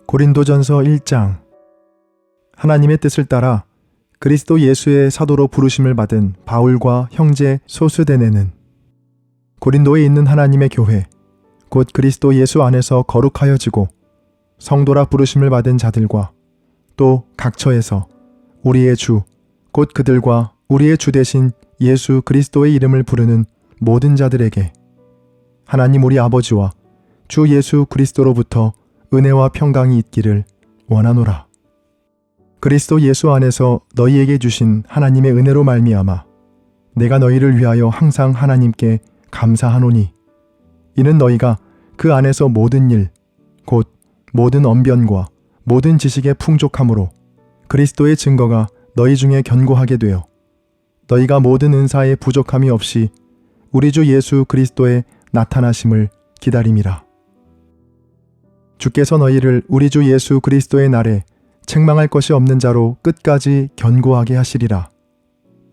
고린도전서 1장. 하나님의 뜻을 따라 그리스도 예수의 사도로 부르심을 받은 바울과 형제 소스데네는 고린도에 있는 하나님의 교회, 곧 그리스도 예수 안에서 거룩하여지고 성도라 부르심을 받은 자들과 또 각처에서 우리의 주, 곧 그들과 우리의 주 되신 예수 그리스도의 이름을 부르는 모든 자들에게 하나님 우리 아버지와 주 예수 그리스도로부터 은혜와 평강이 있기를 원하노라. 그리스도 예수 안에서 너희에게 주신 하나님의 은혜로 말미암아 내가 너희를 위하여 항상 하나님께 감사하노니, 이는 너희가 그 안에서 모든 일, 곧 모든 언변과 모든 지식의 풍족함으로 그리스도의 증거가 너희 중에 견고하게 되어 너희가 모든 은사의 부족함이 없이 우리 주 예수 그리스도의 나타나심을 기다림이라. 주께서 너희를 우리 주 예수 그리스도의 날에 책망할 것이 없는 자로 끝까지 견고하게 하시리라.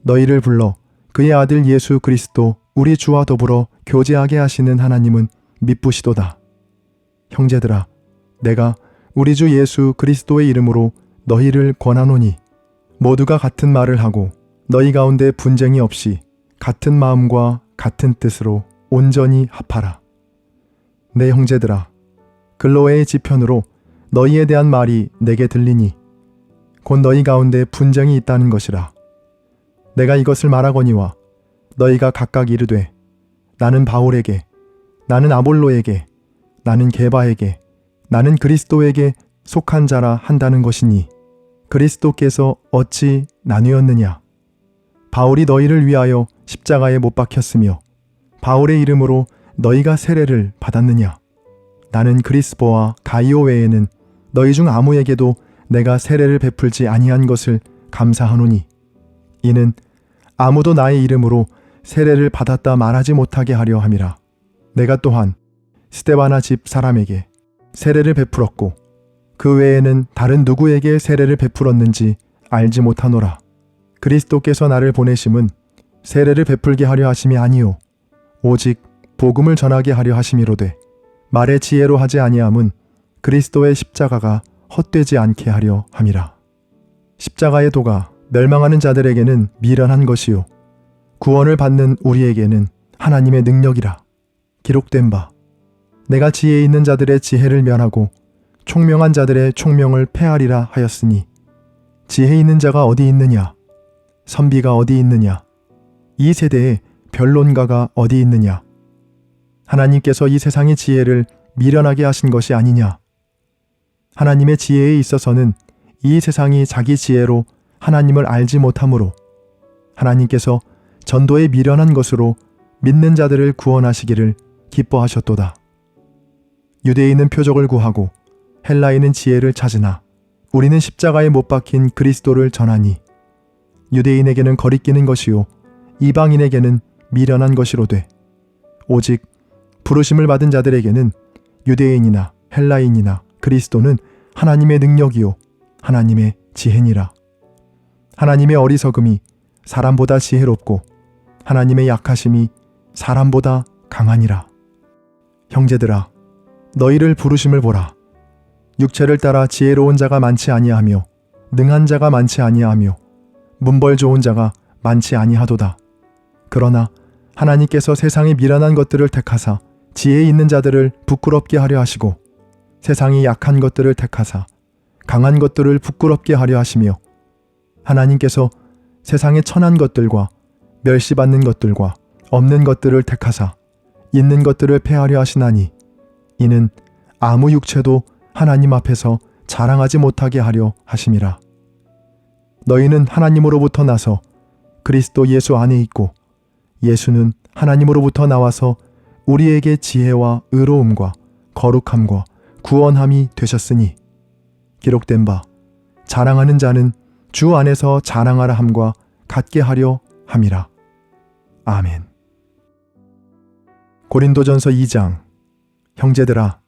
너희를 불러 그의 아들 예수 그리스도 우리 주와 더불어 교제하게 하시는 하나님은 미쁘시도다. 형제들아, 내가 우리 주 예수 그리스도의 이름으로 너희를 권하노니 모두가 같은 말을 하고 너희 가운데 분쟁이 없이 같은 마음과 같은 뜻으로 온전히 합하라. 내 형제들아, 글로에의 지편으로 너희에 대한 말이 내게 들리니 곧 너희 가운데 분쟁이 있다는 것이라. 내가 이것을 말하거니와 너희가 각각 이르되 나는 바울에게, 나는 아볼로에게, 나는 게바에게, 나는 그리스도에게 속한 자라 한다는 것이니 그리스도께서 어찌 나뉘었느냐? 바울이 너희를 위하여 십자가에 못 박혔으며 바울의 이름으로 너희가 세례를 받았느냐? 나는 그리스보와 가이오 외에는 너희 중 아무에게도 내가 세례를 베풀지 아니한 것을 감사하노니, 이는 아무도 나의 이름으로 세례를 받았다 말하지 못하게 하려 함이라. 내가 또한 스데바나 집 사람에게 세례를 베풀었고 그 외에는 다른 누구에게 세례를 베풀었는지 알지 못하노라. 그리스도께서 나를 보내심은 세례를 베풀게 하려 하심이 아니요 오직 복음을 전하게 하려 하심이로되, 말의 지혜로 하지 아니함은 그리스도의 십자가가 헛되지 않게 하려 함이라. 십자가의 도가 멸망하는 자들에게는 미련한 것이요 구원을 받는 우리에게는 하나님의 능력이라. 기록된 바, 내가 지혜 있는 자들의 지혜를 멸하고 총명한 자들의 총명을 패하리라 하였으니, 지혜 있는 자가 어디 있느냐? 선비가 어디 있느냐? 이 세대에 변론가가 어디 있느냐? 하나님께서 이 세상의 지혜를 미련하게 하신 것이 아니냐? 하나님의 지혜에 있어서는 이 세상이 자기 지혜로 하나님을 알지 못하므로 하나님께서 전도에 미련한 것으로 믿는 자들을 구원하시기를 기뻐하셨도다. 유대인은 표적을 구하고 헬라인은 지혜를 찾으나 우리는 십자가에 못 박힌 그리스도를 전하니, 유대인에게는 거리끼는 것이요 이방인에게는 미련한 것이로되 오직 부르심을 받은 자들에게는 유대인이나 헬라인이나 그리스도는 하나님의 능력이요 하나님의 지혜니라. 하나님의 어리석음이 사람보다 지혜롭고 하나님의 약하심이 사람보다 강하니라. 형제들아, 너희를 부르심을 보라. 육체를 따라 지혜로운 자가 많지 아니하며 능한 자가 많지 아니하며 문벌 좋은 자가 많지 아니하도다. 그러나 하나님께서 세상의 미련한 것들을 택하사 지혜 있는 자들을 부끄럽게 하려 하시고 세상이 약한 것들을 택하사 강한 것들을 부끄럽게 하려 하시며, 하나님께서 세상의 천한 것들과 멸시받는 것들과 없는 것들을 택하사 있는 것들을 패하려 하시나니, 이는 아무 육체도 하나님 앞에서 자랑하지 못하게 하려 하심이라. 너희는 하나님으로부터 나서 그리스도 예수 안에 있고 예수는 하나님으로부터 나와서 우리에게 지혜와 의로움과 거룩함과 구원함이 되셨으니, 기록된 바 자랑하는 자는 주 안에서 자랑하라 함과 같게 하려 함이라. 아멘. 고린도전서 2장. 형제들아,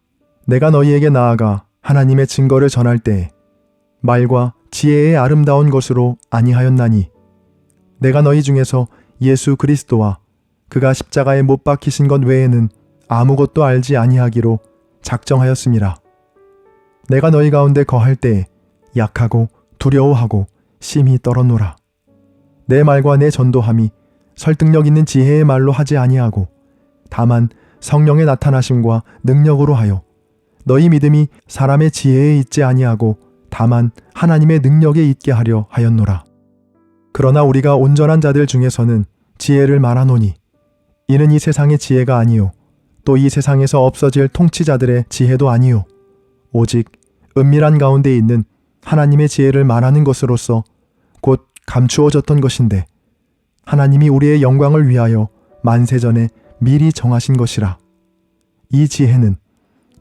내가 너희에게 나아가 하나님의 증거를 전할 때에 말과 지혜의 아름다운 것으로 아니하였나니, 내가 너희 중에서 예수 그리스도와 그가 십자가에 못 박히신 것 외에는 아무것도 알지 아니하기로 작정하였음이라. 내가 너희 가운데 거할 때에 약하고 두려워하고 심히 떨었노라. 내 말과 내 전도함이 설득력 있는 지혜의 말로 하지 아니하고 다만 성령의 나타나심과 능력으로 하여 너희 믿음이 사람의 지혜에 있지 아니하고 다만 하나님의 능력에 있게 하려 하였노라. 그러나 우리가 온전한 자들 중에서는 지혜를 말하노니 이는 이 세상의 지혜가 아니요 또 이 세상에서 없어질 통치자들의 지혜도 아니요 오직 은밀한 가운데 있는 하나님의 지혜를 말하는 것으로서 곧 감추어졌던 것인데 하나님이 우리의 영광을 위하여 만세전에 미리 정하신 것이라. 이 지혜는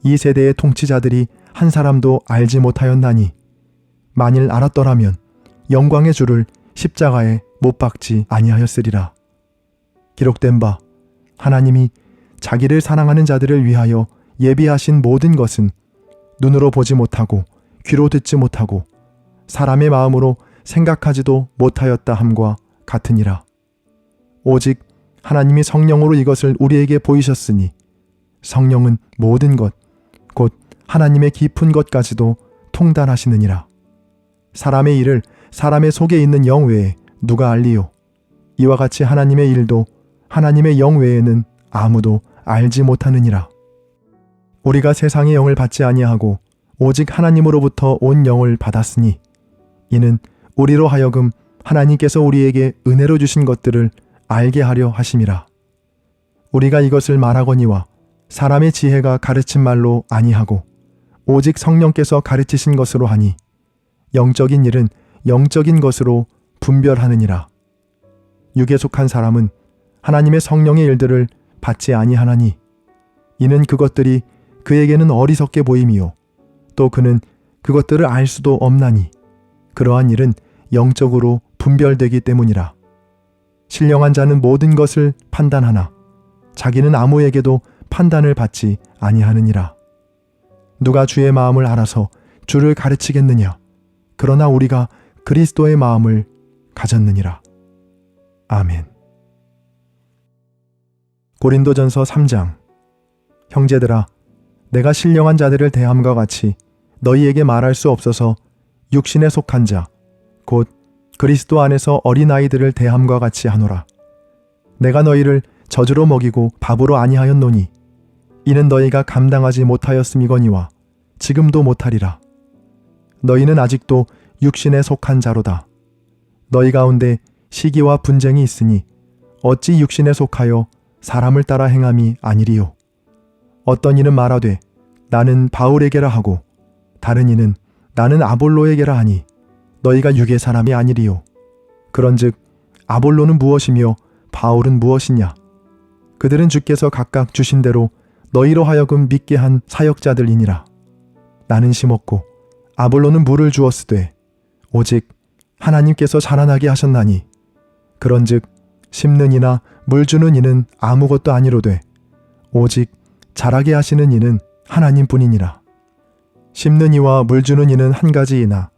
이 세대의 통치자들이 한 사람도 알지 못하였나니 만일 알았더라면 영광의 주를 십자가에 못 박지 아니하였으리라. 기록된 바 하나님이 자기를 사랑하는 자들을 위하여 예비하신 모든 것은 눈으로 보지 못하고 귀로 듣지 못하고 사람의 마음으로 생각하지도 못하였다 함과 같으니라. 오직 하나님이 성령으로 이것을 우리에게 보이셨으니 성령은 모든 것 곧 하나님의 깊은 것까지도 통달하시느니라. 사람의 일을 사람의 속에 있는 영 외에 누가 알리요? 이와 같이 하나님의 일도 하나님의 영 외에는 아무도 알지 못하느니라. 우리가 세상의 영을 받지 아니하고 오직 하나님으로부터 온 영을 받았으니 이는 우리로 하여금 하나님께서 우리에게 은혜로 주신 것들을 알게 하려 하심이라. 우리가 이것을 말하거니와 사람의 지혜가 가르친 말로 아니하고 오직 성령께서 가르치신 것으로 하니 영적인 일은 영적인 것으로 분별하느니라. 육에 속한 사람은 하나님의 성령의 일들을 받지 아니하나니 이는 그것들이 그에게는 어리석게 보임이요 또 그는 그것들을 알 수도 없나니 그러한 일은 영적으로 분별되기 때문이라. 신령한 자는 모든 것을 판단하나 자기는 아무에게도 판단을 받지 아니하느니라. 누가 주의 마음을 알아서 주를 가르치겠느냐? 그러나 우리가 그리스도의 마음을 가졌느니라. 아멘. 고린도전서 3장. 형제들아, 내가 신령한 자들을 대함과 같이 너희에게 말할 수 없어서 육신에 속한 자, 곧 그리스도 안에서 어린아이들을 대함과 같이 하노라. 내가 너희를 젖으로 먹이고 밥으로 아니하였노니 이는 너희가 감당하지 못하였음이거니와 지금도 못하리라. 너희는 아직도 육신에 속한 자로다. 너희 가운데 시기와 분쟁이 있으니 어찌 육신에 속하여 사람을 따라 행함이 아니리요. 어떤 이는 말하되 나는 바울에게라 하고 다른 이는 나는 아볼로에게라 하니 너희가 육의 사람이 아니리요. 그런즉 아볼로는 무엇이며 바울은 무엇이냐? 그들은 주께서 각각 주신 대로 너희로 하여금 믿게 한 사역자들이니라. 나는 심었고 아볼로는 물을 주었으되 오직 하나님께서 자라나게 하셨나니 그런즉 심는 이나 물 주는 이는 아무것도 아니로되 오직 자라게 하시는 이는 하나님뿐이니라. 심는 이와 물 주는 이는 한 가지이나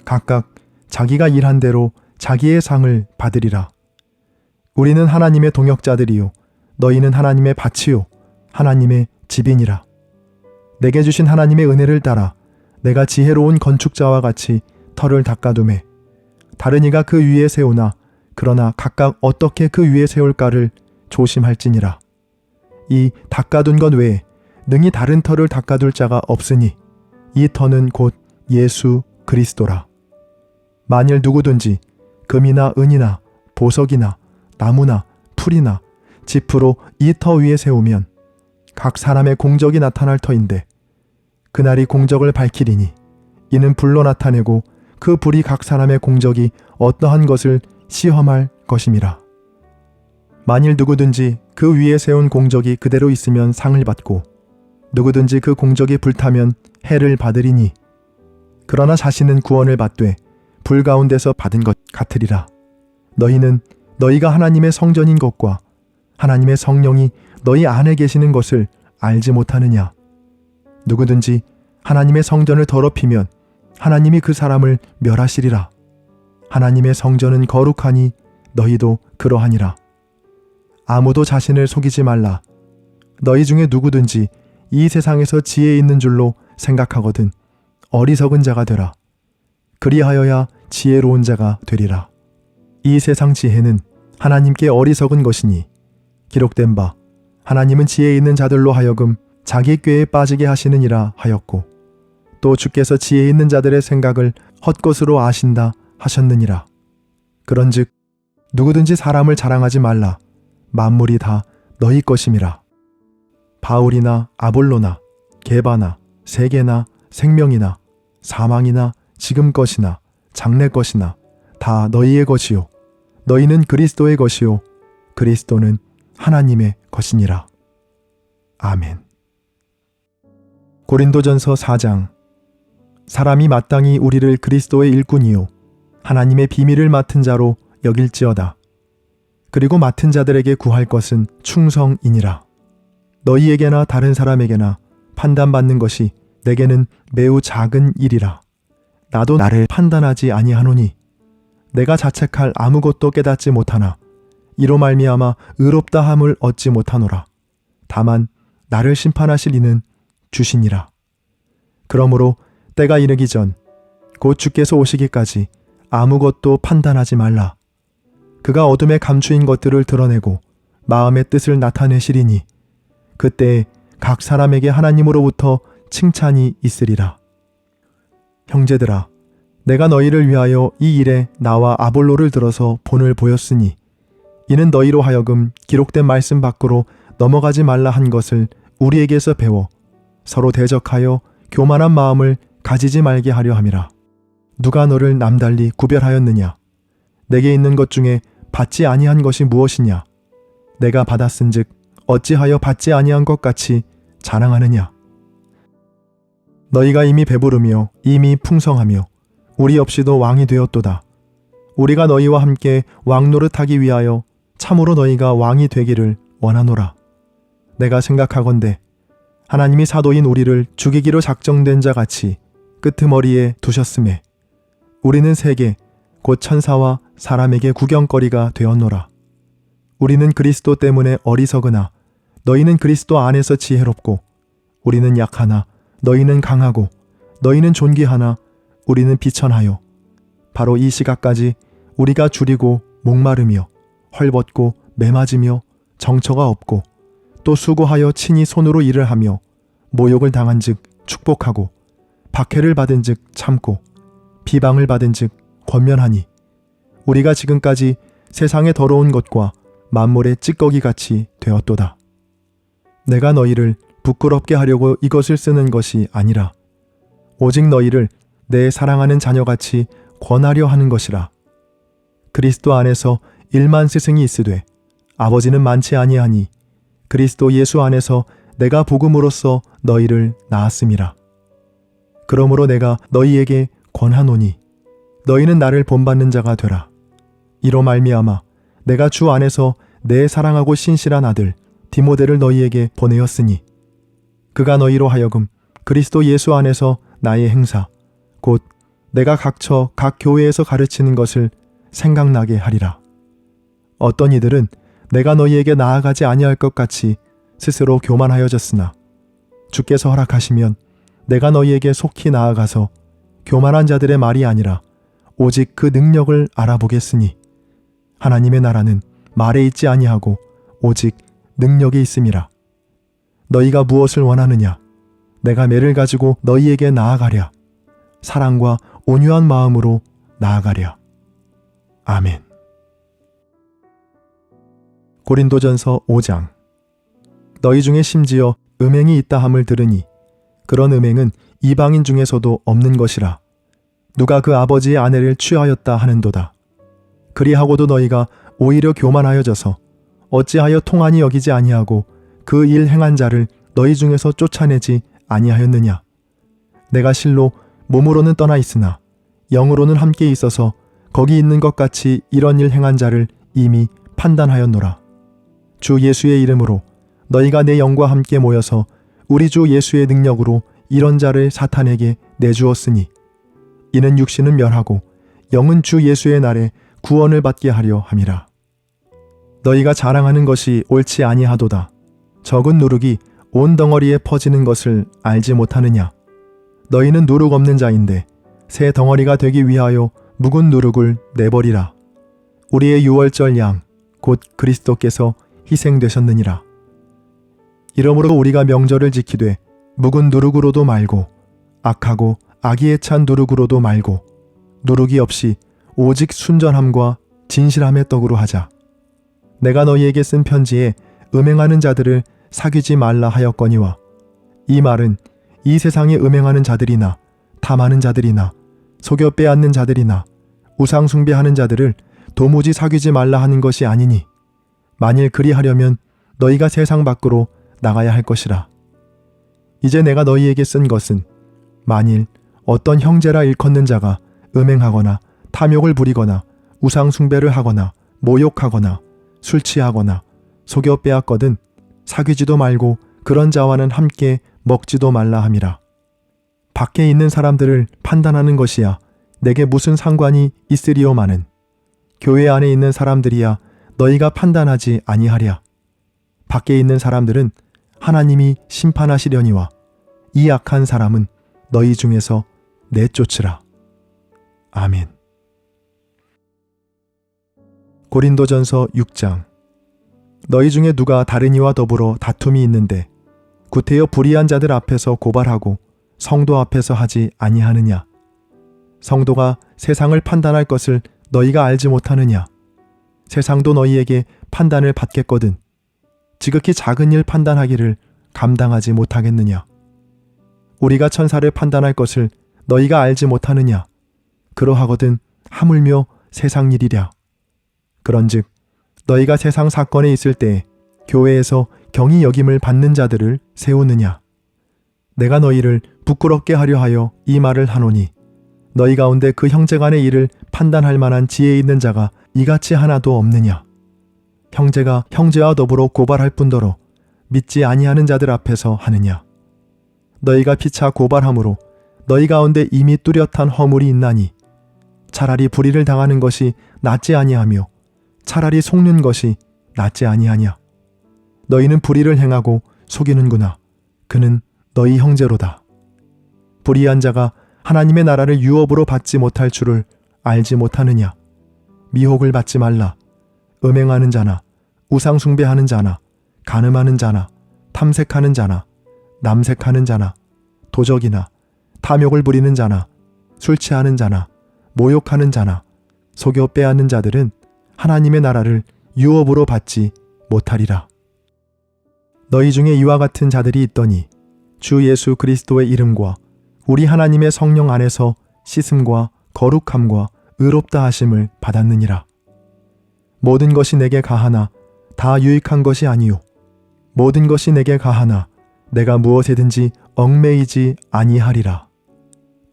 각각 자기가 일한 대로 자기의 상을 받으리라. 우리는 하나님의 동역자들이요 너희는 하나님의 밭이요 하나님의 집이니라. 내게 주신 하나님의 은혜를 따라 내가 지혜로운 건축자와 같이 터를 닦아두매 다른 이가 그 위에 세우나 그러나 각각 어떻게 그 위에 세울까를 조심할지니라. 이 닦아둔 것 외에 능히 다른 터를 닦아둘 자가 없으니 이 터는 곧 예수 그리스도라. 만일 누구든지 금이나 은이나 보석이나 나무나 풀이나 짚으로 이 터 위에 세우면 각 사람의 공적이 나타날 터인데 그날이 공적을 밝히리니 이는 불로 나타내고 그 불이 각 사람의 공적이 어떠한 것을 시험할 것임이라. 만일 누구든지 그 위에 세운 공적이 그대로 있으면 상을 받고 누구든지 그 공적이 불타면 해를 받으리니 그러나 자신은 구원을 받되 불 가운데서 받은 것 같으리라. 너희는 너희가 하나님의 성전인 것과 하나님의 성령이 너희 안에 계시는 것을 알지 못하느냐? 누구든지 하나님의 성전을 더럽히면 하나님이 그 사람을 멸하시리라. 하나님의 성전은 거룩하니 너희도 그러하니라. 아무도 자신을 속이지 말라. 너희 중에 누구든지 이 세상에서 지혜 있는 줄로 생각하거든 어리석은 자가 되라. 그리하여야 지혜로운 자가 되리라. 이 세상 지혜는 하나님께 어리석은 것이니 기록된 바 하나님은 지혜 있는 자들로 하여금 자기 꾀에 빠지게 하시느니라 하였고 또 주께서 지혜 있는 자들의 생각을 헛것으로 아신다 하셨느니라. 그런즉 누구든지 사람을 자랑하지 말라. 만물이 다 너희 것임이라. 바울이나 아볼로나 게바나 세계나 생명이나 사망이나 지금 것이나 장래 것이나 다 너희의 것이요 너희는 그리스도의 것이요 그리스도는 하나님의 것이니라. 아멘. 고린도전서 4장. 사람이 마땅히 우리를 그리스도의 일꾼이요 하나님의 비밀을 맡은 자로 여길지어다. 그리고 맡은 자들에게 구할 것은 충성이니라. 너희에게나 다른 사람에게나 판단받는 것이 내게는 매우 작은 일이라. 나도 나를 판단하지 아니하노니 내가 자책할 아무것도 깨닫지 못하나 이로 말미암아 의롭다 함을 얻지 못하노라. 다만 나를 심판하실 이는 주시니라. 그러므로 때가 이르기 전 곧 주께서 오시기까지 아무것도 판단하지 말라. 그가 어둠에 감추인 것들을 드러내고 마음의 뜻을 나타내시리니 그때에 각 사람에게 하나님으로부터 칭찬이 있으리라. 형제들아, 내가 너희를 위하여 이 일에 나와 아볼로를 들어서 본을 보였으니 이는 너희로 하여금 기록된 말씀 밖으로 넘어가지 말라 한 것을 우리에게서 배워 서로 대적하여 교만한 마음을 가지지 말게 하려 함이라. 누가 너를 남달리 구별하였느냐? 내게 있는 것 중에 받지 아니한 것이 무엇이냐? 내가 받았은즉 어찌하여 받지 아니한 것 같이 자랑하느냐? 너희가 이미 배부르며 이미 풍성하며 우리 없이도 왕이 되었도다. 우리가 너희와 함께 왕 노릇하기 위하여 참으로 너희가 왕이 되기를 원하노라. 내가 생각하건대 하나님이 사도인 우리를 죽이기로 작정된 자 같이 끄트머리에 두셨음에 우리는 세계 곧 천사와 사람에게 구경거리가 되었노라. 우리는 그리스도 때문에 어리석으나 너희는 그리스도 안에서 지혜롭고 우리는 약하나 너희는 강하고 너희는 존귀하나 우리는 비천하여 바로 이 시각까지 우리가 줄이고 목마르며 헐벗고 매맞으며 정처가 없고 또 수고하여 친히 손으로 일을 하며 모욕을 당한즉 축복하고 박해를 받은즉 참고 비방을 받은즉 권면하니 우리가 지금까지 세상의 더러운 것과 만물의 찌꺼기같이 되었도다. 내가 너희를 부끄럽게 하려고 이것을 쓰는 것이 아니라 오직 너희를 내 사랑하는 자녀같이 권하려 하는 것이라. 그리스도 안에서 1만 스승이 있으되 아버지는 많지 아니하니 그리스도 예수 안에서 내가 복음으로써 너희를 낳았음이라. 그러므로 내가 너희에게 권하노니 너희는 나를 본받는 자가 되라. 이로 말미암아 내가 주 안에서 내 사랑하고 신실한 아들 디모데를 너희에게 보내었으니 그가 너희로 하여금 그리스도 예수 안에서 나의 행사 곧 내가 각처 각 교회에서 가르치는 것을 생각나게 하리라. 어떤 이들은 내가 너희에게 나아가지 아니할 것 같이 스스로 교만하여졌으나 주께서 허락하시면 내가 너희에게 속히 나아가서 교만한 자들의 말이 아니라 오직 그 능력을 알아보겠으니 하나님의 나라는 말에 있지 아니하고 오직 능력에 있음이라. 너희가 무엇을 원하느냐? 내가 매를 가지고 너희에게 나아가랴. 사랑과 온유한 마음으로 나아가랴. 아멘. 고린도전서 5장. 너희 중에 심지어 음행이 있다 함을 들으니 그런 음행은 이방인 중에서도 없는 것이라. 누가 그 아버지의 아내를 취하였다 하는도다. 그리하고도 너희가 오히려 교만하여져서 어찌하여 통한이 여기지 아니하고 그 일 행한 자를 너희 중에서 쫓아내지 아니하였느냐? 내가 실로 몸으로는 떠나 있으나 영으로는 함께 있어서 거기 있는 것 같이 이런 일 행한 자를 이미 판단하였노라. 주 예수의 이름으로 너희가 내 영과 함께 모여서 우리 주 예수의 능력으로 이런 자를 사탄에게 내주었으니 이는 육신은 멸하고 영은 주 예수의 날에 구원을 받게 하려 함이라. 너희가 자랑하는 것이 옳지 아니하도다. 적은 누룩이 온 덩어리에 퍼지는 것을 알지 못하느냐? 너희는 누룩 없는 자인데 새 덩어리가 되기 위하여 묵은 누룩을 내버리라. 우리의 유월절 양 곧 그리스도께서 희생되셨느니라. 이러므로 우리가 명절을 지키되 묵은 누룩으로도 말고 악하고 악의에 찬 누룩으로도 말고 누룩이 없이 오직 순전함과 진실함의 떡으로 하자. 내가 너희에게 쓴 편지에 음행하는 자들을 사귀지 말라 하였거니와 이 말은 이 세상에 음행하는 자들이나 탐하는 자들이나 속여 빼앗는 자들이나 우상 숭배하는 자들을 도무지 사귀지 말라 하는 것이 아니니 만일 그리하려면 너희가 세상 밖으로 나가야 할 것이라. 이제 내가 너희에게 쓴 것은 만일 어떤 형제라 일컫는 자가 음행하거나 탐욕을 부리거나 우상 숭배를 하거나 모욕하거나 술 취하거나 속여 빼앗거든 사귀지도 말고 그런 자와는 함께 먹지도 말라 함이라. 밖에 있는 사람들을 판단하는 것이야 내게 무슨 상관이 있으리오마는 교회 안에 있는 사람들이야 너희가 판단하지 아니하랴. 밖에 있는 사람들은 하나님이 심판하시려니와 이 악한 사람은 너희 중에서 내쫓으라. 아멘. 고린도전서 6장. 너희 중에 누가 다른 이와 더불어 다툼이 있는데 구태여 불의한 자들 앞에서 고발하고 성도 앞에서 하지 아니하느냐. 성도가 세상을 판단할 것을 너희가 알지 못하느냐. 세상도 너희에게 판단을 받겠거든 지극히 작은 일 판단하기를 감당하지 못하겠느냐. 우리가 천사를 판단할 것을 너희가 알지 못하느냐. 그러하거든 하물며 세상 일이랴. 그런즉 너희가 세상 사건에 있을 때에 교회에서 경히 여김을 받는 자들을 세우느냐. 내가 너희를 부끄럽게 하려 하여 이 말을 하노니 너희 가운데 그 형제간의 일을 판단할 만한 지혜 있는 자가 이같이 하나도 없느냐. 형제가 형제와 더불어 고발할 뿐더러 믿지 아니하는 자들 앞에서 하느냐. 너희가 피차 고발함으로 너희 가운데 이미 뚜렷한 허물이 있나니 차라리 불의를 당하는 것이 낫지 아니하며 차라리 속는 것이 낫지 아니하냐. 너희는 불의를 행하고 속이는구나. 그는 너희 형제로다. 불의한 자가 하나님의 나라를 유업으로 받지 못할 줄을 알지 못하느냐. 미혹을 받지 말라. 음행하는 자나 우상 숭배하는 자나 간음하는 자나 탐색하는 자나 남색하는 자나 도적이나 탐욕을 부리는 자나 술 취하는 자나 모욕하는 자나 속여 빼앗는 자들은 하나님의 나라를 유업으로 받지 못하리라. 너희 중에 이와 같은 자들이 있더니 주 예수 그리스도의 이름과 우리 하나님의 성령 안에서 씻음과 거룩함과 의롭다 하심을 받았느니라. 모든 것이 내게 가하나 다 유익한 것이 아니요 모든 것이 내게 가하나 내가 무엇에든지 얽매이지 아니하리라.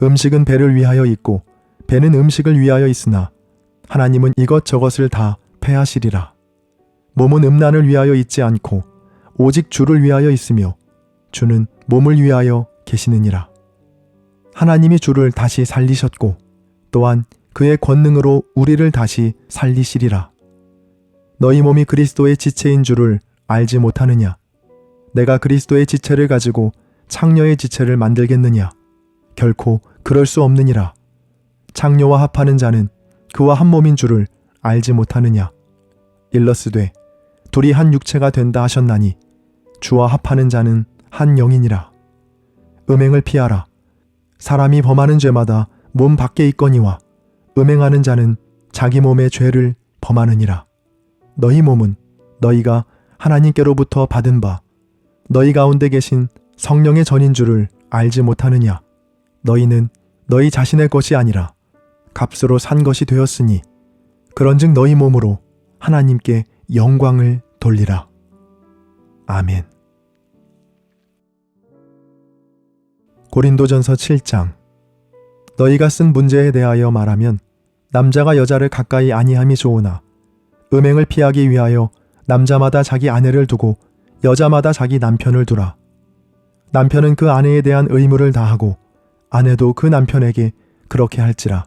음식은 배를 위하여 있고 배는 음식을 위하여 있으나 하나님은 이것저것을 다 패하시리라. 몸은 음란을 위하여 있지 않고 오직 주를 위하여 있으며 주는 몸을 위하여 계시느니라. 하나님이 주를 다시 살리셨고 또한 그의 권능으로 우리를 다시 살리시리라. 너희 몸이 그리스도의 지체인 줄을 알지 못하느냐. 내가 그리스도의 지체를 가지고 창녀의 지체를 만들겠느냐. 결코 그럴 수 없느니라. 창녀와 합하는 자는 그와 한 몸인 줄을 알지 못하느냐. 일러스되 둘이 한 육체가 된다 하셨나니 주와 합하는 자는 한 영이니라. 음행을 피하라. 사람이 범하는 죄마다 몸 밖에 있거니와 음행하는 자는 자기 몸의 죄를 범하느니라. 너희 몸은 너희가 하나님께로부터 받은 바 너희 가운데 계신 성령의 전인 줄을 알지 못하느냐. 너희는 너희 자신의 것이 아니라 값으로 산 것이 되었으니 그런즉 너희 몸으로 하나님께 영광을 돌리라. 아멘. 고린도전서 7장. 너희가 쓴 문제에 대하여 말하면 남자가 여자를 가까이 아니함이 좋으나 음행을 피하기 위하여 남자마다 자기 아내를 두고 여자마다 자기 남편을 두라. 남편은 그 아내에 대한 의무를 다하고 아내도 그 남편에게 그렇게 할지라.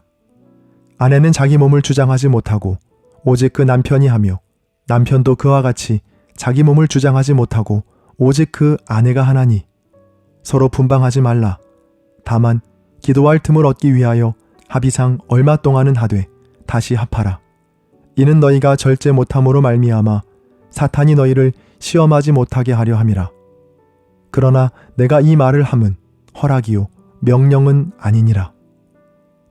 아내는 자기 몸을 주장하지 못하고 오직 그 남편이 하며 남편도 그와 같이 자기 몸을 주장하지 못하고 오직 그 아내가 하나니 서로 분방하지 말라. 다만 기도할 틈을 얻기 위하여 합의상 얼마 동안은 하되 다시 합하라. 이는 너희가 절제 못함으로 말미암아 사탄이 너희를 시험하지 못하게 하려 함이라. 그러나 내가 이 말을 함은 허락이요 명령은 아니니라.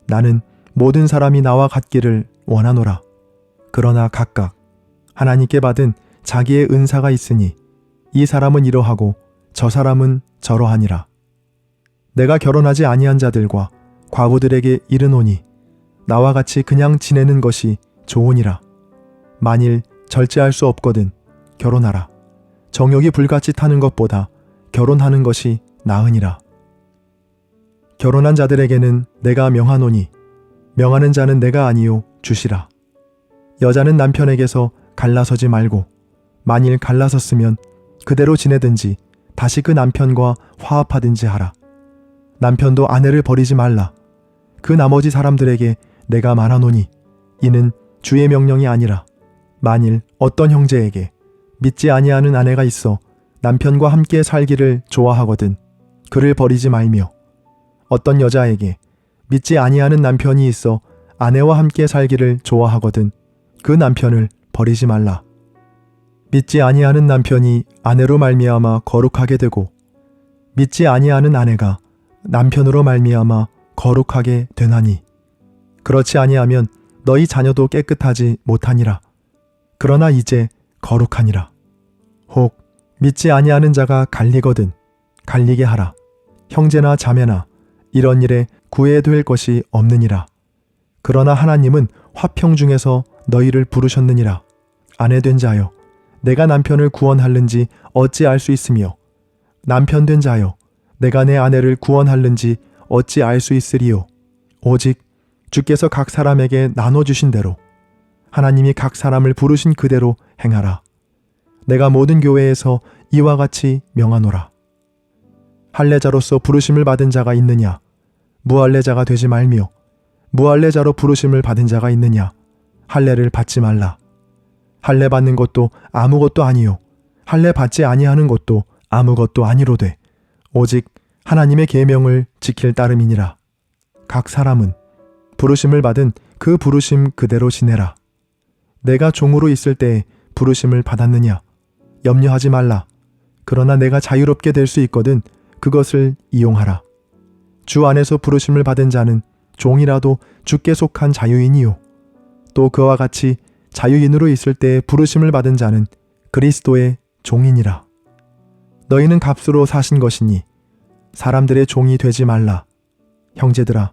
나는 모든 사람이 나와 같기를 원하노라. 그러나 각각 하나님께 받은 자기의 은사가 있으니 이 사람은 이러하고 저 사람은 저러하니라. 내가 결혼하지 아니한 자들과 과부들에게 이르노니 나와 같이 그냥 지내는 것이 좋으니라. 만일 절제할 수 없거든 결혼하라. 정욕이 불같이 타는 것보다 결혼하는 것이 나으니라. 결혼한 자들에게는 내가 명하노니 명하는 자는 내가 아니요 주시라. 여자는 남편에게서 갈라서지 말고 만일 갈라섰으면 그대로 지내든지 다시 그 남편과 화합하든지 하라. 남편도 아내를 버리지 말라. 그 나머지 사람들에게 내가 말하노니 이는 주의 명령이 아니라 만일 어떤 형제에게 믿지 아니하는 아내가 있어 남편과 함께 살기를 좋아하거든 그를 버리지 말며 어떤 여자에게 믿지 아니하는 남편이 있어 아내와 함께 살기를 좋아하거든 그 남편을 버리지 말라. 믿지 아니하는 남편이 아내로 말미암아 거룩하게 되고 믿지 아니하는 아내가 남편으로 말미암아 거룩하게 되나니 그렇지 아니하면 너희 자녀도 깨끗하지 못하니라. 그러나 이제 거룩하니라. 혹 믿지 아니하는 자가 갈리거든 갈리게 하라. 형제나 자매나 이런 일에 구애될 것이 없느니라. 그러나 하나님은 화평 중에서 너희를 부르셨느니라. 아내 된 자여 내가 남편을 구원할는지 어찌 알 수 있으며 남편 된 자여 내가 내 아내를 구원할는지 어찌 알 수 있으리요. 오직 주께서 각 사람에게 나눠주신 대로 하나님이 각 사람을 부르신 그대로 행하라. 내가 모든 교회에서 이와 같이 명하노라. 할례자로서 부르심을 받은 자가 있느냐? 무할례자가 되지 말며 무할례자로 부르심을 받은 자가 있느냐? 할례를 받지 말라. 할례 받는 것도 아무것도 아니요 할례 받지 아니하는 것도 아무것도 아니로되 오직 하나님의 계명을 지킬 따름이니라. 각 사람은 부르심을 받은 그 부르심 그대로 지내라. 내가 종으로 있을 때에 부르심을 받았느냐? 염려하지 말라. 그러나 내가 자유롭게 될 수 있거든 그것을 이용하라. 주 안에서 부르심을 받은 자는 종이라도 주께 속한 자유인이요 또 그와 같이 자유인으로 있을 때에 부르심을 받은 자는 그리스도의 종이니라. 너희는 값으로 사신 것이니 사람들의 종이 되지 말라. 형제들아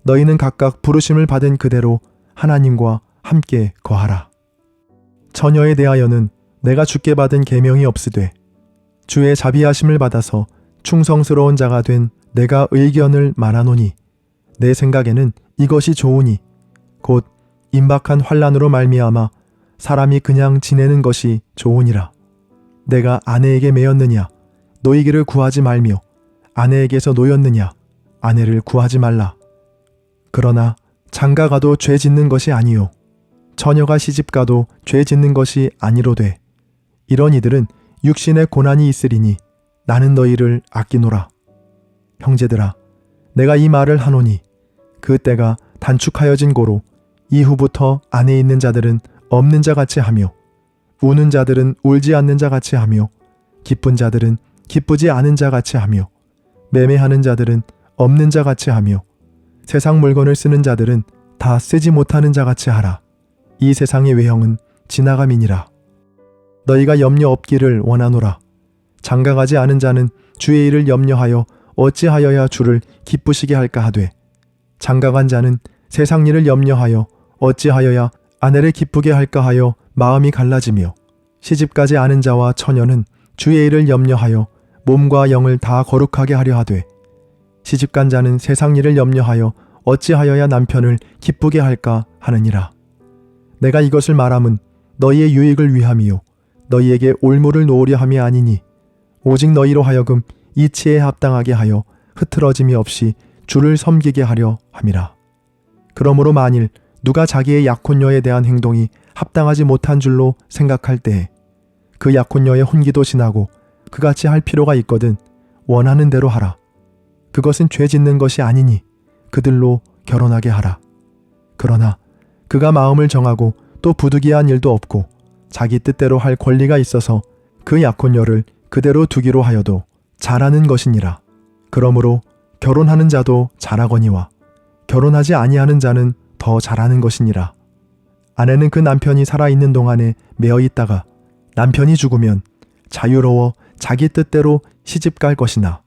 너희는 각각 부르심을 받은 그대로 하나님과 함께 거하라. 처녀에 대하여는 내가 주께 받은 계명이 없으되 주의 자비하심을 받아서 충성스러운 자가 된 내가 의견을 말하노니 내 생각에는 이것이 좋으니 곧 임박한 환난으로 말미암아 사람이 그냥 지내는 것이 좋으니라. 내가 아내에게 매였느냐? 노이기를 구하지 말며 아내에게서 노였느냐? 아내를 구하지 말라. 그러나 장가가도 죄 짓는 것이 아니요 처녀가 시집가도 죄 짓는 것이 아니로되 이런 이들은 육신의 고난이 있으리니 나는 너희를 아끼노라. 형제들아 내가 이 말을 하노니 그 때가 단축하여진 고로 이후부터 안에 있는 자들은 없는 자 같이 하며 우는 자들은 울지 않는 자 같이 하며 기쁜 자들은 기쁘지 않은 자 같이 하며 매매하는 자들은 없는 자 같이 하며 세상 물건을 쓰는 자들은 다 쓰지 못하는 자 같이 하라. 이 세상의 외형은 지나감이니라. 너희가 염려 없기를 원하노라. 장가가지 않은 자는 주의 일을 염려하여 어찌하여야 주를 기쁘시게 할까 하되 장가간 자는 세상 일을 염려하여 어찌하여야 아내를 기쁘게 할까 하여 마음이 갈라지며 시집가지 않은 자와 처녀는 주의 일을 염려하여 몸과 영을 다 거룩하게 하려 하되 시집간 자는 세상 일을 염려하여 어찌하여야 남편을 기쁘게 할까 하느니라. 내가 이것을 말함은 너희의 유익을 위함이요 너희에게 올무를 놓으려 함이 아니니 오직 너희로 하여금 이치에 합당하게 하여 흐트러짐이 없이 주를 섬기게 하려 함이라. 그러므로 만일 누가 자기의 약혼녀에 대한 행동이 합당하지 못한 줄로 생각할 때에 그 약혼녀의 혼기도 지나고 그같이 할 필요가 있거든 원하는 대로 하라. 그것은 죄 짓는 것이 아니니 그들로 결혼하게 하라. 그러나 그가 마음을 정하고 또 부득이한 일도 없고 자기 뜻대로 할 권리가 있어서 그 약혼녀를 그대로 두기로 하여도 잘하는 것이니라. 그러므로 결혼하는 자도 잘하거니와 결혼하지 아니하는 자는 더 잘하는 것이니라. 아내는 그 남편이 살아있는 동안에 매어 있다가 남편이 죽으면 자유로워 자기 뜻대로 시집갈 것이나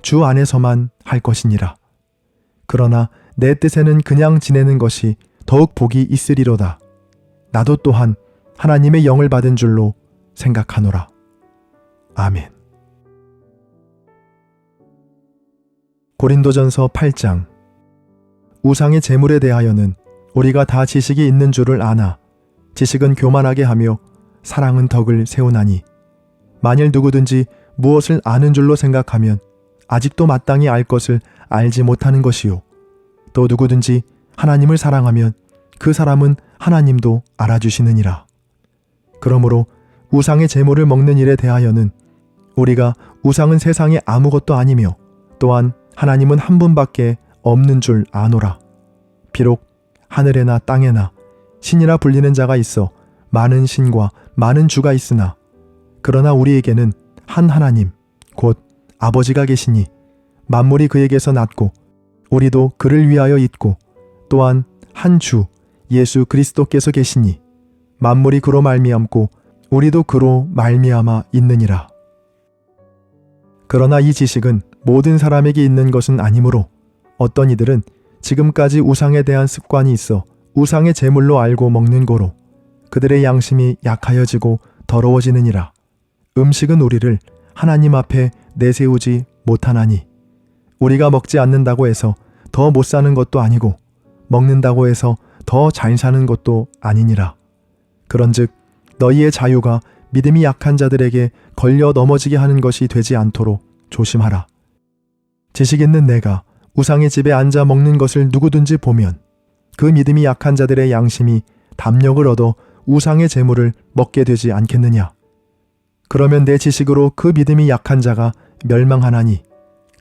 주 안에서만 할 것이니라. 그러나 내 뜻에는 그냥 지내는 것이 더욱 복이 있으리로다. 나도 또한 하나님의 영을 받은 줄로 생각하노라. 아멘. 고린도전서 8장. 우상의 제물에 대하여는 우리가 다 지식이 있는 줄을 아나 지식은 교만하게 하며 사랑은 덕을 세우나니 만일 누구든지 무엇을 아는 줄로 생각하면 아직도 마땅히 알 것을 알지 못하는 것이요 또 누구든지 하나님을 사랑하면 그 사람은 하나님도 알아주시느니라. 그러므로 우상의 제물을 먹는 일에 대하여는 우리가 우상은 세상에 아무것도 아니며 또한 하나님은 한 분밖에 없는 줄 아노라. 비록 하늘에나 땅에나 신이라 불리는 자가 있어 많은 신과 많은 주가 있으나 그러나 우리에게는 한 하나님 곧 아버지가 계시니 만물이 그에게서 났고 우리도 그를 위하여 있고 또한 한 주 예수 그리스도께서 계시니 만물이 그로 말미암고 우리도 그로 말미암아 있느니라. 그러나 이 지식은 모든 사람에게 있는 것은 아니므로 어떤 이들은 지금까지 우상에 대한 습관이 있어 우상의 제물로 알고 먹는 고로 그들의 양심이 약하여지고 더러워지느니라. 음식은 우리를 하나님 앞에 내세우지 못하나니 우리가 먹지 않는다고 해서 더 못 사는 것도 아니고 먹는다고 해서 더 잘 사는 것도 아니니라. 그런즉 너희의 자유가 믿음이 약한 자들에게 걸려 넘어지게 하는 것이 되지 않도록 조심하라. 지식 있는 내가 우상의 집에 앉아 먹는 것을 누구든지 보면 그 믿음이 약한 자들의 양심이 담력을 얻어 우상의 제물을 먹게 되지 않겠느냐. 그러면 내 지식으로 그 믿음이 약한 자가 멸망하나니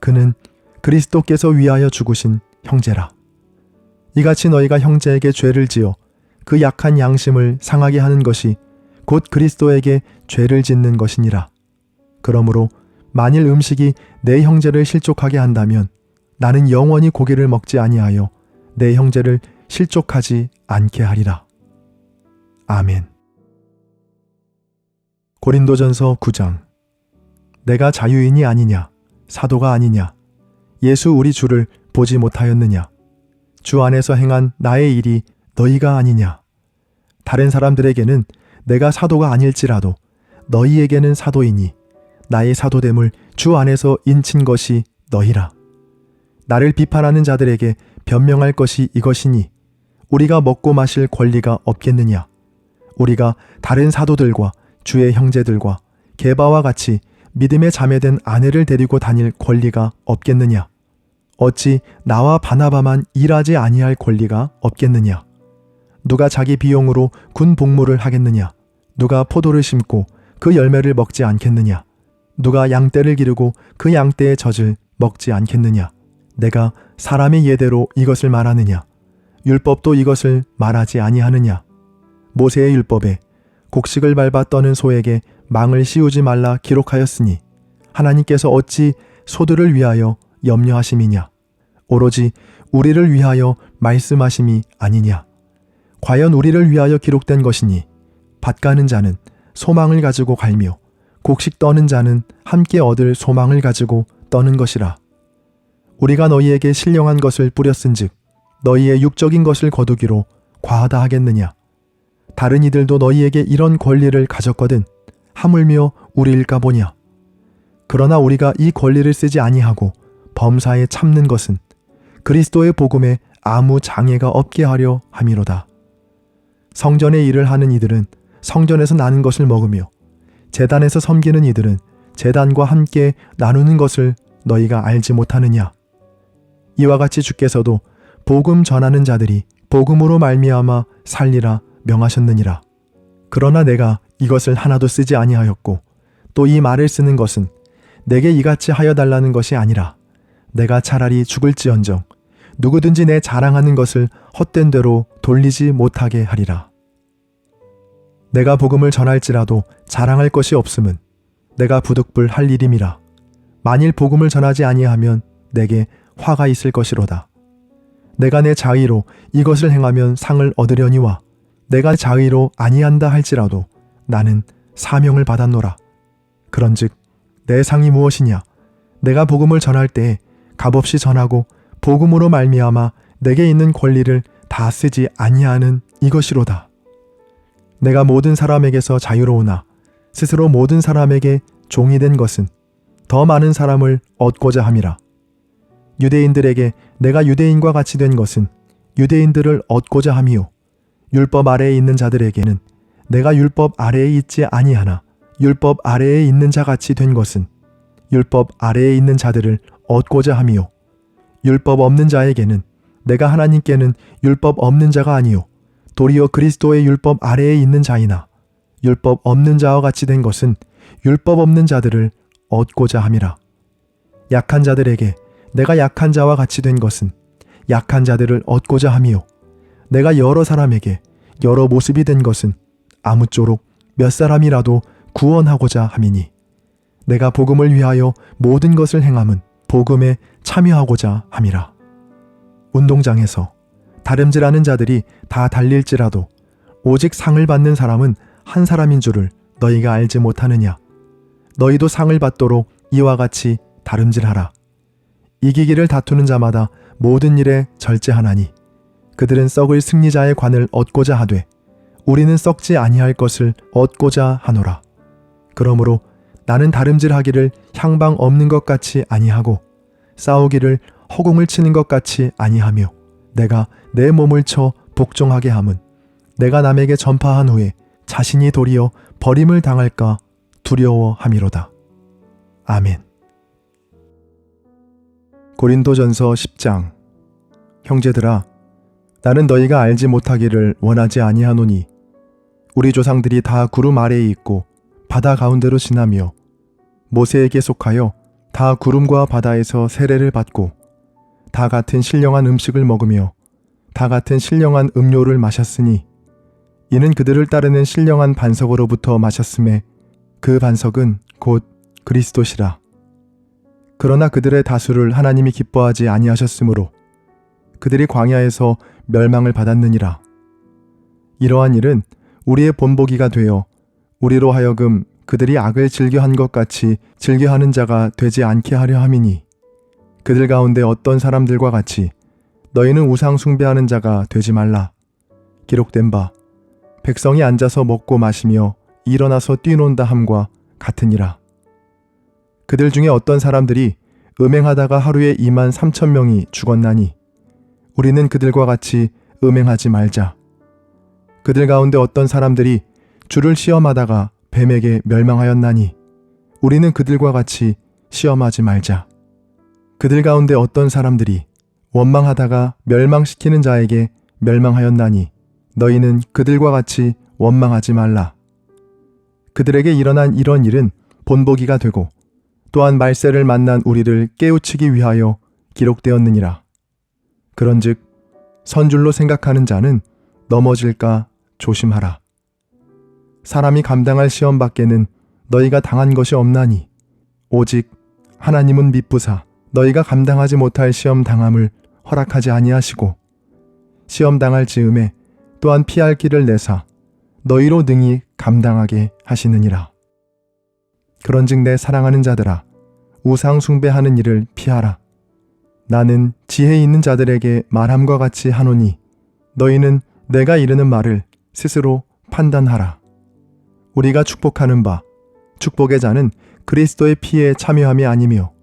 그는 그리스도께서 위하여 죽으신 형제라. 이같이 너희가 형제에게 죄를 지어 그 약한 양심을 상하게 하는 것이 곧 그리스도에게 죄를 짓는 것이니라. 그러므로 만일 음식이 내 형제를 실족하게 한다면 나는 영원히 고기를 먹지 아니하여 내 형제를 실족하지 않게 하리라. 아멘. 고린도전서 9장. 내가 자유인이 아니냐 사도가 아니냐 예수 우리 주를 보지 못하였느냐 주 안에서 행한 나의 일이 너희가 아니냐. 다른 사람들에게는 내가 사도가 아닐지라도 너희에게는 사도이니 나의 사도됨을 주 안에서 인친 것이 너희라. 나를 비판하는 자들에게 변명할 것이 이것이니 우리가 먹고 마실 권리가 없겠느냐. 우리가 다른 사도들과 주의 형제들과 게바와 같이 믿음의 자매된 아내를 데리고 다닐 권리가 없겠느냐. 어찌 나와 바나바만 일하지 아니할 권리가 없겠느냐. 누가 자기 비용으로 군 복무를 하겠느냐. 누가 포도를 심고 그 열매를 먹지 않겠느냐. 누가 양떼를 기르고 그 양떼의 젖을 먹지 않겠느냐. 내가 사람의 예대로 이것을 말하느냐. 율법도 이것을 말하지 아니하느냐. 모세의 율법에 곡식을 밟아 떠는 소에게 망을 씌우지 말라 기록하였으니 하나님께서 어찌 소들을 위하여 염려하심이냐. 오로지 우리를 위하여 말씀하심이 아니냐. 과연 우리를 위하여 기록된 것이니 밭 가는 자는 소망을 가지고 갈며 곡식 떠는 자는 함께 얻을 소망을 가지고 떠는 것이라. 우리가 너희에게 신령한 것을 뿌렸은즉 너희의 육적인 것을 거두기로 과하다 하겠느냐. 다른 이들도 너희에게 이런 권리를 가졌거든 하물며 우리일까 보냐. 그러나 우리가 이 권리를 쓰지 아니하고 범사에 참는 것은 그리스도의 복음에 아무 장애가 없게 하려 함이로다. 성전의 일을 하는 이들은 성전에서 나는 것을 먹으며 제단에서 섬기는 이들은 제단과 함께 나누는 것을 너희가 알지 못하느냐. 이와 같이 주께서도 복음 전하는 자들이 복음으로 말미암아 살리라 명하셨느니라. 그러나 내가 이것을 하나도 쓰지 아니하였고 또 이 말을 쓰는 것은 내게 이같이 하여 달라는 것이 아니라 내가 차라리 죽을지언정 누구든지 내 자랑하는 것을 헛된 대로 돌리지 못하게 하리라. 내가 복음을 전할지라도 자랑할 것이 없음은 내가 부득불할 일임이라. 만일 복음을 전하지 아니하면 내게 화가 있을 것이로다. 내가 내 자의로 이것을 행하면 상을 얻으려니와 내가 자의로 아니한다 할지라도 나는 사명을 받았노라. 그런즉 내 상이 무엇이냐? 내가 복음을 전할 때에 값없이 전하고 복음으로 말미암아 내게 있는 권리를 다 쓰지 아니하는 이것이로다. 내가 모든 사람에게서 자유로우나 스스로 모든 사람에게 종이 된 것은 더 많은 사람을 얻고자 함이라. 유대인들에게 내가 유대인과 같이 된 것은 유대인들을 얻고자 함이요 율법 아래에 있는 자들에게는 내가 율법 아래에 있지 아니하나 율법 아래에 있는 자 같이 된 것은 율법 아래에 있는 자들을 얻고자 함이요 율법 없는 자에게는 내가 하나님께는 율법 없는 자가 아니요 도리어 그리스도의 율법 아래에 있는 자이나 율법 없는 자와 같이 된 것은 율법 없는 자들을 얻고자 함이라. 약한 자들에게 내가 약한 자와 같이 된 것은 약한 자들을 얻고자 함이요 내가 여러 사람에게 여러 모습이 된 것은 아무쪼록 몇 사람이라도 구원하고자 함이니 내가 복음을 위하여 모든 것을 행함은 복음에 참여하고자 함이라. 운동장에서 다름질하는 자들이 다 달릴지라도 오직 상을 받는 사람은 한 사람인 줄을 너희가 알지 못하느냐? 너희도 상을 받도록 이와 같이 다름질하라. 이기기를 다투는 자마다 모든 일에 절제하나니 그들은 썩을 승리자의 관을 얻고자 하되 우리는 썩지 아니할 것을 얻고자 하노라. 그러므로 나는 다름질하기를 향방 없는 것 같이 아니하고 싸우기를 허공을 치는 것 같이 아니하며 내가 내 몸을 쳐 복종하게 함은 내가 남에게 전파한 후에 자신이 도리어 버림을 당할까 두려워함이로다. 아멘. 고린도전서 10장. 형제들아, 나는 너희가 알지 못하기를 원하지 아니하노니 우리 조상들이 다 구름 아래에 있고 바다 가운데로 지나며 모세에게 속하여 다 구름과 바다에서 세례를 받고 다 같은 신령한 음식을 먹으며 다 같은 신령한 음료를 마셨으니 이는 그들을 따르는 신령한 반석으로부터 마셨음에 그 반석은 곧 그리스도시라. 그러나 그들의 다수를 하나님이 기뻐하지 아니하셨으므로 그들이 광야에서 멸망을 받았느니라. 이러한 일은 우리의 본보기가 되어 우리로 하여금 그들이 악을 즐겨한 것 같이 즐겨하는 자가 되지 않게 하려 함이니 그들 가운데 어떤 사람들과 같이 너희는 우상 숭배하는 자가 되지 말라. 기록된 바 백성이 앉아서 먹고 마시며 일어나서 뛰논다 함과 같으니라. 그들 중에 어떤 사람들이 음행하다가 하루에 2만 3천 명이 죽었나니 우리는 그들과 같이 음행하지 말자. 그들 가운데 어떤 사람들이 주를 시험하다가 뱀에게 멸망하였나니 우리는 그들과 같이 시험하지 말자. 그들 가운데 어떤 사람들이 원망하다가 멸망시키는 자에게 멸망하였나니 너희는 그들과 같이 원망하지 말라. 그들에게 일어난 이런 일은 본보기가 되고 또한 말세를 만난 우리를 깨우치기 위하여 기록되었느니라. 그런즉 선줄로 생각하는 자는 넘어질까 조심하라. 사람이 감당할 시험 밖에는 너희가 당한 것이 없나니 오직 하나님은 미쁘사 너희가 감당하지 못할 시험 당함을 허락하지 아니하시고 시험 당할 즈음에 또한 피할 길을 내사 너희로 능히 감당하게 하시느니라. 그런즉 내 사랑하는 자들아, 우상 숭배하는 일을 피하라. 나는 지혜 있는 자들에게 말함과 같이 하노니 너희는 내가 이르는 말을 스스로 판단하라. 우리가 축복하는 바 축복의 자는 그리스도의 피에 참여함이 아니며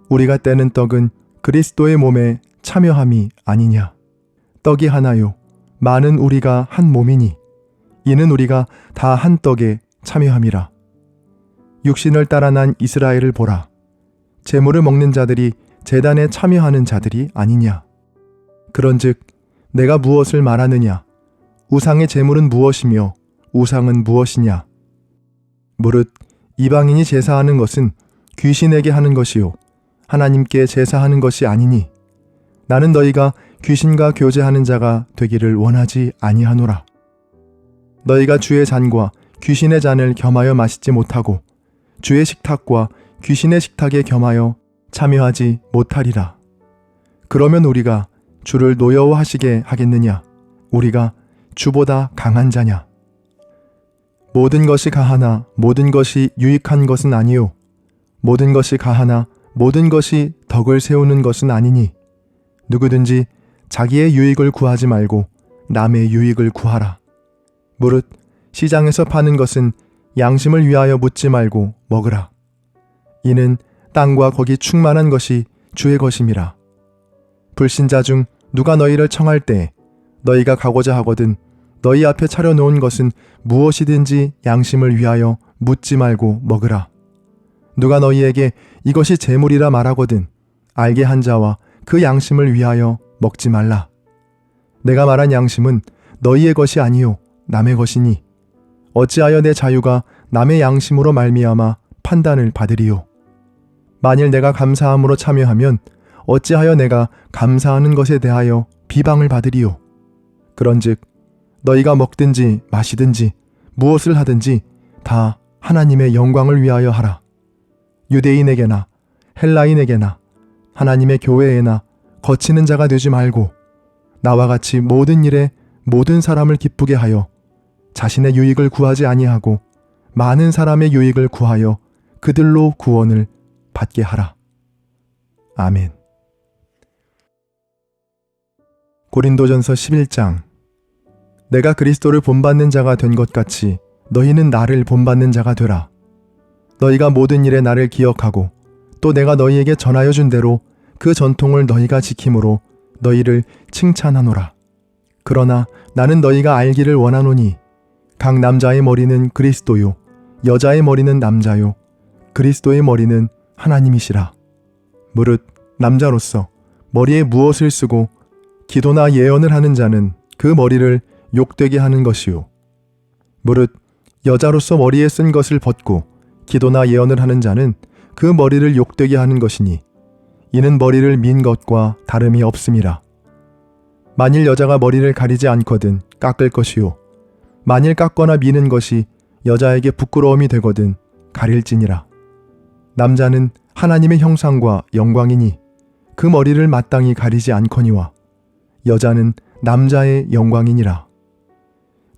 우리가 떼는 떡은 그리스도의 몸에 참여함이 아니냐. 떡이 하나요 많은 우리가 한 몸이니 이는 우리가 다 한 떡에 참여함이라. 육신을 따라 난 이스라엘을 보라. 제물을 먹는 자들이 제단에 참여하는 자들이 아니냐. 그런즉 내가 무엇을 말하느냐. 우상의 제물은 무엇이며 우상은 무엇이냐. 무릇 이방인이 제사하는 것은 귀신에게 하는 것이요 하나님께 제사하는 것이 아니니 나는 너희가 귀신과 교제하는 자가 되기를 원하지 아니하노라. 너희가 주의 잔과 귀신의 잔을 겸하여 마시지 못하고 주의 식탁과 귀신의 식탁에 겸하여 참여하지 못하리라. 그러면 우리가 주를 노여워하시게 하겠느냐? 우리가 주보다 강한 자냐? 모든 것이 가하나 모든 것이 유익한 것은 아니요 모든 것이 가하나 모든 것이 덕을 세우는 것은 아니니 누구든지 자기의 유익을 구하지 말고 남의 유익을 구하라. 무릇 시장에서 파는 것은 양심을 위하여 묻지 말고 먹으라. 이는 땅과 거기 충만한 것이 주의 것임이라. 불신자 중 누가 너희를 청할 때 너희가 가고자 하거든 너희 앞에 차려놓은 것은 무엇이든지 양심을 위하여 묻지 말고 먹으라. 누가 너희에게 이것이 재물이라 말하거든 알게 한 자와 그 양심을 위하여 먹지 말라. 내가 말한 양심은 너희의 것이 아니요 남의 것이니 어찌하여 내 자유가 남의 양심으로 말미암아 판단을 받으리요. 만일 내가 감사함으로 참여하면 어찌하여 내가 감사하는 것에 대하여 비방을 받으리요. 그런즉 너희가 먹든지 마시든지 무엇을 하든지 다 하나님의 영광을 위하여 하라. 유대인에게나 헬라인에게나 하나님의 교회에나 거치는 자가 되지 말고 나와 같이 모든 일에 모든 사람을 기쁘게 하여 자신의 유익을 구하지 아니하고 많은 사람의 유익을 구하여 그들로 구원을 받게 하라. 아멘. 고린도전서 11장. 내가 그리스도를 본받는 자가 된 것 같이 너희는 나를 본받는 자가 되라. 너희가 모든 일에 나를 기억하고 또 내가 너희에게 전하여 준 대로 그 전통을 너희가 지킴으로 너희를 칭찬하노라. 그러나 나는 너희가 알기를 원하노니 각 남자의 머리는 그리스도요 여자의 머리는 남자요 그리스도의 머리는 하나님이시라. 무릇 남자로서 머리에 무엇을 쓰고 기도나 예언을 하는 자는 그 머리를 욕되게 하는 것이요 무릇 여자로서 머리에 쓴 것을 벗고 기도나 예언을 하는 자는 그 머리를 욕되게 하는 것이니 이는 머리를 민 것과 다름이 없음이라. 만일 여자가 머리를 가리지 않거든 깎을 것이요 만일 깎거나 미는 것이 여자에게 부끄러움이 되거든 가릴지니라. 남자는 하나님의 형상과 영광이니 그 머리를 마땅히 가리지 않거니와 여자는 남자의 영광이니라.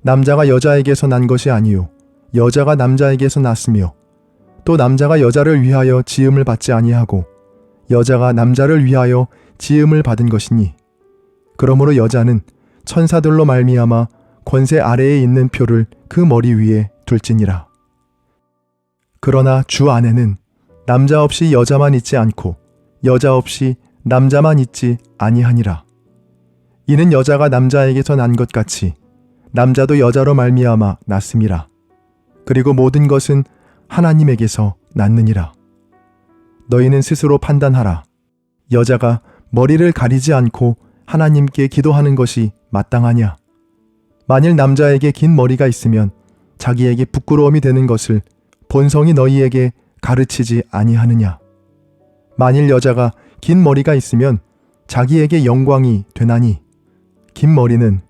남자가 여자에게서 난 것이 아니요 여자가 남자에게서 났으며 또 남자가 여자를 위하여 지음을 받지 아니하고 여자가 남자를 위하여 지음을 받은 것이니 그러므로 여자는 천사들로 말미암아 권세 아래에 있는 표를 그 머리 위에 둘지니라. 그러나 주 안에는 남자 없이 여자만 있지 않고 여자 없이 남자만 있지 아니하니라. 이는 여자가 남자에게서 난 것 같이 남자도 여자로 말미암아 났음이라. 그리고 모든 것은 하나님에게서 났느니라. 너희는 스스로 판단하라. 여자가 머리를 가리지 않고 하나님께 기도하는 것이 마땅하냐? 만일 남자에게 긴 머리가 있으면 자기에게 부끄러움이 되는 것을 본성이 너희에게 가르치지 아니하느냐? 만일 여자가 긴 머리가 있으면 자기에게 영광이 되나니 긴 머리는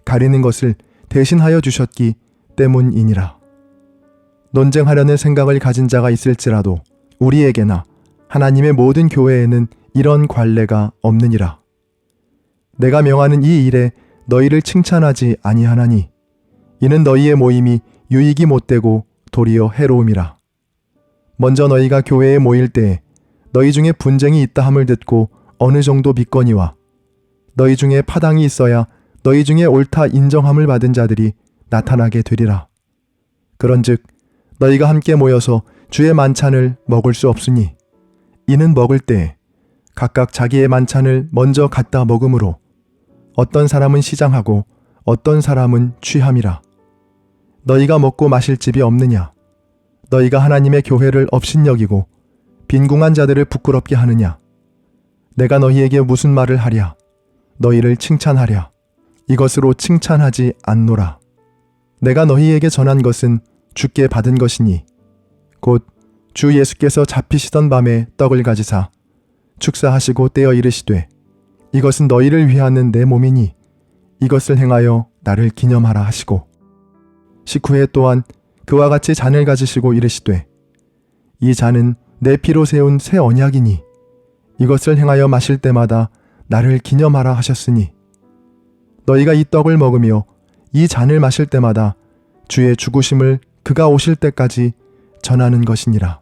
가리는 것을 대신하여 주셨기 때문이니라. 논쟁하려는 생각을 가진 자가 있을지라도 우리에게나 하나님의 모든 교회에는 이런 관례가 없느니라. 내가 명하는 이 일에 너희를 칭찬하지 아니하나니 이는 너희의 모임이 유익이 못되고 도리어 해로움이라. 먼저 너희가 교회에 모일 때에 너희 중에 분쟁이 있다 함을 듣고 어느 정도 믿거니와 너희 중에 파당이 있어야 너희 중에 옳다 인정함을 받은 자들이 나타나게 되리라. 그런즉 너희가 함께 모여서 주의 만찬을 먹을 수 없으니 이는 먹을 때에 각각 자기의 만찬을 먼저 갖다 먹음으로 어떤 사람은 시장하고 어떤 사람은 취함이라. 너희가 먹고 마실 집이 없느냐? 너희가 하나님의 교회를 업신여기고 빈궁한 자들을 부끄럽게 하느냐? 내가 너희에게 무슨 말을 하랴? 너희를 칭찬하랴? 이것으로 칭찬하지 않노라. 내가 너희에게 전한 것은 주께 받은 것이니 곧 주 예수께서 잡히시던 밤에 떡을 가지사 축사하시고 떼어 이르시되 이것은 너희를 위하는 내 몸이니 이것을 행하여 나를 기념하라 하시고 식후에 또한 그와 같이 잔을 가지시고 이르시되 이 잔은 내 피로 세운 새 언약이니 이것을 행하여 마실 때마다 나를 기념하라 하셨으니 너희가 이 떡을 먹으며 이 잔을 마실 때마다 주의 죽으심을 그가 오실 때까지 전하는 것이니라.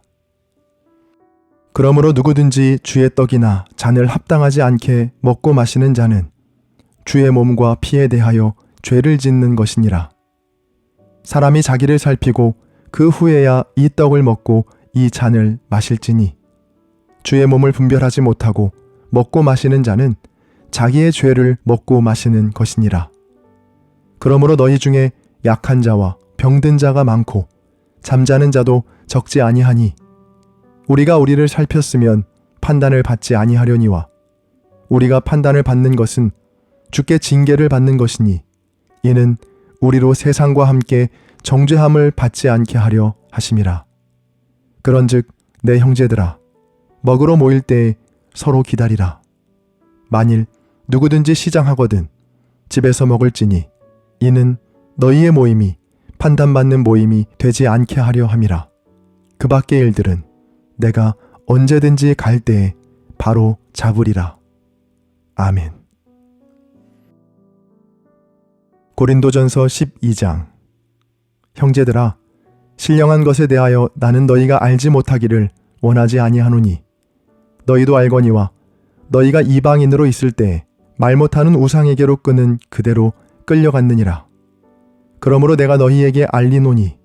그러므로 누구든지 주의 떡이나 잔을 합당하지 않게 먹고 마시는 자는 주의 몸과 피에 대하여 죄를 짓는 것이니라. 사람이 자기를 살피고 그 후에야 이 떡을 먹고 이 잔을 마실지니 주의 몸을 분별하지 못하고 먹고 마시는 자는 자기의 죄를 먹고 마시는 것이니라. 그러므로 너희 중에 약한 자와 병든 자가 많고 잠자는 자도 적지 아니하니 우리가 우리를 살폈으면 판단을 받지 아니하려니와 우리가 판단을 받는 것은 주께 징계를 받는 것이니 이는 우리로 세상과 함께 정죄함을 받지 않게 하려 하심이라. 그런즉 내 형제들아 먹으러 모일 때에 서로 기다리라. 만일 누구든지 시장하거든 집에서 먹을지니 이는 너희의 모임이 판단받는 모임이 되지 않게 하려 함이라. 그 밖의 일들은 내가 언제든지 갈 때에 바로 잡으리라. 아멘. 고린도전서 12장. 형제들아, 신령한 것에 대하여 나는 너희가 알지 못하기를 원하지 아니하노니 너희도 알거니와 너희가 이방인으로 있을 때에 말 못하는 우상에게로 끄는 그대로 끌려갔느니라. 그러므로 내가 너희에게 알리노니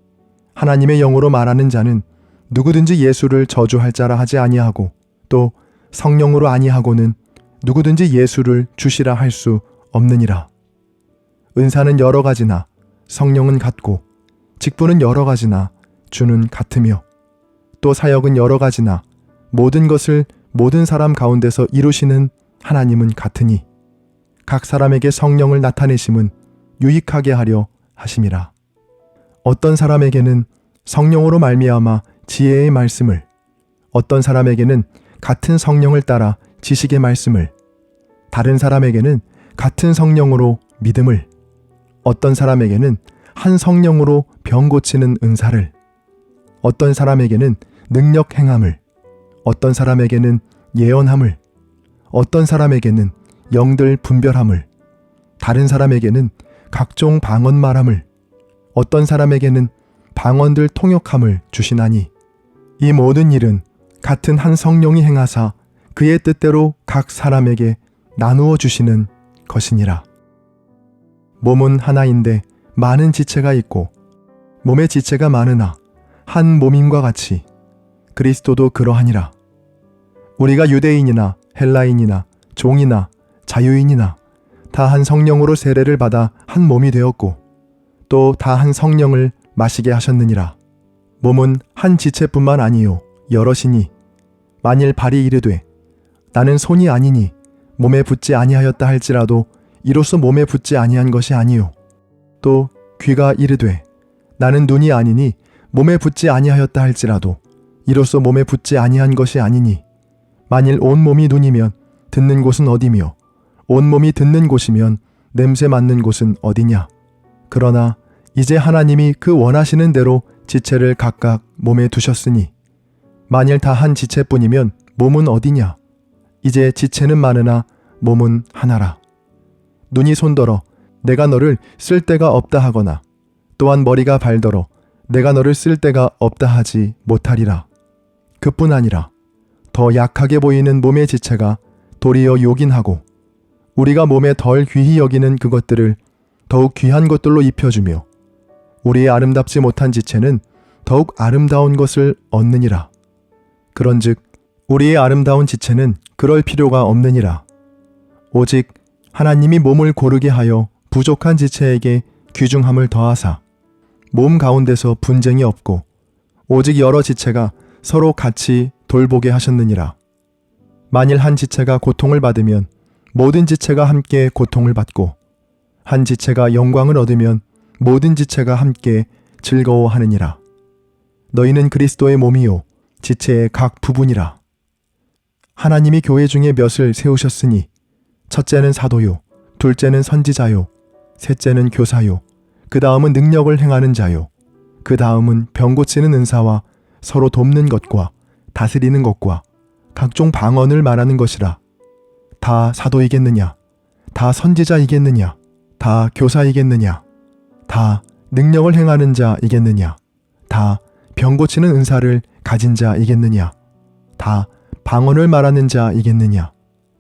하나님의 영으로 말하는 자는 누구든지 예수를 저주할 자라 하지 아니하고 또 성령으로 아니하고는 누구든지 예수를 주시라 할 수 없느니라. 은사는 여러 가지나 성령은 같고 직분은 여러 가지나 주는 같으며 또 사역은 여러 가지나 모든 것을 모든 사람 가운데서 이루시는 하나님은 같으니 각 사람에게 성령을 나타내심은 유익하게 하려 하심이라. 어떤 사람에게는 성령으로 말미암아 지혜의 말씀을, 어떤 사람에게는 같은 성령을 따라 지식의 말씀을, 다른 사람에게는 같은 성령으로 믿음을, 어떤 사람에게는 한 성령으로 병 고치는 은사를, 어떤 사람에게는 능력 행함을, 어떤 사람에게는 예언함을, 어떤 사람에게는 영들 분별함을, 다른 사람에게는 각종 방언 말함을, 어떤 사람에게는 방언들 통역함을 주시나니 이 모든 일은 같은 한 성령이 행하사 그의 뜻대로 각 사람에게 나누어 주시는 것이니라. 몸은 하나인데 많은 지체가 있고 몸의 지체가 많으나 한 몸임과 같이 그리스도도 그러하니라. 우리가 유대인이나 헬라인이나 종이나 자유인이나 다 한 성령으로 세례를 받아 한 몸이 되었고 또 다 한 성령을 마시게 하셨느니라. 몸은 한 지체뿐만 아니요 여럿이니 만일 발이 이르되 나는 손이 아니니 몸에 붙지 아니하였다 할지라도 이로써 몸에 붙지 아니한 것이 아니요 또 귀가 이르되 나는 눈이 아니니 몸에 붙지 아니하였다 할지라도 이로써 몸에 붙지 아니한 것이 아니니 만일 온 몸이 눈이면 듣는 곳은 어디며 온 몸이 듣는 곳이면 냄새 맡는 곳은 어디냐. 그러나 이제 하나님이 그 원하시는 대로 지체를 각각 몸에 두셨으니 만일 다 한 지체뿐이면 몸은 어디냐. 이제 지체는 많으나 몸은 하나라. 눈이 손더러 내가 너를 쓸 데가 없다 하거나 또한 머리가 발더러 내가 너를 쓸 데가 없다 하지 못하리라. 그뿐 아니라 더 약하게 보이는 몸의 지체가 도리어 요긴하고 우리가 몸에 덜 귀히 여기는 그것들을 더욱 귀한 것들로 입혀주며 우리의 아름답지 못한 지체는 더욱 아름다운 것을 얻느니라. 그런즉 우리의 아름다운 지체는 그럴 필요가 없느니라. 오직 하나님이 몸을 고르게 하여 부족한 지체에게 귀중함을 더하사 몸 가운데서 분쟁이 없고 오직 여러 지체가 서로 같이 돌보게 하셨느니라. 만일 한 지체가 고통을 받으면 모든 지체가 함께 고통을 받고 한 지체가 영광을 얻으면 모든 지체가 함께 즐거워하느니라. 너희는 그리스도의 몸이요 지체의 각 부분이라. 하나님이 교회 중에 몇을 세우셨으니 첫째는 사도요, 둘째는 선지자요, 셋째는 교사요, 그 다음은 능력을 행하는 자요, 그 다음은 병 고치는 은사와 서로 돕는 것과 다스리는 것과 각종 방언을 말하는 것이라. 다 사도이겠느냐? 다 선지자이겠느냐? 다 교사이겠느냐? 다 능력을 행하는 자이겠느냐? 다 병 고치는 은사를 가진 자이겠느냐? 다 방언을 말하는 자이겠느냐?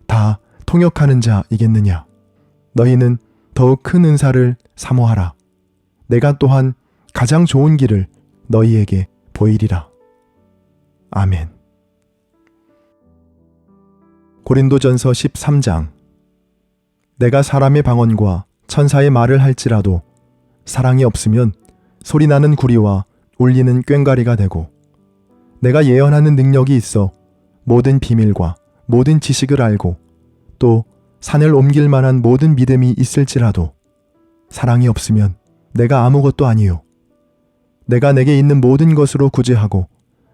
다 통역하는 자이겠느냐? 너희는 더욱 큰 은사를 사모하라. 내가 또한 가장 좋은 길을 너희에게 보이리라. 아멘. 고린도전서 13장. 내가 사람의 방언과 천사의 말을 할지라도 사랑이 없으면 소리나는 구리와 울리는 꽹과리가 되고, 내가 예언하는 능력이 있어 모든 비밀과 모든 지식을 알고 또 산을 옮길 만한 모든 믿음이 있을지라도 사랑이 없으면 내가 아무것도 아니요. 내가 내게 있는 모든 것으로 구제하고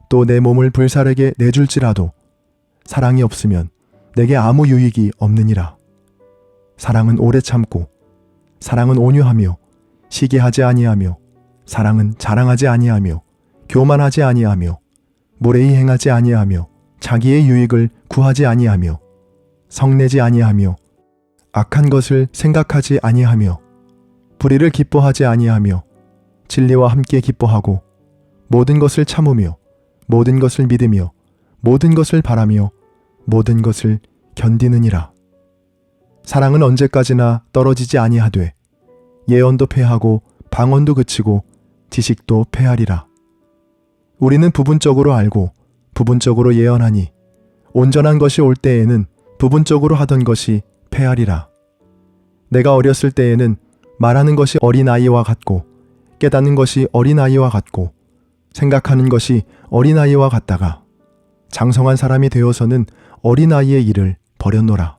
또 내 몸을 불사르게 내줄지라도 사랑이 없으면 내게 아무 유익이 없느니라. 사랑은 오래 참고, 사랑은 온유하며 시기하지 아니하며, 사랑은 자랑하지 아니하며 교만하지 아니하며 무례히 행하지 아니하며 자기의 유익을 구하지 아니하며 성내지 아니하며 악한 것을 생각하지 아니하며 불의를 기뻐하지 아니하며 진리와 함께 기뻐하고 모든 것을 참으며 모든 것을 믿으며 모든 것을 바라며 모든 것을 견디느니라. 사랑은 언제까지나 떨어지지 아니하되 예언도 패하고 방언도 그치고 지식도 패하리라. 우리는 부분적으로 알고 부분적으로 예언하니 온전한 것이 올 때에는 부분적으로 하던 것이 패하리라. 내가 어렸을 때에는 말하는 것이 어린아이와 같고 깨닫는 것이 어린아이와 같고 생각하는 것이 어린아이와 같다가 장성한 사람이 되어서는 어린아이의 일을 버렸노라.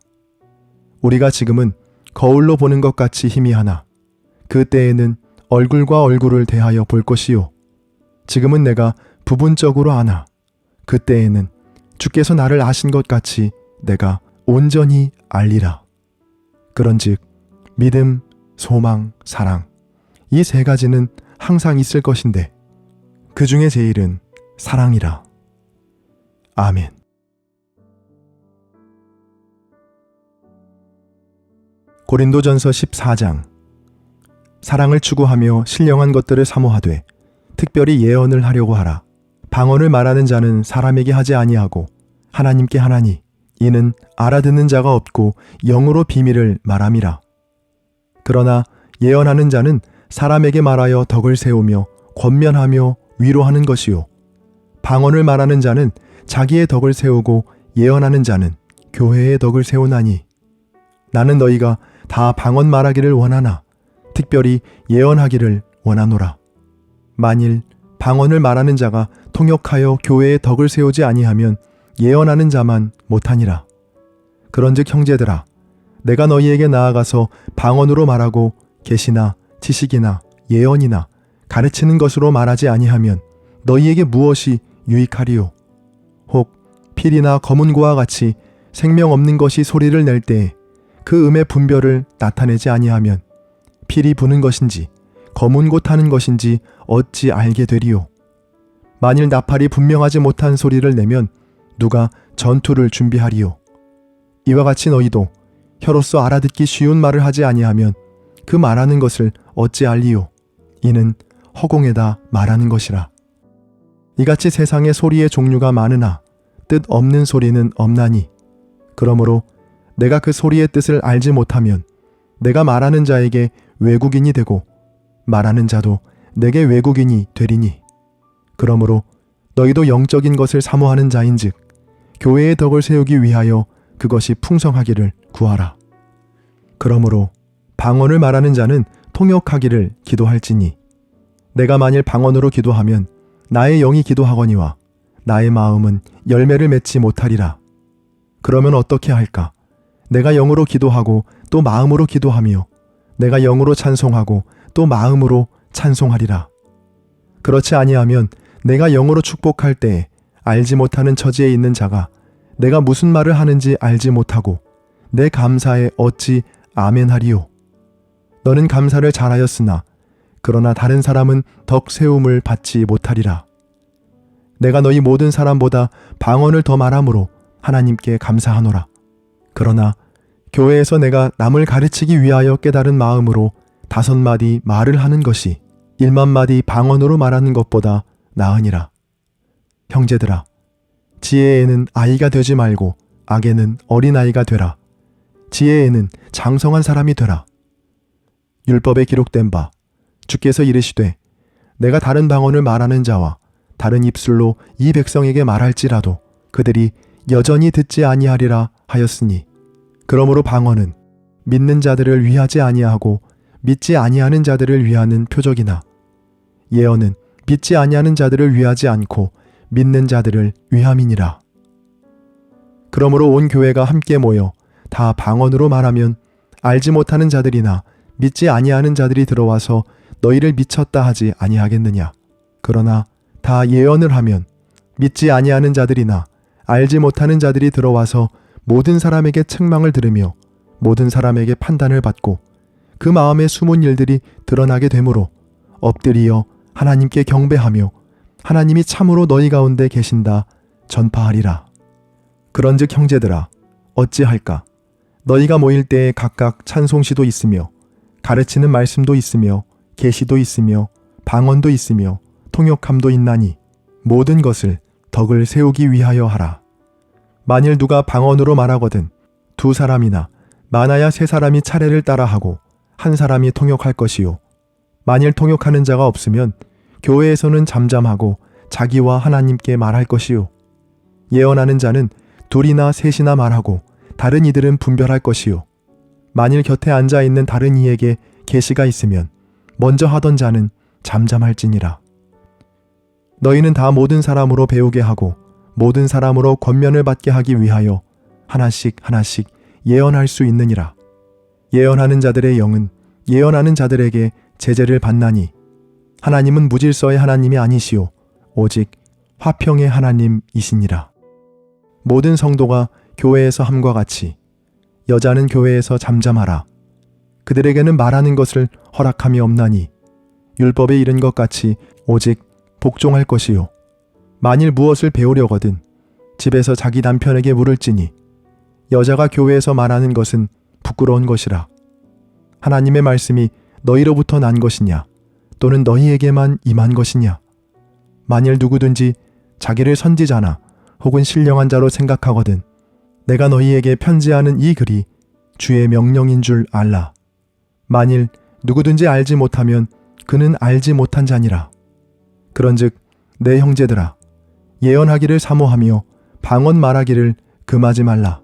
우리가 지금은 거울로 보는 것 같이 희미하나 그때에는 얼굴과 얼굴을 대하여 볼 것이요. 지금은 내가 부분적으로 아나 그때에는 주께서 나를 아신 것 같이 내가 온전히 알리라. 그런즉 믿음, 소망, 사랑 이 세 가지는 항상 있을 것인데 그 중에 제일은 사랑이라. 아멘. 고린도전서 14장. 사랑을 추구하며 신령한 것들을 사모하되 특별히 예언을 하려고 하라. 방언을 말하는 자는 사람에게 하지 아니하고 하나님께 하나니 이는 알아듣는 자가 없고 영으로 비밀을 말함이라. 그러나 예언하는 자는 사람에게 말하여 덕을 세우며 권면하며 위로하는 것이요. 방언을 말하는 자는 자기의 덕을 세우고 예언하는 자는 교회의 덕을 세우나니 나는 너희가 다 방언 말하기를 원하나 특별히 예언하기를 원하노라. 만일 방언을 말하는 자가 통역하여 교회의 덕을 세우지 아니하면 예언하는 자만 못하니라. 그런즉 형제들아, 내가 너희에게 나아가서 방언으로 말하고 계시나 지식이나 예언이나 가르치는 것으로 말하지 아니하면 너희에게 무엇이 유익하리요? 혹 필이나 검은고와 같이 생명 없는 것이 소리를 낼 때에 그 음의 분별을 나타내지 아니하면 필이 부는 것인지 검은고 타는 것인지 어찌 알게 되리요? 만일 나팔이 분명하지 못한 소리를 내면 누가 전투를 준비하리요? 이와 같이 너희도 혀로서 알아듣기 쉬운 말을 하지 아니하면 그 말하는 것을 어찌 알리요? 이는 허공에다 말하는 것이라. 이같이 세상에 소리의 종류가 많으나 뜻 없는 소리는 없나니 그러므로 내가 그 소리의 뜻을 알지 못하면 내가 말하는 자에게 외국인이 되고 말하는 자도 내게 외국인이 되리니 그러므로 너희도 영적인 것을 사모하는 자인즉 교회의 덕을 세우기 위하여 그것이 풍성하기를 구하라. 그러므로 방언을 말하는 자는 통역하기를 기도할지니 내가 만일 방언으로 기도하면 나의 영이 기도하거니와 나의 마음은 열매를 맺지 못하리라. 그러면 어떻게 할까? 내가 영으로 기도하고 또 마음으로 기도하며 내가 영으로 찬송하고 또 마음으로 찬송하리라. 그렇지 아니하면 내가 영으로 축복할 때에 알지 못하는 처지에 있는 자가 내가 무슨 말을 하는지 알지 못하고 내 감사에 어찌 아멘하리요. 너는 감사를 잘하였으나 그러나 다른 사람은 덕 세움을 받지 못하리라. 내가 너희 모든 사람보다 방언을 더 말함으로 하나님께 감사하노라. 그러나 교회에서 내가 남을 가르치기 위하여 깨달은 마음으로 5마디 말을 하는 것이 1만마디 방언으로 말하는 것보다 나으니라. 형제들아, 지혜에는 아이가 되지 말고 악에는 어린아이가 되라. 지혜에는 장성한 사람이 되라. 율법에 기록된 바 주께서 이르시되 내가 다른 방언을 말하는 자와 다른 입술로 이 백성에게 말할지라도 그들이 여전히 듣지 아니하리라 하였으니, 그러므로 방언은 믿는 자들을 위하지 아니하고 믿지 아니하는 자들을 위하는 표적이나 예언은 믿지 아니하는 자들을 위하지 않고 믿는 자들을 위함이니라. 그러므로 온 교회가 함께 모여 다 방언으로 말하면 알지 못하는 자들이나 믿지 아니하는 자들이 들어와서 너희를 미쳤다 하지 아니하겠느냐. 그러나 다 예언을 하면 믿지 아니하는 자들이나 알지 못하는 자들이 들어와서 모든 사람에게 책망을 들으며 모든 사람에게 판단을 받고 그 마음에 숨은 일들이 드러나게 되므로 엎드리어 하나님께 경배하며 하나님이 참으로 너희 가운데 계신다 전파하리라. 그런즉 형제들아, 어찌할까? 너희가 모일 때에 각각 찬송시도 있으며 가르치는 말씀도 있으며 계시도 있으며 방언도 있으며 통역함도 있나니 모든 것을 덕을 세우기 위하여 하라. 만일 누가 방언으로 말하거든 2사람이나 많아야 3사람이 차례를 따라하고 1사람이 통역할 것이요. 만일 통역하는 자가 없으면 교회에서는 잠잠하고 자기와 하나님께 말할 것이요. 예언하는 자는 2이나 3이나 말하고 다른 이들은 분별할 것이요. 만일 곁에 앉아 있는 다른 이에게 계시가 있으면 먼저 하던 자는 잠잠할지니라. 너희는 다 모든 사람으로 배우게 하고 모든 사람으로 권면을 받게 하기 위하여 하나씩 하나씩 예언할 수 있느니라. 예언하는 자들의 영은 예언하는 자들에게 제재를 받나니 하나님은 무질서의 하나님이 아니시오 오직 화평의 하나님이시니라. 모든 성도가 교회에서 함과 같이 여자는 교회에서 잠잠하라. 그들에게는 말하는 것을 허락함이 없나니 율법에 이른 것 같이 오직 복종할 것이요. 만일 무엇을 배우려거든 집에서 자기 남편에게 물을지니 여자가 교회에서 말하는 것은 부끄러운 것이라. 하나님의 말씀이 너희로부터 난 것이냐 또는 너희에게만 임한 것이냐. 만일 누구든지 자기를 선지자나 혹은 신령한 자로 생각하거든 내가 너희에게 편지하는 이 글이 주의 명령인 줄 알라. 만일 누구든지 알지 못하면 그는 알지 못한 자니라. 그런즉 내 형제들아, 예언하기를 사모하며 방언 말하기를 금하지 말라.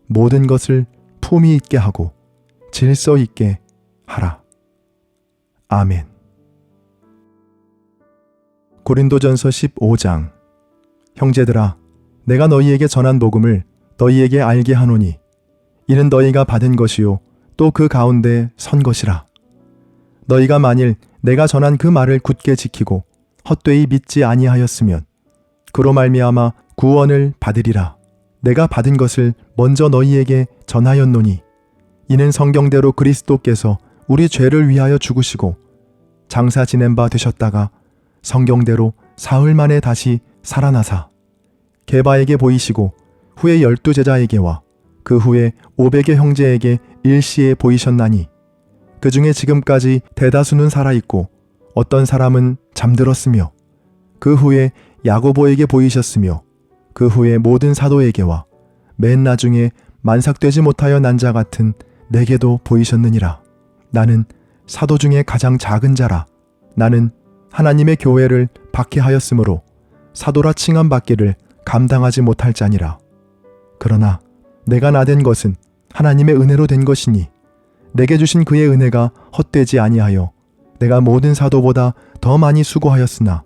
모든 것을 품위 있게 하고 질서 있게 하라. 아멘. 고린도전서 15장. 형제들아, 내가 너희에게 전한 복음을 너희에게 알게 하노니 이는 너희가 받은 것이요 또 그 가운데 선 것이라. 너희가 만일 내가 전한 그 말을 굳게 지키고 헛되이 믿지 아니하였으면 그로 말미암아 구원을 받으리라. 내가 받은 것을 먼저 너희에게 전하였노니 이는 성경대로 그리스도께서 우리 죄를 위하여 죽으시고 장사 지낸 바 되셨다가 성경대로 사흘 만에 다시 살아나사 게바에게 보이시고 후에 12제자에게와 그 후에 500의 형제에게 일시에 보이셨나니 그 중에 지금까지 대다수는 살아있고 어떤 사람은 잠들었으며 그 후에 야고보에게 보이셨으며 그 후에 모든 사도에게와 맨 나중에 만삭되지 못하여 난 자 같은 내게도 보이셨느니라. 나는 사도 중에 가장 작은 자라. 나는 하나님의 교회를 박해하였으므로 사도라 칭함받기를 감당하지 못할 자니라. 그러나 내가 나된 것은 하나님의 은혜로 된 것이니 내게 주신 그의 은혜가 헛되지 아니하여 내가 모든 사도보다 더 많이 수고하였으나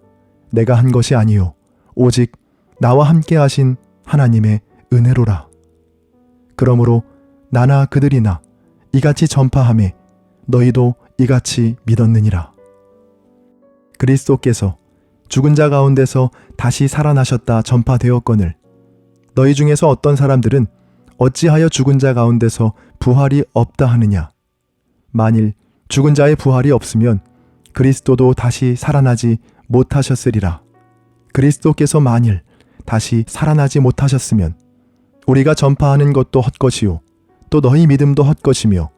내가 한 것이 아니요 오직 나와 함께 하신 하나님의 은혜로라. 그러므로 나나 그들이나 이같이 전파하매 너희도 이같이 믿었느니라. 그리스도께서 죽은 자 가운데서 다시 살아나셨다 전파되었거늘 너희 중에서 어떤 사람들은 어찌하여 죽은 자 가운데서 부활이 없다 하느냐? 만일 죽은 자의 부활이 없으면 그리스도도 다시 살아나지 못하셨으리라. 그리스도께서 만일 다시 살아나지 못하셨으면 우리가 전파하는 것도 헛것이요 또 너희 믿음도 헛것이며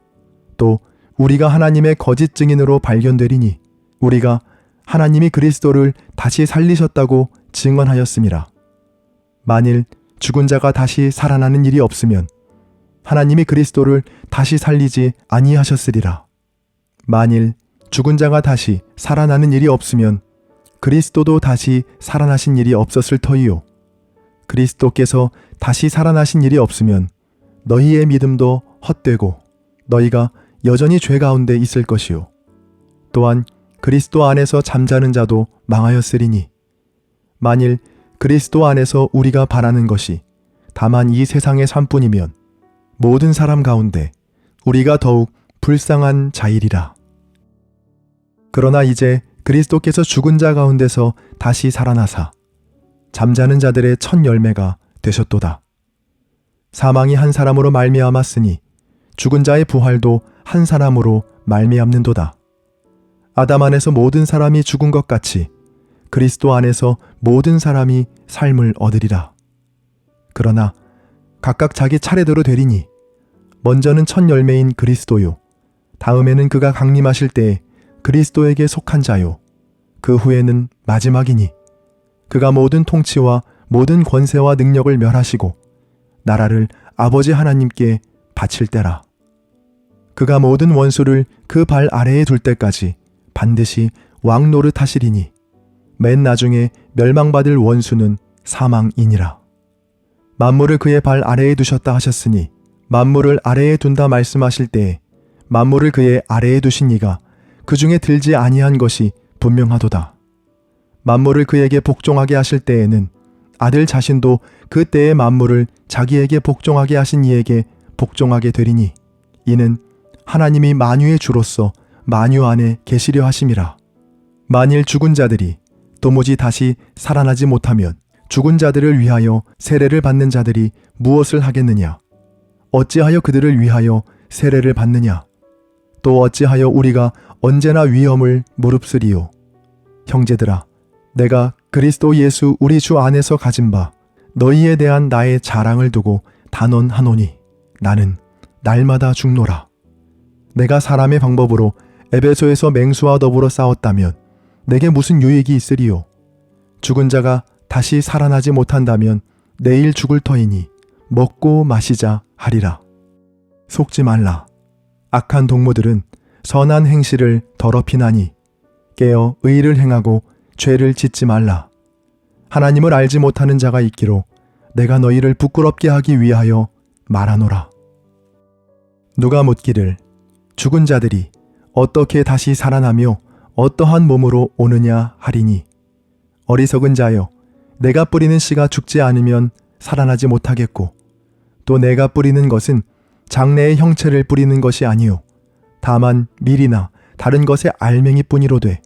또 우리가 하나님의 거짓 증인으로 발견되리니 우리가 하나님이 그리스도를 다시 살리셨다고 증언하였음이라. 만일 죽은 자가 다시 살아나는 일이 없으면 하나님이 그리스도를 다시 살리지 아니하셨으리라. 만일 죽은 자가 다시 살아나는 일이 없으면 그리스도도 다시 살아나신 일이 없었을 터이요. 그리스도께서 다시 살아나신 일이 없으면 너희의 믿음도 헛되고 너희가 여전히 죄 가운데 있을 것이요. 또한 그리스도 안에서 잠자는 자도 망하였으리니 만일 그리스도 안에서 우리가 바라는 것이 다만 이 세상의 삶뿐이면 모든 사람 가운데 우리가 더욱 불쌍한 자이리라. 그러나 이제 그리스도께서 죽은 자 가운데서 다시 살아나사 잠자는 자들의 첫 열매가 되셨도다. 사망이 한 사람으로 말미암았으니 죽은 자의 부활도 한 사람으로 말미암는도다. 아담 안에서 모든 사람이 죽은 것 같이 그리스도 안에서 모든 사람이 삶을 얻으리라. 그러나 각각 자기 차례대로 되리니 먼저는 첫 열매인 그리스도요 다음에는 그가 강림하실 때에 그리스도에게 속한 자요 그 후에는 마지막이니 그가 모든 통치와 모든 권세와 능력을 멸하시고 나라를 아버지 하나님께 바칠 때라. 그가 모든 원수를 그 발 아래에 둘 때까지 반드시 왕 노릇하시리니 맨 나중에 멸망받을 원수는 사망이니라. 만물을 그의 발 아래에 두셨다 하셨으니 만물을 아래에 둔다 말씀하실 때에 만물을 그의 아래에 두신 이가 그 중에 들지 아니한 것이 분명하도다. 만물을 그에게 복종하게 하실 때에는 아들 자신도 그 때의 만물을 자기에게 복종하게 하신 이에게 복종하게 되리니 이는 하나님이 만유의 주로서 만유 안에 계시려 하심이라. 만일 죽은 자들이 도무지 다시 살아나지 못하면 죽은 자들을 위하여 세례를 받는 자들이 무엇을 하겠느냐? 어찌하여 그들을 위하여 세례를 받느냐? 또 어찌하여 우리가 언제나 위험을 무릅쓰리요? 형제들아, 내가 그리스도 예수 우리 주 안에서 가진 바 너희에 대한 나의 자랑을 두고 단언하노니 나는 날마다 죽노라. 내가 사람의 방법으로 에베소에서 맹수와 더불어 싸웠다면 내게 무슨 유익이 있으리요? 죽은 자가 다시 살아나지 못한다면 내일 죽을 터이니 먹고 마시자 하리라. 속지 말라. 악한 동무들은 선한 행실을 더럽히나니 깨어 의를 행하고 죄를 짓지 말라. 하나님을 알지 못하는 자가 있기로 내가 너희를 부끄럽게 하기 위하여 말하노라. 누가 묻기를 죽은 자들이 어떻게 다시 살아나며 어떠한 몸으로 오느냐 하리니 어리석은 자여 내가 뿌리는 씨가 죽지 않으면 살아나지 못하겠고 또 내가 뿌리는 것은 장래의 형체를 뿌리는 것이 아니요 다만 밀이나 다른 것의 알맹이뿐이로되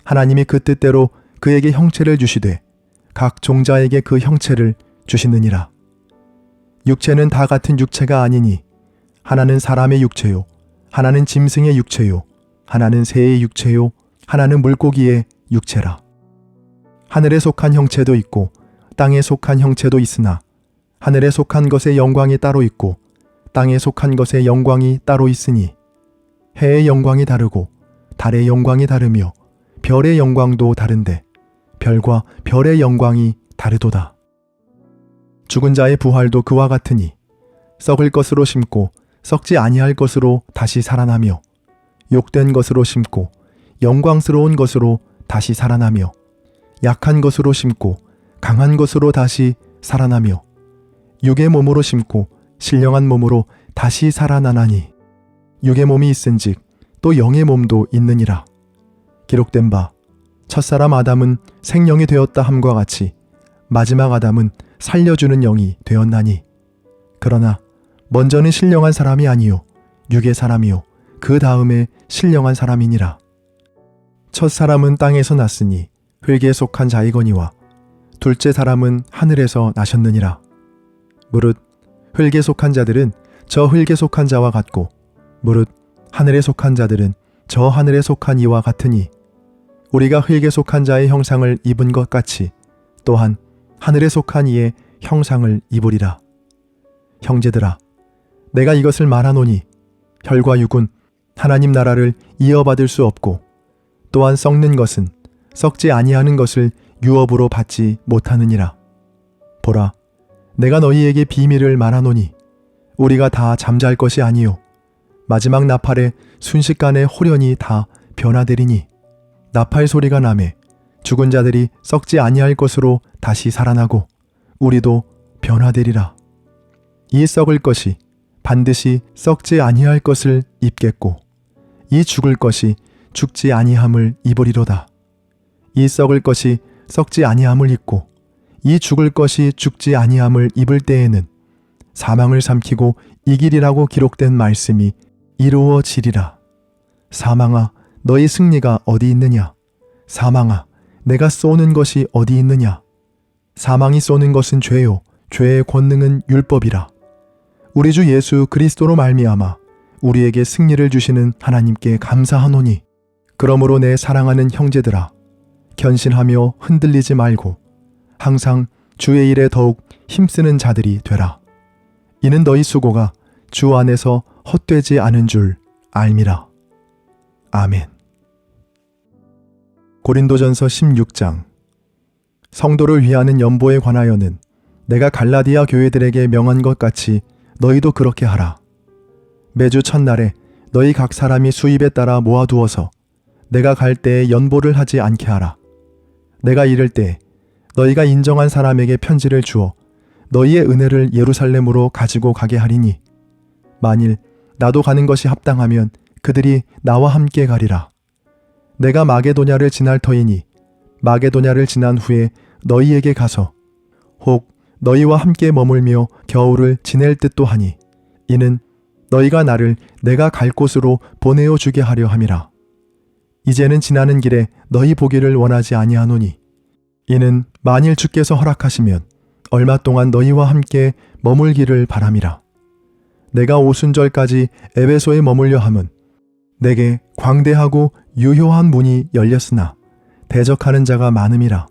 하나님이 그 뜻대로 그에게 형체를 주시되 각 종자에게 그 형체를 주시느니라. 육체는 다 같은 육체가 아니니 하나는 사람의 육체요 하나는 짐승의 육체요 하나는 새의 육체요 하나는 물고기의 육체라. 하늘에 속한 형체도 있고 땅에 속한 형체도 있으나 하늘에 속한 것의 영광이 따로 있고 땅에 속한 것의 영광이 따로 있으니 해의 영광이 다르고 달의 영광이 다르며 별의 영광도 다른데 별과 별의 영광이 다르도다. 죽은 자의 부활도 그와 같으니 썩을 것으로 심고 썩지 아니할 것으로 다시 살아나며 욕된 것으로 심고 영광스러운 것으로 다시 살아나며 약한 것으로 심고 강한 것으로 다시 살아나며 육의 몸으로 심고 신령한 몸으로 다시 살아나나니 육의 몸이 있은즉 또 영의 몸도 있느니라. 기록된 바 첫사람 아담은 생령이 되었다 함과 같이 마지막 아담은 살려주는 영이 되었나니 그러나 먼저는 신령한 사람이 아니요 육의 사람이요 그 다음에 신령한 사람이니라. 첫사람은 땅에서 났으니 흙에 속한 자이거니와 둘째 사람은 하늘에서 나셨느니라. 무릇 흙에 속한 자들은 저 흙에 속한 자와 같고 무릇 하늘에 속한 자들은 저 하늘에 속한 이와 같으니 우리가 흙에 속한 자의 형상을 입은 것 같이 또한 하늘에 속한 이의 형상을 입으리라. 형제들아, 내가 이것을 말하노니 혈과 육은 하나님 나라를 이어받을 수 없고 또한 썩는 것은 썩지 아니하는 것을 유업으로 받지 못하느니라. 보라, 내가 너희에게 비밀을 말하노니 우리가 다 잠잘 것이 아니요 마지막 나팔에 순식간에 홀연히 다 변화되리니 나팔 소리가 나매 죽은 자들이 썩지 아니할 것으로 다시 살아나고 우리도 변화되리라. 이 썩을 것이 반드시 썩지 아니할 것을 입겠고 이 죽을 것이 죽지 아니함을 입으리로다. 이 썩을 것이 썩지 아니함을 입고 이 죽을 것이 죽지 아니함을 입을 때에는 사망을 삼키고 이기리라고 기록된 말씀이 이루어지리라. 사망아, 너희 승리가 어디 있느냐? 사망아, 내가 쏘는 것이 어디 있느냐? 사망이 쏘는 것은 죄요, 죄의 권능은 율법이라. 우리 주 예수 그리스도로 말미암아 우리에게 승리를 주시는 하나님께 감사하노니 그러므로 내 사랑하는 형제들아, 견신하며 흔들리지 말고 항상 주의 일에 더욱 힘쓰는 자들이 되라. 이는 너희 수고가 주 안에서 헛되지 않은 줄 알미라. 아멘. 고린도전서 16장. 성도를 위하는 연보에 관하여는 내가 갈라디아 교회들에게 명한 것 같이 너희도 그렇게 하라. 매주 첫날에 너희 각 사람이 수입에 따라 모아두어서 내가 갈 때에 연보를 하지 않게 하라. 내가 이를 때 너희가 인정한 사람에게 편지를 주어 너희의 은혜를 예루살렘으로 가지고 가게 하리니 만일 나도 가는 것이 합당하면 그들이 나와 함께 가리라. 내가 마게도냐를 지날 터이니 마게도냐를 지난 후에 너희에게 가서 혹 너희와 함께 머물며 겨울을 지낼 듯도 하니 이는 너희가 나를 내가 갈 곳으로 보내어 주게 하려 함이라. 이제는 지나는 길에 너희 보기를 원하지 아니하노니 이는 만일 주께서 허락하시면 얼마 동안 너희와 함께 머물기를 바람이라. 내가 오순절까지 에베소에 머물려 함은 내게 광대하고 유효한 문이 열렸으나 대적하는 자가 많음이라.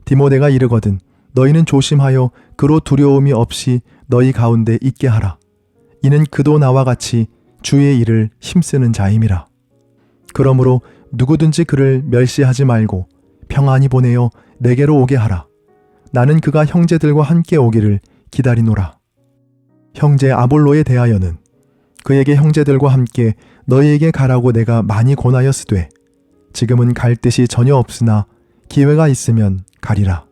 디모데가 이르거든 너희는 조심하여 그로 두려움이 없이 너희 가운데 있게 하라. 이는 그도 나와 같이 주의 일을 힘쓰는 자임이라. 그러므로 누구든지 그를 멸시하지 말고 평안히 보내어 내게로 오게 하라. 나는 그가 형제들과 함께 오기를 기다리노라. 형제 아볼로에 대하여는 그에게 형제들과 함께 너희에게 가라고 내가 많이 권하였으되 지금은 갈 뜻이 전혀 없으나 기회가 있으면 가리라.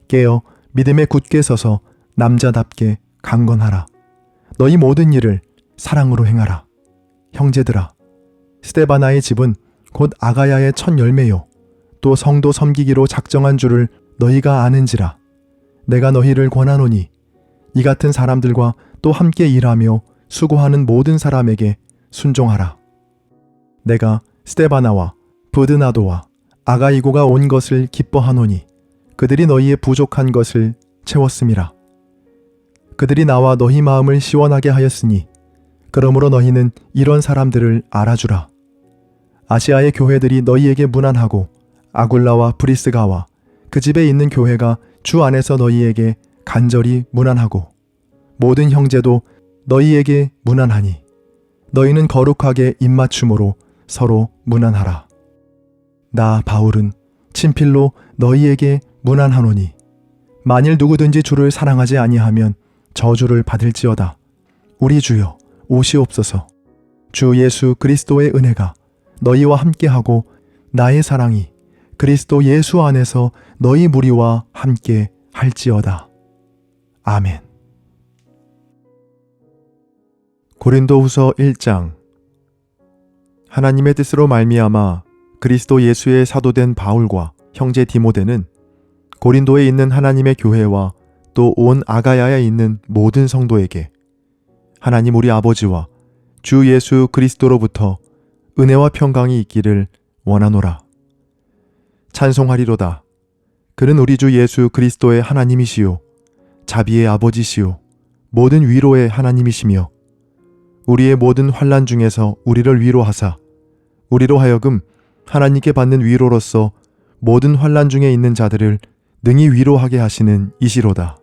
깨어 믿음에 굳게 서서 남자답게 강건하라. 너희 모든 일을 사랑으로 행하라. 형제들아, 스데바나의 집은 곧 아가야의 첫 열매요 또 성도 섬기기로 작정한 줄을 너희가 아는지라. 내가 너희를 권하노니 이 같은 사람들과 또 함께 일하며 수고하는 모든 사람에게 순종하라. 내가 스데바나와 브드나도와 아가이고가 온 것을 기뻐하노니 그들이 너희의 부족한 것을 채웠음이라. 그들이 나와 너희 마음을 시원하게 하였으니 그러므로 너희는 이런 사람들을 알아주라. 아시아의 교회들이 너희에게 문안하고 아굴라와 브리스가와 그 집에 있는 교회가 주 안에서 너희에게 간절히 문안하고 모든 형제도 너희에게 문안하니 너희는 거룩하게 입맞춤으로 서로 문안하라. 나 바울은 친필로 너희에게 문안하노니 만일 누구든지 주를 사랑하지 아니하면 저주를 받을지어다. 우리 주여 오시옵소서. 주 예수 그리스도의 은혜가 너희와 함께하고 나의 사랑이 그리스도 예수 안에서 너희 무리와 함께 할지어다. 아멘. 고린도후서 1장. 하나님의 뜻으로 말미암아 그리스도 예수의 사도된 바울과 형제 디모데는 고린도에 있는 하나님의 교회와 또 온 아가야에 있는 모든 성도에게 하나님 우리 아버지와 주 예수 그리스도로부터 은혜와 평강이 있기를 원하노라. 찬송하리로다. 그는 우리 주 예수 그리스도의 하나님이시요 자비의 아버지시요 모든 위로의 하나님이시며 우리의 모든 환난 중에서 우리를 위로하사 우리로 하여금 하나님께 받는 위로로서 모든 환난 중에 있는 자들을 능히 위로하게 하시는 이시로다.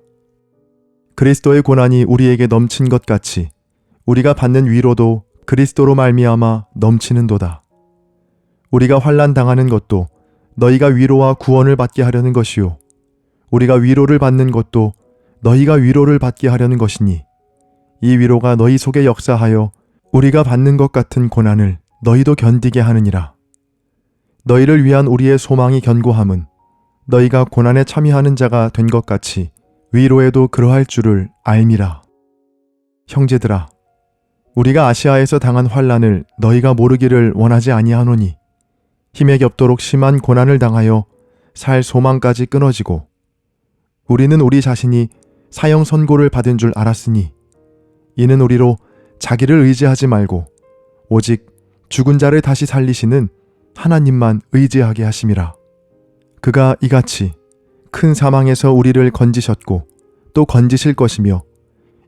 그리스도의 고난이 우리에게 넘친 것 같이 우리가 받는 위로도 그리스도로 말미암아 넘치는도다. 우리가 환난 당하는 것도 너희가 위로와 구원을 받게 하려는 것이요 우리가 위로를 받는 것도 너희가 위로를 받게 하려는 것이니 이 위로가 너희 속에 역사하여 우리가 받는 것 같은 고난을 너희도 견디게 하느니라. 너희를 위한 우리의 소망이 견고함은 너희가 고난에 참여하는 자가 된 것 같이 위로에도 그러할 줄을 알미라. 형제들아, 우리가 아시아에서 당한 환난을 너희가 모르기를 원하지 아니하노니 힘에 겹도록 심한 고난을 당하여 살 소망까지 끊어지고 우리는 우리 자신이 사형 선고를 받은 줄 알았으니 이는 우리로 자기를 의지하지 말고 오직 죽은 자를 다시 살리시는 하나님만 의지하게 하심이라. 그가 이같이 큰 사망에서 우리를 건지셨고 또 건지실 것이며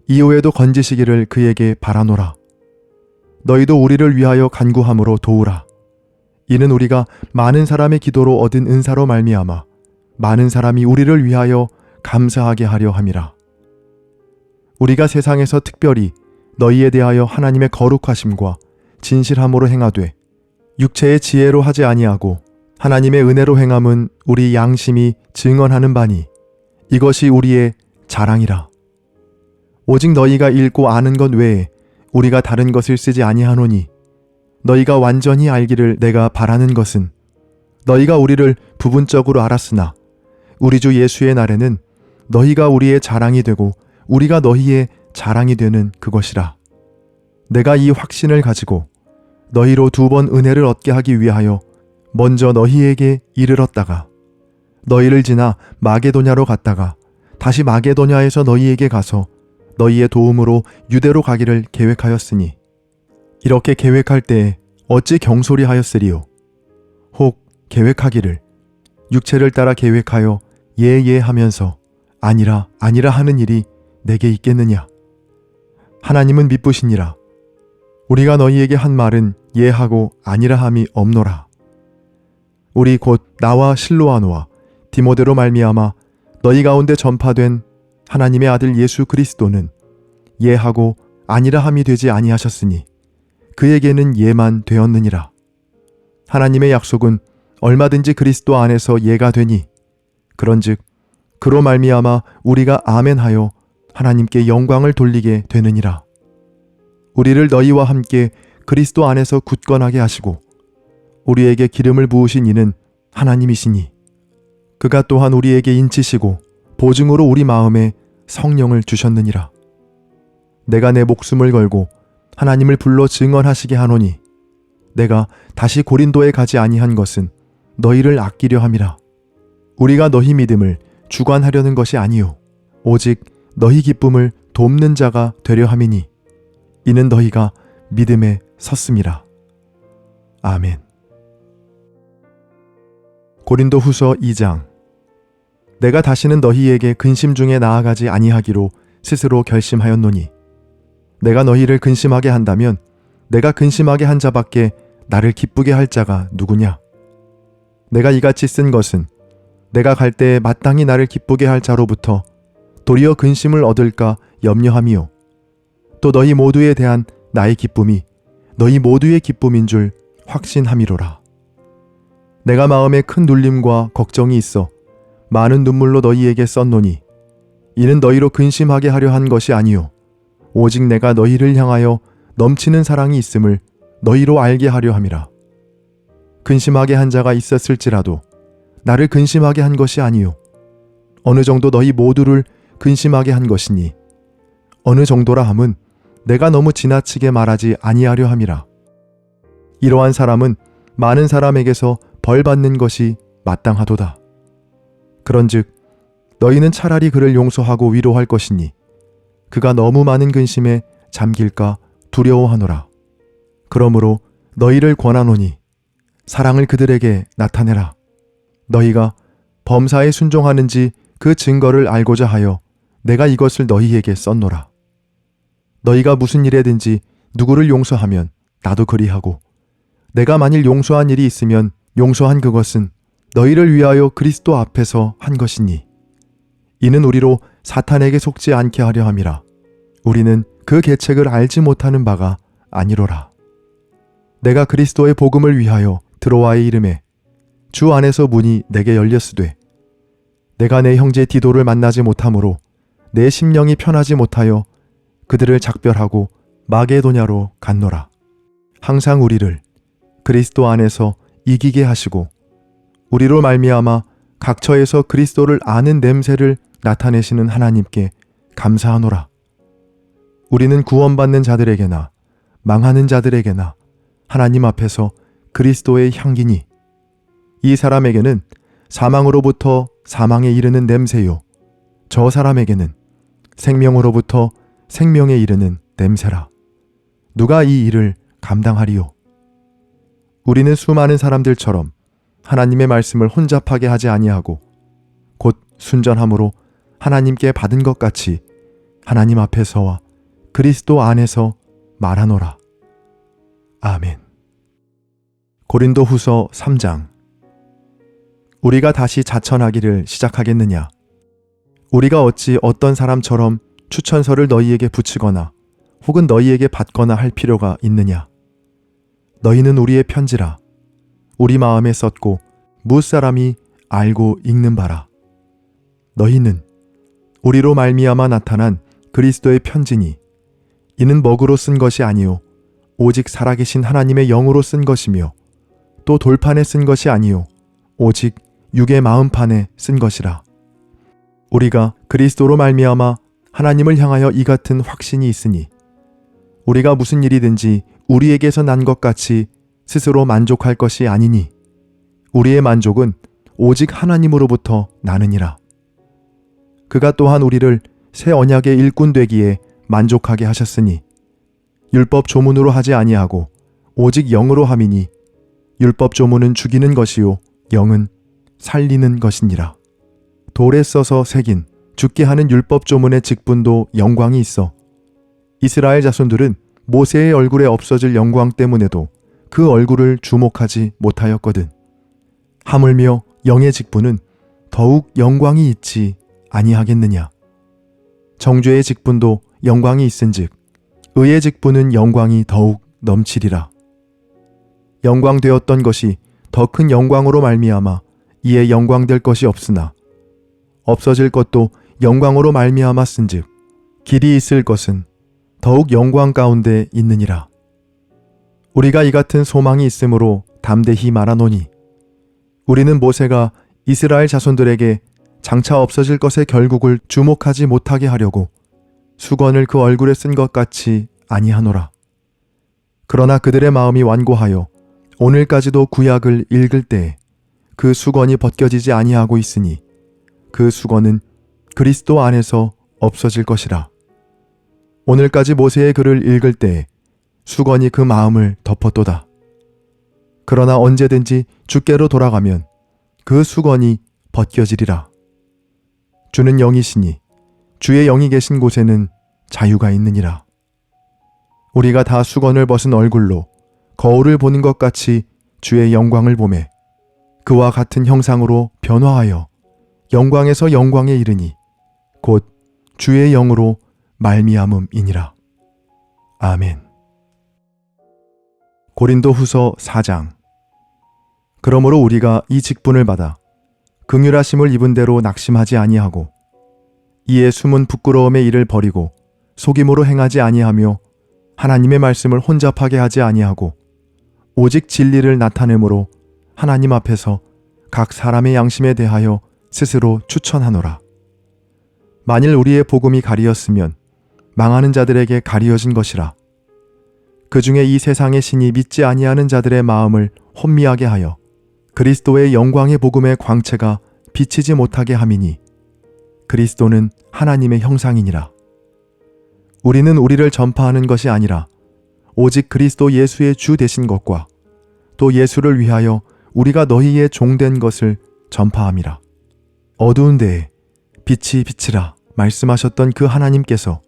이후에도 건지시기를 그에게 바라노라. 너희도 우리를 위하여 간구함으로 도우라. 이는 우리가 많은 사람의 기도로 얻은 은사로 말미암아 많은 사람이 우리를 위하여 감사하게 하려 함이라. 우리가 세상에서 특별히 너희에 대하여 하나님의 거룩하심과 진실함으로 행하되 육체의 지혜로 하지 아니하고 하나님의 은혜로 행함은 우리 양심이 증언하는 바니 이것이 우리의 자랑이라. 오직 너희가 읽고 아는 것 외에 우리가 다른 것을 쓰지 아니하노니 너희가 완전히 알기를 내가 바라는 것은 너희가 우리를 부분적으로 알았으나 우리 주 예수의 날에는 너희가 우리의 자랑이 되고 우리가 너희의 자랑이 되는 그것이라. 내가 이 확신을 가지고 너희로 2번 은혜를 얻게 하기 위하여 먼저 너희에게 이르렀다가 너희를 지나 마게도냐로 갔다가 다시 마게도냐에서 너희에게 가서 너희의 도움으로 유대로 가기를 계획하였으니 이렇게 계획할 때에 어찌 경솔이하였으리요. 혹 계획하기를 육체를 따라 계획하여 예하면서 아니라 하는 일이 내게 있겠느냐. 하나님은 미쁘시니라. 우리가 너희에게 한 말은 예하고 아니라 함이 없노라. 우리 곧 나와 실로아노와 디모데로 말미암아 너희 가운데 전파된 하나님의 아들 예수 그리스도는 예하고 아니라 함이 되지 아니하셨으니 그에게는 예만 되었느니라. 하나님의 약속은 얼마든지 그리스도 안에서 예가 되니 그런즉 그로 말미암아 우리가 아멘하여 하나님께 영광을 돌리게 되느니라. 우리를 너희와 함께 그리스도 안에서 굳건하게 하시고 우리에게 기름을 부으신 이는 하나님이시니 그가 또한 우리에게 인치시고 보증으로 우리 마음에 성령을 주셨느니라. 내가 내 목숨을 걸고 하나님을 불러 증언하시게 하노니 내가 다시 고린도에 가지 아니한 것은 너희를 아끼려 함이라. 우리가 너희 믿음을 주관하려는 것이 아니요 오직 너희 기쁨을 돕는 자가 되려 함이니 이는 너희가 믿음에 섰음이라. 아멘. 고린도 후서 2장. 내가 다시는 너희에게 근심 중에 나아가지 아니하기로 스스로 결심하였노니 내가 너희를 근심하게 한다면 내가 근심하게 한 자밖에 나를 기쁘게 할 자가 누구냐. 내가 이같이 쓴 것은 내가 갈 때에 마땅히 나를 기쁘게 할 자로부터 도리어 근심을 얻을까 염려함이요 또 너희 모두에 대한 나의 기쁨이 너희 모두의 기쁨인 줄 확신함이로라. 내가 마음에 큰 눌림과 걱정이 있어 많은 눈물로 너희에게 썼노니 이는 너희로 근심하게 하려 한 것이 아니요 오직 내가 너희를 향하여 넘치는 사랑이 있음을 너희로 알게 하려 함이라. 근심하게 한 자가 있었을지라도 나를 근심하게 한 것이 아니요 어느 정도 너희 모두를 근심하게 한 것이니 어느 정도라 함은 내가 너무 지나치게 말하지 아니하려 함이라. 이러한 사람은 많은 사람에게서 벌 받는 것이 마땅하도다. 그런즉 너희는 차라리 그를 용서하고 위로할 것이니 그가 너무 많은 근심에 잠길까 두려워하노라. 그러므로 너희를 권하노니 사랑을 그들에게 나타내라. 너희가 범사에 순종하는지 그 증거를 알고자 하여 내가 이것을 너희에게 썼노라. 너희가 무슨 일에든지 누구를 용서하면 나도 그리하고, 내가 만일 용서한 일이 있으면 용서한 그것은 너희를 위하여 그리스도 앞에서 한 것이니, 이는 우리로 사탄에게 속지 않게 하려 함이라. 우리는 그 계책을 알지 못하는 바가 아니로라. 내가 그리스도의 복음을 위하여 드로아의 이름에 주 안에서 문이 내게 열렸으되, 내가 내 형제 디도를 만나지 못하므로 내 심령이 편하지 못하여 그들을 작별하고 마게도냐로 갔노라. 항상 우리를 그리스도 안에서 이기게 하시고 우리로 말미암아 각처에서 그리스도를 아는 냄새를 나타내시는 하나님께 감사하노라. 우리는 구원받는 자들에게나 망하는 자들에게나 하나님 앞에서 그리스도의 향기니, 이 사람에게는 사망으로부터 사망에 이르는 냄새요, 저 사람에게는 생명으로부터 생명에 이르는 냄새라. 누가 이 일을 감당하리요? 우리는 수많은 사람들처럼 하나님의 말씀을 혼잡하게 하지 아니하고 곧 순전함으로 하나님께 받은 것 같이 하나님 앞에서와 그리스도 안에서 말하노라. 아멘. 고린도 후서 3장. 우리가 다시 자천하기를 시작하겠느냐? 우리가 어찌 어떤 사람처럼 추천서를 너희에게 붙이거나 혹은 너희에게 받거나 할 필요가 있느냐? 너희는 우리의 편지라. 우리 마음에 썼고 무사람이 알고 읽는 바라. 너희는 우리로 말미암아 나타난 그리스도의 편지니, 이는 먹으로 쓴 것이 아니요 오직 살아계신 하나님의 영으로 쓴 것이며, 또 돌판에 쓴 것이 아니요 오직 육의 마음판에 쓴 것이라. 우리가 그리스도로 말미암아 하나님을 향하여 이 같은 확신이 있으니, 우리가 무슨 일이든지 우리에게서 난 것 같이 스스로 만족할 것이 아니니, 우리의 만족은 오직 하나님으로부터 나느니라. 그가 또한 우리를 새 언약의 일꾼 되기에 만족하게 하셨으니, 율법 조문으로 하지 아니하고 오직 영으로 함이니, 율법 조문은 죽이는 것이요 영은 살리는 것이니라. 돌에 써서 새긴 죽게 하는 율법 조문의 직분도 영광이 있어 이스라엘 자손들은 모세의 얼굴에 없어질 영광 때문에도 그 얼굴을 주목하지 못하였거든. 하물며 영의 직분은 더욱 영광이 있지 아니하겠느냐? 정죄의 직분도 영광이 있은즉 의의 직분은 영광이 더욱 넘치리라. 영광되었던 것이 더 큰 영광으로 말미암아 이에 영광될 것이 없으나, 없어질 것도 영광으로 말미암았은즉 길이 있을 것은 더욱 영광 가운데 있느니라. 우리가 이 같은 소망이 있으므로 담대히 말하노니, 우리는 모세가 이스라엘 자손들에게 장차 없어질 것의 결국을 주목하지 못하게 하려고 수건을 그 얼굴에 쓴 것 같이 아니하노라. 그러나 그들의 마음이 완고하여 오늘까지도 구약을 읽을 때에 그 수건이 벗겨지지 아니하고 있으니, 그 수건은 그리스도 안에서 없어질 것이라. 오늘까지 모세의 글을 읽을 때에 수건이 그 마음을 덮었도다. 그러나 언제든지 주께로 돌아가면 그 수건이 벗겨지리라. 주는 영이시니 주의 영이 계신 곳에는 자유가 있느니라. 우리가 다 수건을 벗은 얼굴로 거울을 보는 것 같이 주의 영광을 보매 그와 같은 형상으로 변화하여 영광에서 영광에 이르니 곧 주의 영으로 말미암음이니라. 아멘. 고린도 후서 4장. 그러므로 우리가 이 직분을 받아 긍휼하심을 입은 대로 낙심하지 아니하고, 이에 숨은 부끄러움의 일을 버리고 속임으로 행하지 아니하며 하나님의 말씀을 혼잡하게 하지 아니하고 오직 진리를 나타내므로 하나님 앞에서 각 사람의 양심에 대하여 스스로 추천하노라. 만일 우리의 복음이 가리었으면 망하는 자들에게 가리어진 것이라. 그 중에 이 세상의 신이 믿지 아니하는 자들의 마음을 혼미하게 하여 그리스도의 영광의 복음의 광채가 비치지 못하게 함이니, 그리스도는 하나님의 형상이니라. 우리는 우리를 전파하는 것이 아니라 오직 그리스도 예수의 주 되신 것과 또 예수를 위하여 우리가 너희의 종된 것을 전파함이라. 어두운 데에 빛이 비치라 말씀하셨던 그 하나님께서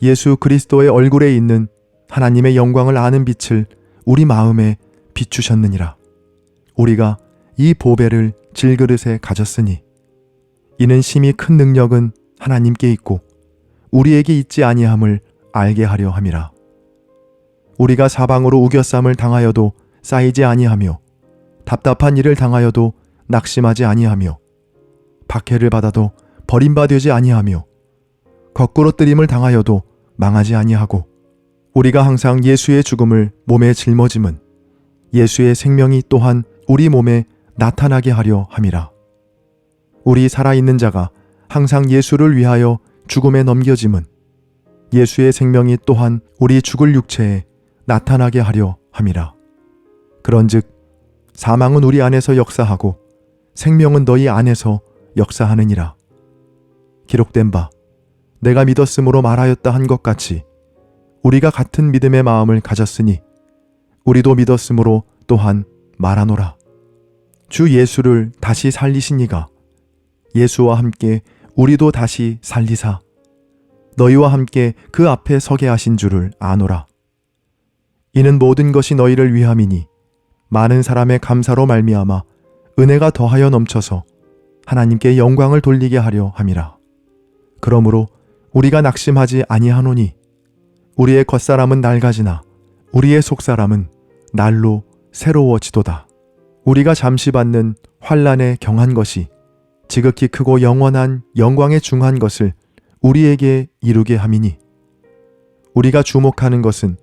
예수 그리스도의 얼굴에 있는 하나님의 영광을 아는 빛을 우리 마음에 비추셨느니라. 우리가 이 보배를 질그릇에 가졌으니 이는 심히 큰 능력은 하나님께 있고 우리에게 있지 아니함을 알게 하려 함이라. 우리가 사방으로 우겨쌈을 당하여도 쌓이지 아니하며 답답한 일을 당하여도 낙심하지 아니하며 박해를 받아도 버림받지 아니하며 거꾸로 뜨림을 당하여도 망하지 아니하고 우리가 항상 예수의 죽음을 몸에 짊어짐은 예수의 생명이 또한 우리 몸에 나타나게 하려 함이라. 우리 살아있는 자가 항상 예수를 위하여 죽음에 넘겨짐은 예수의 생명이 또한 우리 죽을 육체에 나타나게 하려 함이라. 그런즉 사망은 우리 안에서 역사하고 생명은 너희 안에서 역사하느니라. 기록된 바 내가 믿었으므로 말하였다 한 것 같이 우리가 같은 믿음의 마음을 가졌으니 우리도 믿었으므로 또한 말하노라. 주 예수를 다시 살리신 이가 예수와 함께 우리도 다시 살리사 너희와 함께 그 앞에 서게 하신 줄을 아노라. 이는 모든 것이 너희를 위함이니 많은 사람의 감사로 말미암아 은혜가 더하여 넘쳐서 하나님께 영광을 돌리게 하려 함이라. 그러므로 우리가 낙심하지 아니하노니 우리의 겉사람은 낡아지나 우리의 속사람은 날로 새로워지도다. 우리가 잠시 받는 환난에 경한 것이 지극히 크고 영원한 영광에 중한 것을 우리에게 이루게 함이니 우리가 주목하는 것은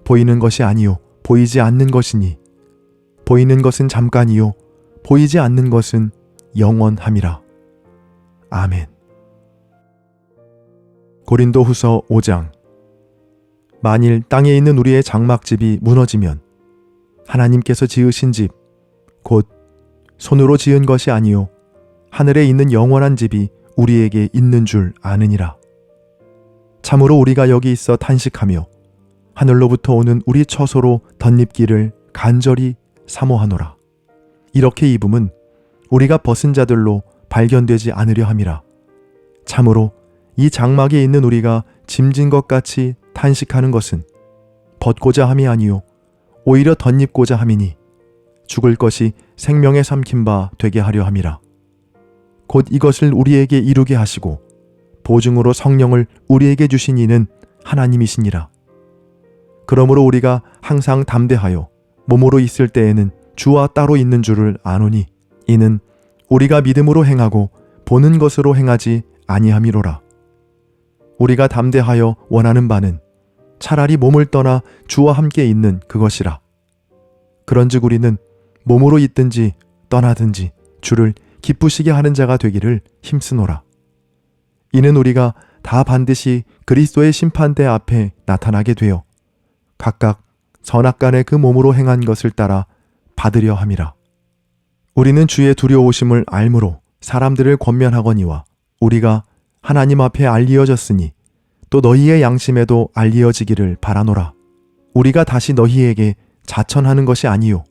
보이는 것이 아니요 보이지 않는 것이니 보이는 것은 잠깐이요 보이지 않는 것은 영원함이라. 아멘. 고린도후서 5장. 만일 땅에 있는 우리의 장막집이 무너지면 하나님께서 지으신 집 곧 손으로 지은 것이 아니요 하늘에 있는 영원한 집이 우리에게 있는 줄 아느니라. 참으로 우리가 여기 있어 탄식하며 하늘로부터 오는 우리 처소로 덧입기를 간절히 사모하노라. 이렇게 입음은 우리가 벗은 자들로 발견되지 않으려 함이라. 참으로 이 장막에 있는 우리가 짐진 것 같이 탄식하는 것은 벗고자 함이 아니요 오히려 덧입고자 함이니 죽을 것이 생명에 삼킨 바 되게 하려 함이라. 곧 이것을 우리에게 이루게 하시고 보증으로 성령을 우리에게 주신 이는 하나님이시니라. 그러므로 우리가 항상 담대하여 몸으로 있을 때에는 주와 따로 있는 줄을 아노니 이는 우리가 믿음으로 행하고 보는 것으로 행하지 아니함이로라. 우리가 담대하여 원하는 바는 차라리 몸을 떠나 주와 함께 있는 그것이라. 그런즉 우리는 몸으로 있든지 떠나든지 주를 기쁘시게 하는 자가 되기를 힘쓰노라. 이는 우리가 다 반드시 그리스도의 심판대 앞에 나타나게 되어 각각 선악간에 그 몸으로 행한 것을 따라 받으려 함이라. 우리는 주의 두려우심을 알므로 사람들을 권면하거니와 우리가 하나님 앞에 알리어졌으니 또 너희의 양심에도 알리어지기를 바라노라. 우리가 다시 너희에게 자천하는 것이 아니요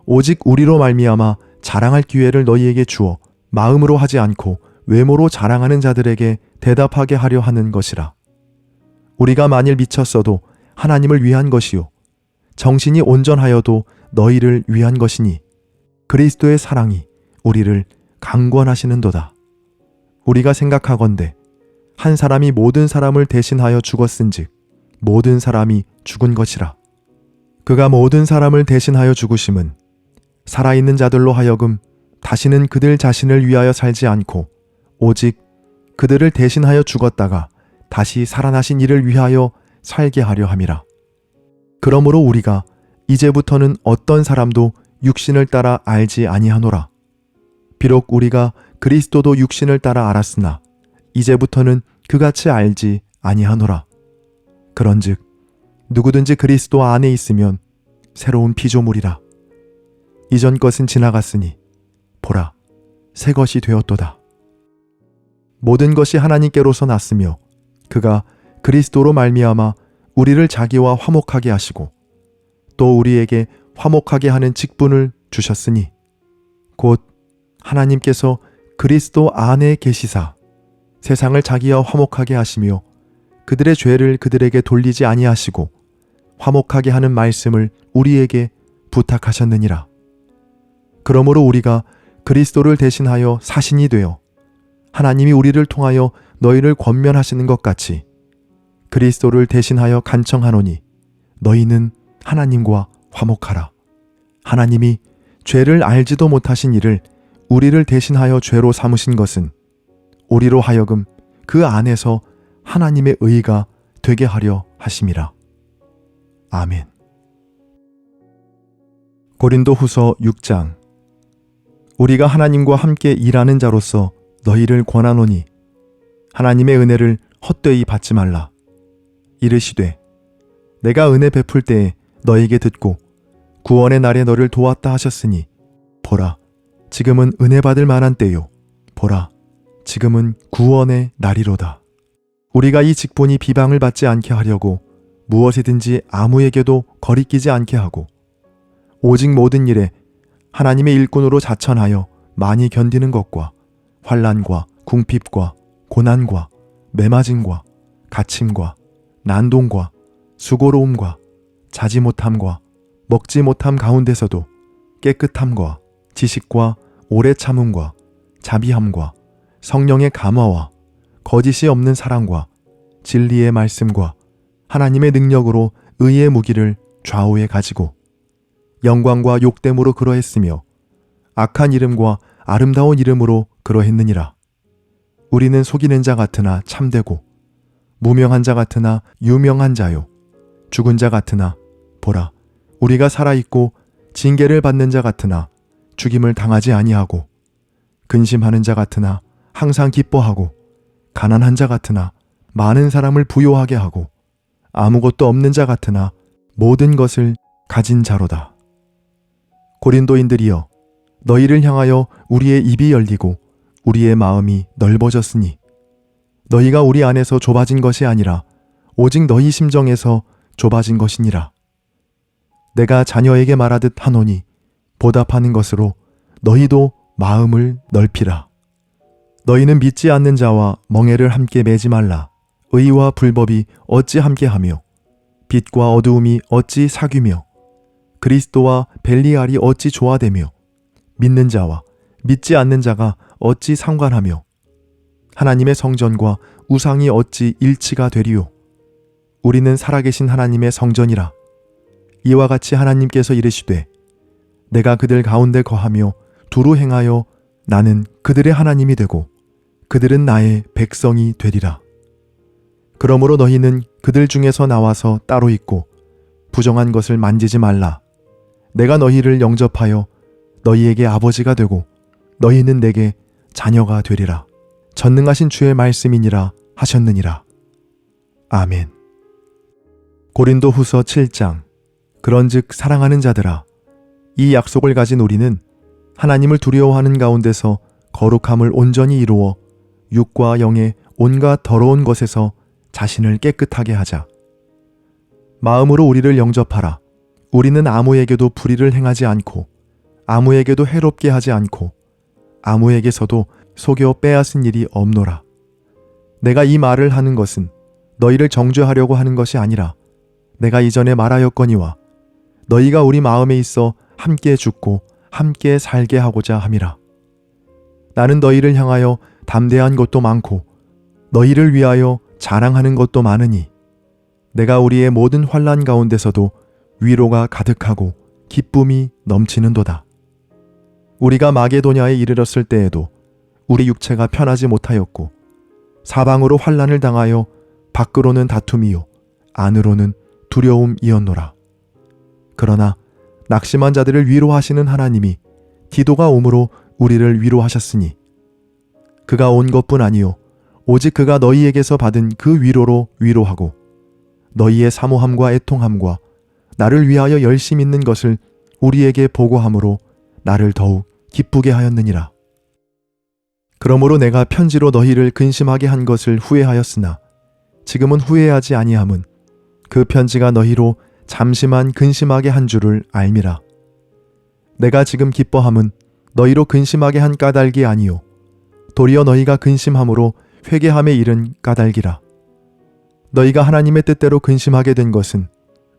오직 우리로 말미암아 자랑할 기회를 너희에게 주어 마음으로 하지 않고 외모로 자랑하는 자들에게 대답하게 하려 하는 것이라. 우리가 만일 미쳤어도 하나님을 위한 것이요 정신이 온전하여도 너희를 위한 것이니 그리스도의 사랑이 우리를 강권하시는도다. 우리가 생각하건대 한 사람이 모든 사람을 대신하여 죽었은즉 모든 사람이 죽은 것이라. 그가 모든 사람을 대신하여 죽으심은 살아있는 자들로 하여금 다시는 그들 자신을 위하여 살지 않고 오직 그들을 대신하여 죽었다가 다시 살아나신 이를 위하여 살게 하려 함이라. 그러므로 우리가 이제부터는 어떤 사람도 육신을 따라 알지 아니하노라. 비록 우리가 그리스도도 육신을 따라 알았으나 이제부터는 그같이 알지 아니하노라. 그런즉 누구든지 그리스도 안에 있으면 새로운 피조물이라. 이전 것은 지나갔으니 보라 새 것이 되었도다. 모든 것이 하나님께로서 났으며 그가 그리스도로 말미암아 우리를 자기와 화목하게 하시고 또 우리에게 화목하게 하는 직분을 주셨으니 곧 하나님께서 그리스도 안에 계시사 세상을 자기와 화목하게 하시며 그들의 죄를 그들에게 돌리지 아니하시고 화목하게 하는 말씀을 우리에게 부탁하셨느니라. 그러므로 우리가 그리스도를 대신하여 사신이 되어 하나님이 우리를 통하여 너희를 권면하시는 것 같이 그리스도를 대신하여 간청하노니 너희는 하나님과 화목하라. 하나님이 죄를 알지도 못하신 이를 우리를 대신하여 죄로 삼으신 것은 우리로 하여금 그 안에서 하나님의 의가 되게 하려 하심이라. 아멘. 고린도후서 6장. 우리가 하나님과 함께 일하는 자로서 너희를 권하노니 하나님의 은혜를 헛되이 받지 말라. 이르시되 내가 은혜 베풀 때에 너에게 듣고 구원의 날에 너를 도왔다 하셨으니 보라 지금은 은혜 받을 만한 때요 보라 지금은 구원의 날이로다. 우리가 이 직분이 비방을 받지 않게 하려고 무엇이든지 아무에게도 거리끼지 않게 하고 오직 모든 일에 하나님의 일꾼으로 자천하여 많이 견디는 것과 환난과 궁핍과 고난과 매맞음과 갇힘과 난동과 수고로움과 자지 못함과 먹지 못함 가운데서도 깨끗함과 지식과 오래 참음과 자비함과 성령의 감화와 거짓이 없는 사랑과 진리의 말씀과 하나님의 능력으로 의의 무기를 좌우에 가지고 영광과 욕됨으로 그러했으며 악한 이름과 아름다운 이름으로 그러했느니라. 우리는 속이는 자 같으나 참되고 무명한 자 같으나 유명한 자요 죽은 자 같으나 보라 우리가 살아있고 징계를 받는 자 같으나 죽임을 당하지 아니하고 근심하는 자 같으나 항상 기뻐하고 가난한 자 같으나 많은 사람을 부요하게 하고 아무것도 없는 자 같으나 모든 것을 가진 자로다. 고린도인들이여 너희를 향하여 우리의 입이 열리고 우리의 마음이 넓어졌으니 너희가 우리 안에서 좁아진 것이 아니라 오직 너희 심정에서 좁아진 것이니라. 내가 자녀에게 말하듯 하노니 보답하는 것으로 너희도 마음을 넓히라. 너희는 믿지 않는 자와 멍에를 함께 매지 말라. 의와 불법이 어찌 함께하며 빛과 어두움이 어찌 사귀며 그리스도와 벨리알이 어찌 조화되며 믿는 자와 믿지 않는 자가 어찌 상관하며 하나님의 성전과 우상이 어찌 일치가 되리요. 우리는 살아계신 하나님의 성전이라. 이와 같이 하나님께서 이르시되 내가 그들 가운데 거하며 두루 행하여 나는 그들의 하나님이 되고 그들은 나의 백성이 되리라. 그러므로 너희는 그들 중에서 나와서 따로 있고 부정한 것을 만지지 말라. 내가 너희를 영접하여 너희에게 아버지가 되고 너희는 내게 자녀가 되리라. 전능하신 주의 말씀이니라 하셨느니라. 아멘. 고린도후서 7장. 그런즉 사랑하는 자들아 이 약속을 가진 우리는 하나님을 두려워하는 가운데서 거룩함을 온전히 이루어 육과 영의 온갖 더러운 것에서 자신을 깨끗하게 하자. 마음으로 우리를 영접하라. 우리는 아무에게도 불의를 행하지 않고 아무에게도 해롭게 하지 않고 아무에게서도 속여 빼앗은 일이 없노라. 내가 이 말을 하는 것은 너희를 정죄하려고 하는 것이 아니라 내가 이전에 말하였거니와 너희가 우리 마음에 있어 함께 죽고 함께 살게 하고자 함이라. 나는 너희를 향하여 담대한 것도 많고 너희를 위하여 자랑하는 것도 많으니 내가 우리의 모든 환난 가운데서도 위로가 가득하고 기쁨이 넘치는도다. 우리가 마게도냐에 이르렀을 때에도 우리 육체가 편하지 못하였고 사방으로 환난을 당하여 밖으로는 다툼이요 안으로는 두려움이었노라. 그러나 낙심한 자들을 위로하시는 하나님이 디도가 오므로 우리를 위로하셨으니 그가 온 것뿐 아니요 오직 그가 너희에게서 받은 그 위로로 위로하고 너희의 사모함과 애통함과 나를 위하여 열심 있는 것을 우리에게 보고함으로 나를 더욱 기쁘게 하였느니라. 그러므로 내가 편지로 너희를 근심하게 한 것을 후회하였으나 지금은 후회하지 아니함은 그 편지가 너희로 잠시만 근심하게 한 줄을 알미라. 내가 지금 기뻐함은 너희로 근심하게 한 까닭이 아니요 도리어 너희가 근심함으로 회개함의 일은 까닭이라. 너희가 하나님의 뜻대로 근심하게 된 것은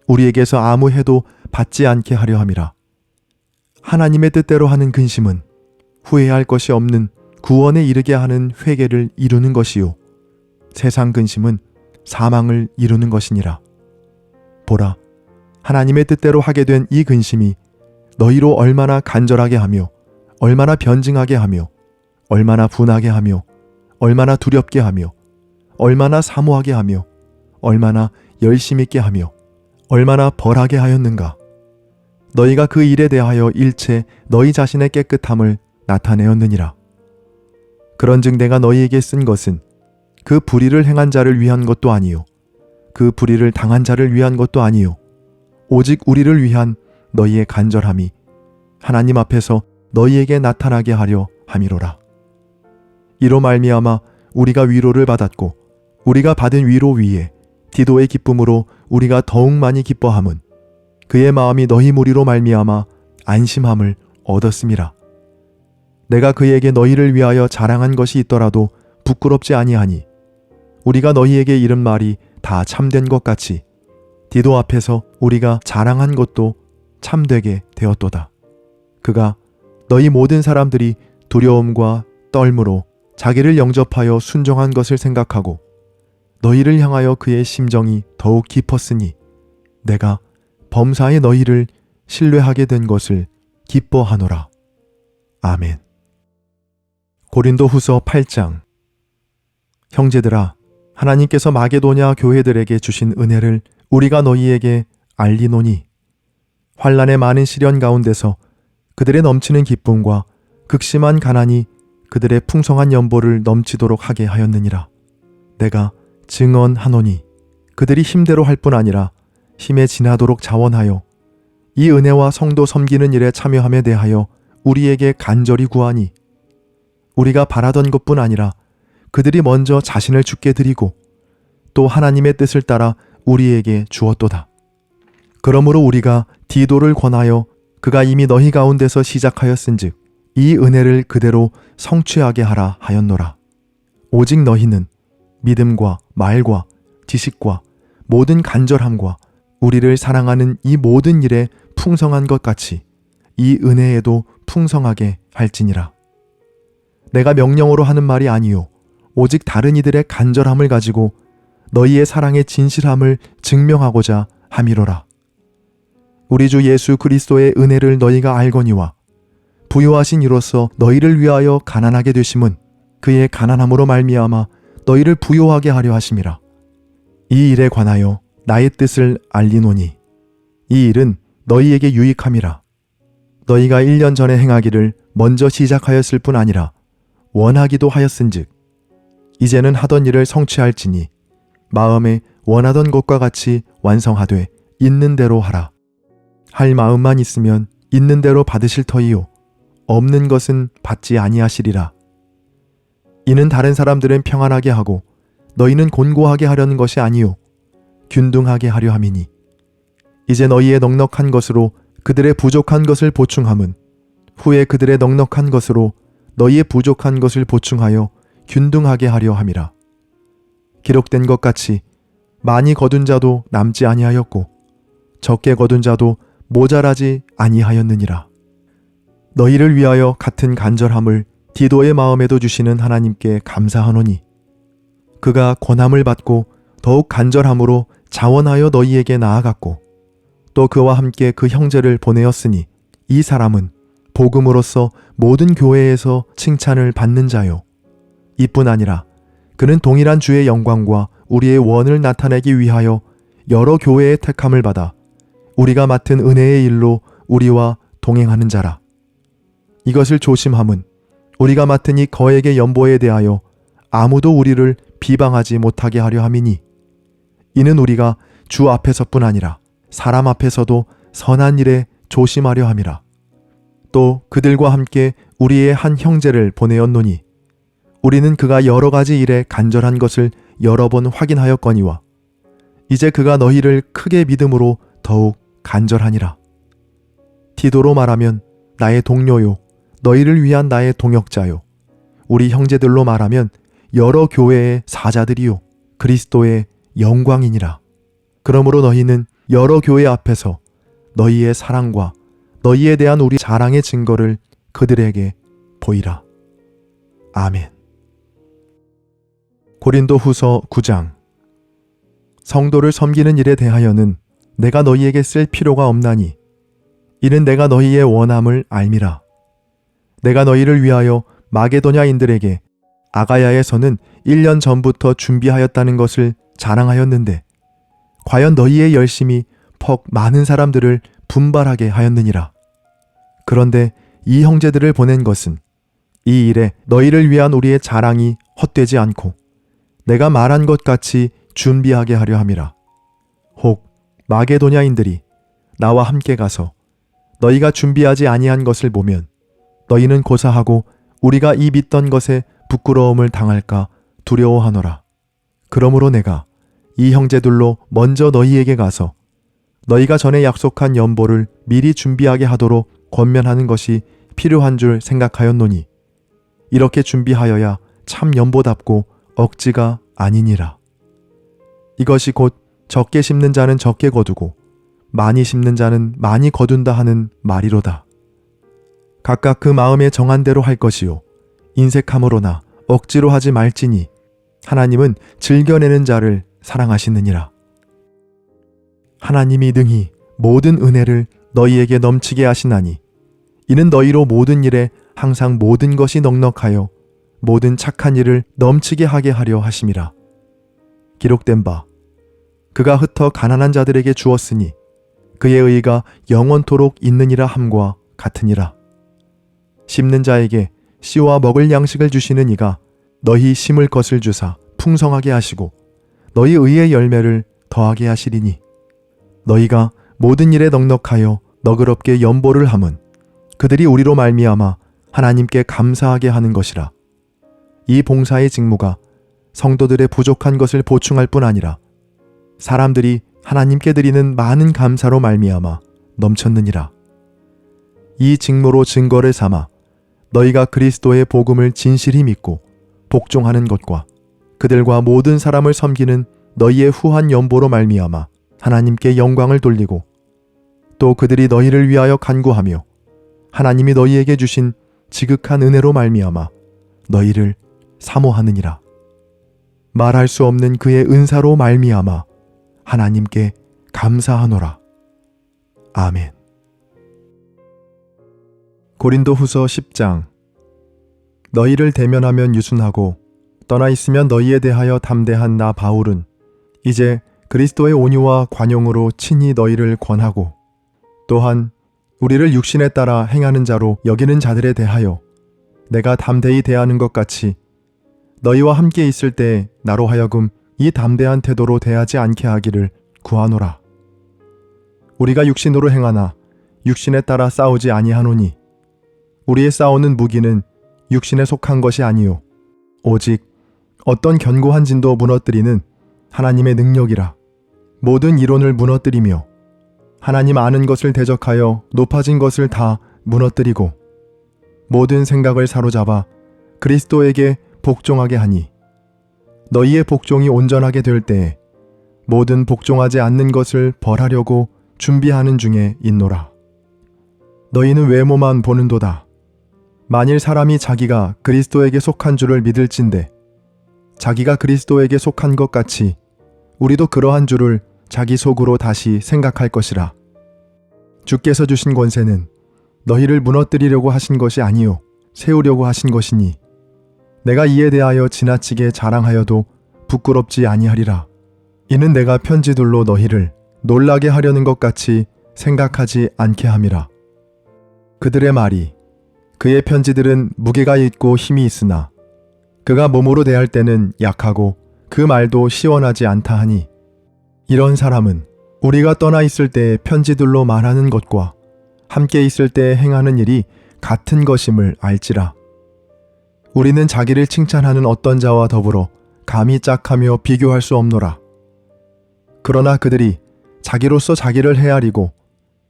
우리에게서 아무 해도 받지 않게 하려 함이라. 하나님의 뜻대로 하는 근심은 후회할 것이 없는 구원에 이르게 하는 회개를 이루는 것이요, 세상 근심은 사망을 이루는 것이니라. 보라, 하나님의 뜻대로 하게 된 이 근심이 너희로 얼마나 간절하게 하며 얼마나 변증하게 하며 얼마나 분하게 하며 얼마나 두렵게 하며 얼마나 사모하게 하며 얼마나 열심 있게 하며 얼마나 벌하게 하였는가. 너희가 그 일에 대하여 일체 너희 자신의 깨끗함을 나타내었느니라. 그런즉 내가 너희에게 쓴 것은 그 불의를 행한 자를 위한 것도 아니요 그 불의를 당한 자를 위한 것도 아니요 오직 우리를 위한 너희의 간절함이 하나님 앞에서 너희에게 나타나게 하려 함이로라. 이로 말미암아 우리가 위로를 받았고 우리가 받은 위로 위에 디도의 기쁨으로 우리가 더욱 많이 기뻐함은 그의 마음이 너희 무리로 말미암아 안심함을 얻었음이라. 내가 그에게 너희를 위하여 자랑한 것이 있더라도 부끄럽지 아니하니 우리가 너희에게 이른 말이 다 참된 것 같이 디도 앞에서 우리가 자랑한 것도 참되게 되었도다. 그가 너희 모든 사람들이 두려움과 떨므로 자기를 영접하여 순종한 것을 생각하고 너희를 향하여 그의 심정이 더욱 깊었으니 내가 범사에 너희를 신뢰하게 된 것을 기뻐하노라. 아멘. 고린도 후서 8장. 형제들아, 하나님께서 마게도냐 교회들에게 주신 은혜를 우리가 너희에게 알리노니 환난의 많은 시련 가운데서 그들의 넘치는 기쁨과 극심한 가난이 그들의 풍성한 연보를 넘치도록 하게 하였느니라. 내가 증언하노니 그들이 힘대로 할 뿐 아니라 힘에 지나도록 자원하여 이 은혜와 성도 섬기는 일에 참여함에 대하여 우리에게 간절히 구하니 우리가 바라던 것뿐 아니라 그들이 먼저 자신을 주께 드리고 또 하나님의 뜻을 따라 우리에게 주었도다. 그러므로 우리가 디도를 권하여 그가 이미 너희 가운데서 시작하였은즉 이 은혜를 그대로 성취하게 하라 하였노라. 오직 너희는 믿음과 말과 지식과 모든 간절함과 우리를 사랑하는 이 모든 일에 풍성한 것 같이 이 은혜에도 풍성하게 할지니라. 내가 명령으로 하는 말이 아니요 오직 다른 이들의 간절함을 가지고 너희의 사랑의 진실함을 증명하고자 함이로라. 우리 주 예수 그리스도의 은혜를 너희가 알거니와 부요하신 이로써 너희를 위하여 가난하게 되심은 그의 가난함으로 말미암아 너희를 부요하게 하려 하심이라. 이 일에 관하여 나의 뜻을 알리노니 이 일은 너희에게 유익함이라. 너희가 1년 전에 행하기를 먼저 시작하였을 뿐 아니라 원하기도 하였은즉 이제는 하던 일을 성취할지니 마음에 원하던 것과 같이 완성하되 있는 대로 하라. 할 마음만 있으면 있는 대로 받으실 터이요 없는 것은 받지 아니하시리라. 이는 다른 사람들은 평안하게 하고 너희는 곤고하게 하려는 것이 아니요 균등하게 하려 함이니 이제 너희의 넉넉한 것으로 그들의 부족한 것을 보충함은 후에 그들의 넉넉한 것으로 너희의 부족한 것을 보충하여 균등하게 하려 함이라. 기록된 것 같이 많이 거둔 자도 남지 아니하였고 적게 거둔 자도 모자라지 아니하였느니라. 너희를 위하여 같은 간절함을 디도의 마음에도 주시는 하나님께 감사하노니 그가 권함을 받고 더욱 간절함으로 자원하여 너희에게 나아갔고 또 그와 함께 그 형제를 보내었으니 이 사람은 복음으로써 모든 교회에서 칭찬을 받는 자요 이뿐 아니라 그는 동일한 주의 영광과 우리의 원을 나타내기 위하여 여러 교회의 택함을 받아 우리가 맡은 은혜의 일로 우리와 동행하는 자라. 이것을 조심함은 우리가 맡은 이 거액의 연보에 대하여 아무도 우리를 비방하지 못하게 하려 함이니 이는 우리가 주 앞에서뿐 아니라 사람 앞에서도 선한 일에 조심하려 함이라. 또 그들과 함께 우리의 한 형제를 보내었노니 우리는 그가 여러 가지 일에 간절한 것을 여러 번 확인하였거니와 이제 그가 너희를 크게 믿음으로 더욱 간절하니라. 디도로 말하면 나의 동료요 너희를 위한 나의 동역자요 우리 형제들로 말하면 여러 교회의 사자들이요 그리스도의 영광이니라. 그러므로 너희는 여러 교회 앞에서 너희의 사랑과 너희에 대한 우리 자랑의 증거를 그들에게 보이라. 아멘. 고린도후서 9장. 성도를 섬기는 일에 대하여는 내가 너희에게 쓸 필요가 없나니 이는 내가 너희의 원함을 알미라. 내가 너희를 위하여 마게도냐인들에게 아가야에서는 1년 전부터 준비하였다는 것을 자랑하였는데 과연 너희의 열심이 퍽 많은 사람들을 분발하게 하였느니라. 그런데 이 형제들을 보낸 것은 이 일에 너희를 위한 우리의 자랑이 헛되지 않고 내가 말한 것 같이 준비하게 하려 함이라. 혹 마게도냐인들이 나와 함께 가서 너희가 준비하지 아니한 것을 보면 너희는 고사하고 우리가 이 믿던 것에 부끄러움을 당할까 두려워하노라. 그러므로 내가 이 형제들로 먼저 너희에게 가서 너희가 전에 약속한 연보를 미리 준비하게 하도록 권면하는 것이 필요한 줄 생각하였노니 이렇게 준비하여야 참 연보답고 억지가 아니니라. 이것이 곧 적게 심는 자는 적게 거두고 많이 심는 자는 많이 거둔다 하는 말이로다. 각각 그 마음에 정한 대로 할 것이요 인색함으로나 억지로 하지 말지니 하나님은 즐겨내는 자를 사랑하시느니라. 하나님이 능히 모든 은혜를 너희에게 넘치게 하시나니 이는 너희로 모든 일에 항상 모든 것이 넉넉하여 모든 착한 일을 넘치게 하게 하려 하심이라. 기록된 바 그가 흩어 가난한 자들에게 주었으니 그의 의가 영원토록 있느니라 함과 같으니라. 심는 자에게 씨와 먹을 양식을 주시는 이가 너희 심을 것을 주사 풍성하게 하시고 너희 의의 열매를 더하게 하시리니 너희가 모든 일에 넉넉하여 너그럽게 연보를 함은 그들이 우리로 말미암아 하나님께 감사하게 하는 것이라. 이 봉사의 직무가 성도들의 부족한 것을 보충할 뿐 아니라 사람들이 하나님께 드리는 많은 감사로 말미암아 넘쳤느니라. 이 직무로 증거를 삼아 너희가 그리스도의 복음을 진실히 믿고 복종하는 것과 그들과 모든 사람을 섬기는 너희의 후한 연보로 말미암아 하나님께 영광을 돌리고 또 그들이 너희를 위하여 간구하며 하나님이 너희에게 주신 지극한 은혜로 말미암아 너희를 사모하느니라. 말할 수 없는 그의 은사로 말미암아 하나님께 감사하노라. 아멘. 고린도후서 10장. 너희를 대면하면 유순하고 떠나 있으면 너희에 대하여 담대한 나 바울은 이제 그리스도의 온유와 관용으로 친히 너희를 권하고 또한 우리를 육신에 따라 행하는 자로 여기는 자들에 대하여 내가 담대히 대하는 것 같이 너희와 함께 있을 때 나로 하여금 이 담대한 태도로 대하지 않게 하기를 구하노라. 우리가 육신으로 행하나 육신에 따라 싸우지 아니하노니 우리의 싸우는 무기는 육신에 속한 것이 아니요 오직 어떤 견고한 진도 무너뜨리는 하나님의 능력이라. 모든 이론을 무너뜨리며 하나님 아는 것을 대적하여 높아진 것을 다 무너뜨리고 모든 생각을 사로잡아 그리스도에게 복종하게 하니 너희의 복종이 온전하게 될 때에 모든 복종하지 않는 것을 벌하려고 준비하는 중에 있노라. 너희는 외모만 보는도다. 만일 사람이 자기가 그리스도에게 속한 줄을 믿을진대 자기가 그리스도에게 속한 것 같이 우리도 그러한 줄을 자기 속으로 다시 생각할 것이라. 주께서 주신 권세는 너희를 무너뜨리려고 하신 것이 아니요 세우려고 하신 것이니 내가 이에 대하여 지나치게 자랑하여도 부끄럽지 아니하리라. 이는 내가 편지들로 너희를 놀라게 하려는 것 같이 생각하지 않게 함이라. 그들의 말이 그의 편지들은 무게가 있고 힘이 있으나 그가 몸으로 대할 때는 약하고 그 말도 시원하지 않다 하니 이런 사람은 우리가 떠나 있을 때 편지들로 말하는 것과 함께 있을 때 행하는 일이 같은 것임을 알지라. 우리는 자기를 칭찬하는 어떤 자와 더불어 감히 짝하며 비교할 수 없노라. 그러나 그들이 자기로서 자기를 헤아리고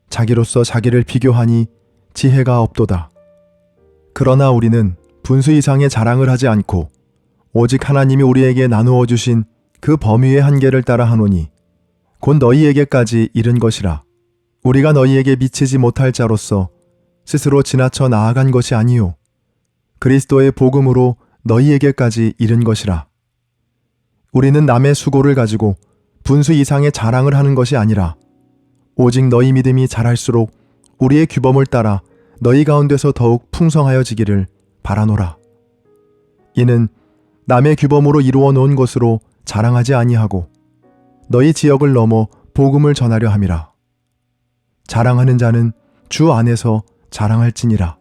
자기로서 자기를 비교하니 지혜가 없도다. 그러나 우리는 분수 이상의 자랑을 하지 않고 오직 하나님이 우리에게 나누어 주신 그 범위의 한계를 따라 하노니 곧 너희에게까지 이른 것이라. 우리가 너희에게 미치지 못할 자로서 스스로 지나쳐 나아간 것이 아니요 그리스도의 복음으로 너희에게까지 이른 것이라. 우리는 남의 수고를 가지고 분수 이상의 자랑을 하는 것이 아니라 오직 너희 믿음이 자랄수록 우리의 규범을 따라 너희 가운데서 더욱 풍성하여지기를 바라노라. 이는 남의 규범으로 이루어 놓은 것으로 자랑하지 아니하고 너희 지역을 넘어 복음을 전하려 함이라. 자랑하는 자는 주 안에서 자랑할지니라.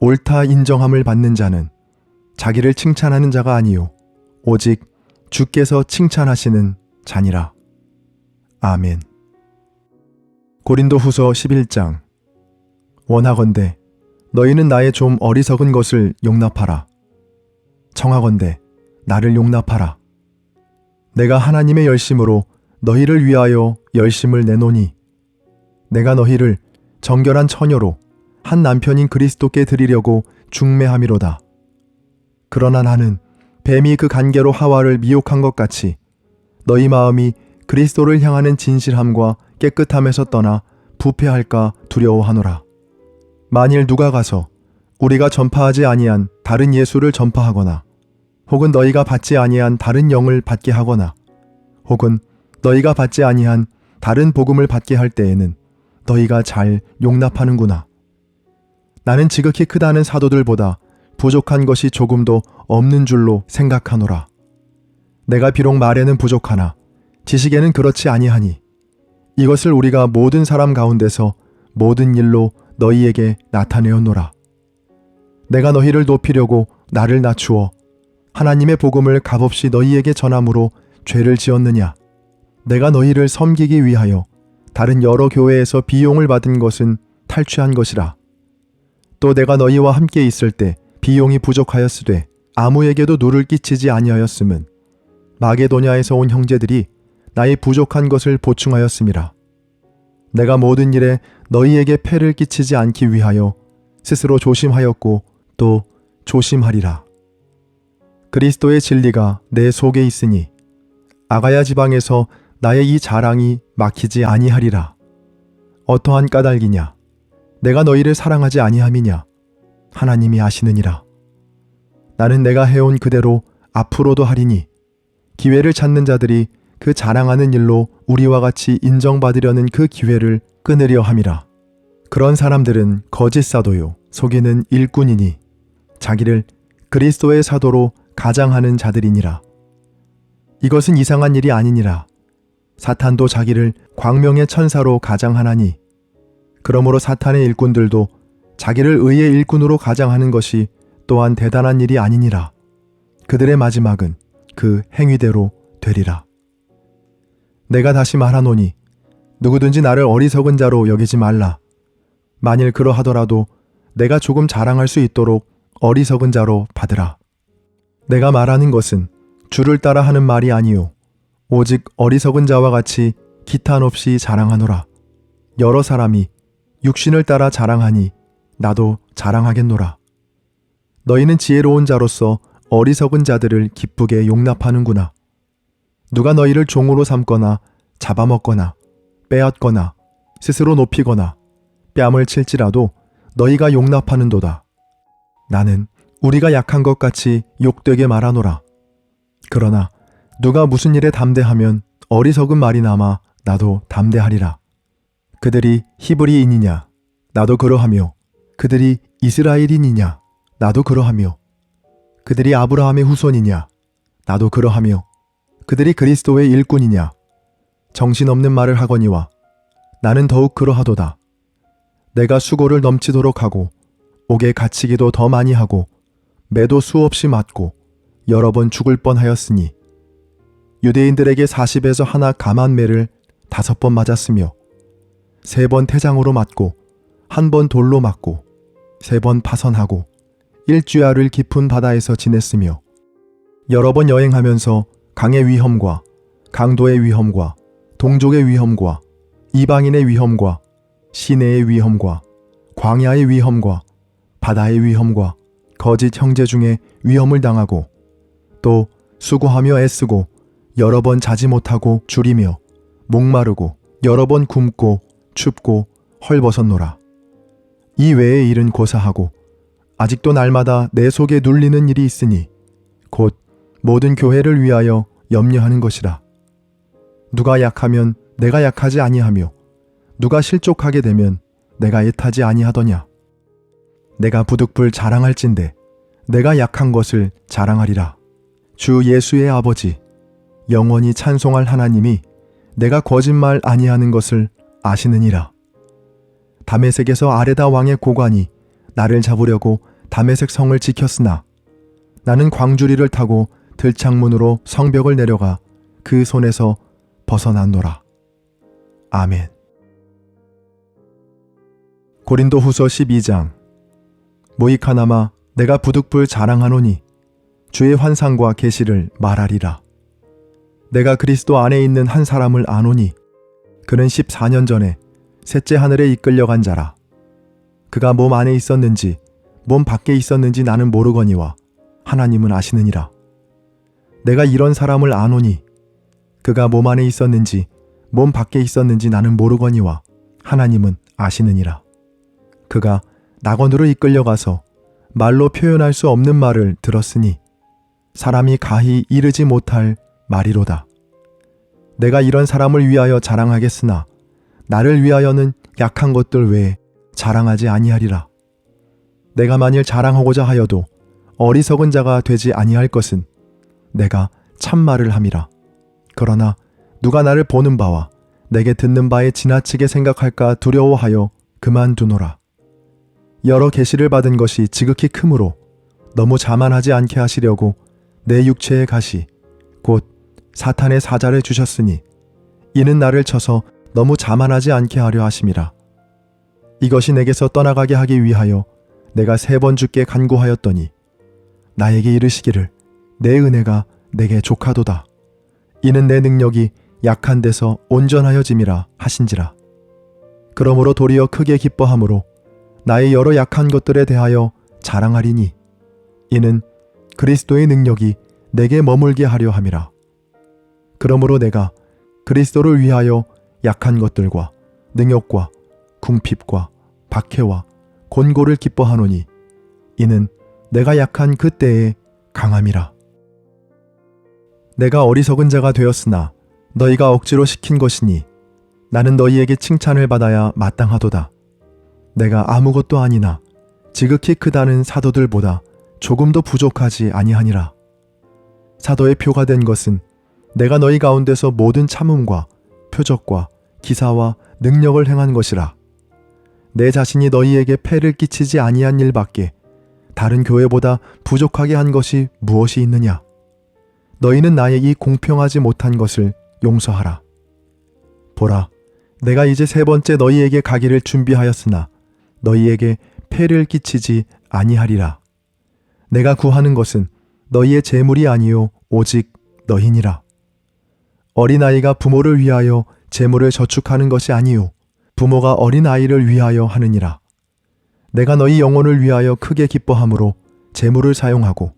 옳다 인정함을 받는 자는 자기를 칭찬하는 자가 아니요 오직 주께서 칭찬하시는 자니라. 아멘. 고린도후서 11장. 원하건대 너희는 나의 좀 어리석은 것을 용납하라. 청하건대 나를 용납하라. 내가 하나님의 열심으로 너희를 위하여 열심을 내노니 내가 너희를 정결한 처녀로 한 남편인 그리스도께 드리려고 중매함이로다. 그러나 나는 뱀이 그 간계로 하와를 미혹한 것 같이 너희 마음이 그리스도를 향하는 진실함과 깨끗함에서 떠나 부패할까 두려워하노라. 만일 누가 가서 우리가 전파하지 아니한 다른 예수를 전파하거나 혹은 너희가 받지 아니한 다른 영을 받게 하거나 혹은 너희가 받지 아니한 다른 복음을 받게 할 때에는 너희가 잘 용납하는구나. 나는 지극히 크다는 사도들보다 부족한 것이 조금도 없는 줄로 생각하노라. 내가 비록 말에는 부족하나 지식에는 그렇지 아니하니 이것을 우리가 모든 사람 가운데서 모든 일로 너희에게 나타내었노라. 내가 너희를 높이려고 나를 낮추어 하나님의 복음을 값없이 너희에게 전함으로 죄를 지었느냐? 내가 너희를 섬기기 위하여 다른 여러 교회에서 비용을 받은 것은 탈취한 것이라. 또 내가 너희와 함께 있을 때 비용이 부족하였으되 아무에게도 누를 끼치지 아니하였음은 마게도냐에서 온 형제들이 나의 부족한 것을 보충하였음이라. 내가 모든 일에 너희에게 폐를 끼치지 않기 위하여 스스로 조심하였고 또 조심하리라. 그리스도의 진리가 내 속에 있으니 아가야 지방에서 나의 이 자랑이 막히지 아니하리라. 어떠한 까닭이냐? 내가 너희를 사랑하지 아니함이냐? 하나님이 아시느니라. 나는 내가 해온 그대로 앞으로도 하리니 기회를 찾는 자들이 그 자랑하는 일로 우리와 같이 인정받으려는 그 기회를 끊으려 함이라. 그런 사람들은 거짓 사도요 속이는 일꾼이니 자기를 그리스도의 사도로 가장하는 자들이니라. 이것은 이상한 일이 아니니라. 사탄도 자기를 광명의 천사로 가장하나니 그러므로 사탄의 일꾼들도 자기를 의의 일꾼으로 가장하는 것이 또한 대단한 일이 아니니라. 그들의 마지막은 그 행위대로 되리라. 내가 다시 말하노니 누구든지 나를 어리석은 자로 여기지 말라. 만일 그러하더라도 내가 조금 자랑할 수 있도록 어리석은 자로 받으라. 내가 말하는 것은 주를 따라 하는 말이 아니요 오직 어리석은 자와 같이 기탄 없이 자랑하노라. 여러 사람이 육신을 따라 자랑하니 나도 자랑하겠노라. 너희는 지혜로운 자로서 어리석은 자들을 기쁘게 용납하는구나. 누가 너희를 종으로 삼거나 잡아먹거나 빼앗거나 스스로 높이거나 뺨을 칠지라도 너희가 용납하는도다. 나는 우리가 약한 것 같이 욕되게 말하노라. 그러나 누가 무슨 일에 담대하면 어리석은 말이 남아 나도 담대하리라. 그들이 히브리인이냐? 나도 그러하며 그들이 이스라엘인이냐? 나도 그러하며 그들이 아브라함의 후손이냐? 나도 그러하며 그들이 그리스도의 일꾼이냐? 정신없는 말을 하거니와 나는 더욱 그러하도다. 내가 수고를 넘치도록 하고 옥에 갇히기도 더 많이 하고 매도 수없이 맞고 여러 번 죽을 뻔하였으니 유대인들에게 40에서 하나 감한매를 5번 맞았으며 3번 태장으로 맞고 1번 돌로 맞고 3번 파선하고 1주야를 깊은 바다에서 지냈으며 여러 번 여행하면서 강의 위험과 강도의 위험과 동족의 위험과 이방인의 위험과 시내의 위험과 광야의 위험과 바다의 위험과 거짓 형제 중에 위험을 당하고 또 수고하며 애쓰고 여러 번 자지 못하고 줄이며 목마르고 여러 번 굶고 춥고 헐벗었노라. 이 외의 일은 고사하고 아직도 날마다 내 속에 눌리는 일이 있으니 곧 모든 교회를 위하여 염려하는 것이라. 누가 약하면 내가 약하지 아니하며 누가 실족하게 되면 내가 애타지 아니하더냐. 내가 부득불 자랑할진대 내가 약한 것을 자랑하리라. 주 예수의 아버지 영원히 찬송할 하나님이 내가 거짓말 아니하는 것을 아시느니라. 다메섹에서 아레다 왕의 고관이 나를 잡으려고 다메섹 성을 지켰으나 나는 광주리를 타고 들창문으로 성벽을 내려가 그 손에서 벗어났노라. 아멘. 고린도후서 12장. 모이카나마 내가 부득불 자랑하노니 주의 환상과 계시를 말하리라. 내가 그리스도 안에 있는 한 사람을 아노니 그는 14년 전에 셋째 하늘에 이끌려간 자라. 그가 몸 안에 있었는지 몸 밖에 있었는지 나는 모르거니와 하나님은 아시느니라. 내가 이런 사람을 아노니 그가 몸 안에 있었는지 몸 밖에 있었는지 나는 모르거니와 하나님은 아시느니라. 그가 낙원으로 이끌려가서 말로 표현할 수 없는 말을 들었으니 사람이 가히 이르지 못할 말이로다. 내가 이런 사람을 위하여 자랑하겠으나 나를 위하여는 약한 것들 외에 자랑하지 아니하리라. 내가 만일 자랑하고자 하여도 어리석은 자가 되지 아니할 것은 내가 참말을 함이라. 그러나 누가 나를 보는 바와 내게 듣는 바에 지나치게 생각할까 두려워하여 그만두노라. 여러 계시를 받은 것이 지극히 크므로 너무 자만하지 않게 하시려고 내 육체의 가시 곧 사탄의 사자를 주셨으니 이는 나를 쳐서 너무 자만하지 않게 하려 하심이라. 이것이 내게서 떠나가게 하기 위하여 내가 3번 주께 간구하였더니 나에게 이르시기를 내 은혜가 내게 족하도다. 이는 내 능력이 약한 데서 온전하여짐이라 하신지라. 그러므로 도리어 크게 기뻐함으로 나의 여러 약한 것들에 대하여 자랑하리니 이는 그리스도의 능력이 내게 머물게 하려 함이라. 그러므로 내가 그리스도를 위하여 약한 것들과 능욕과 궁핍과 박해와 곤고를 기뻐하노니 이는 내가 약한 그때의 강함이라. 내가 어리석은 자가 되었으나 너희가 억지로 시킨 것이니 나는 너희에게 칭찬을 받아야 마땅하도다. 내가 아무것도 아니나 지극히 크다는 사도들보다 조금도 부족하지 아니하니라. 사도의 표가 된 것은 내가 너희 가운데서 모든 참음과 표적과 기사와 능력을 행한 것이라. 내 자신이 너희에게 폐를 끼치지 아니한 일밖에 다른 교회보다 부족하게 한 것이 무엇이 있느냐? 너희는 나의 이 공평하지 못한 것을 용서하라. 보라, 내가 이제 3번째 너희에게 가기를 준비하였으나 너희에게 폐를 끼치지 아니하리라. 내가 구하는 것은 너희의 재물이 아니요 오직 너희니라. 어린아이가 부모를 위하여 재물을 저축하는 것이 아니요 부모가 어린아이를 위하여 하느니라. 내가 너희 영혼을 위하여 크게 기뻐함으로 재물을 사용하고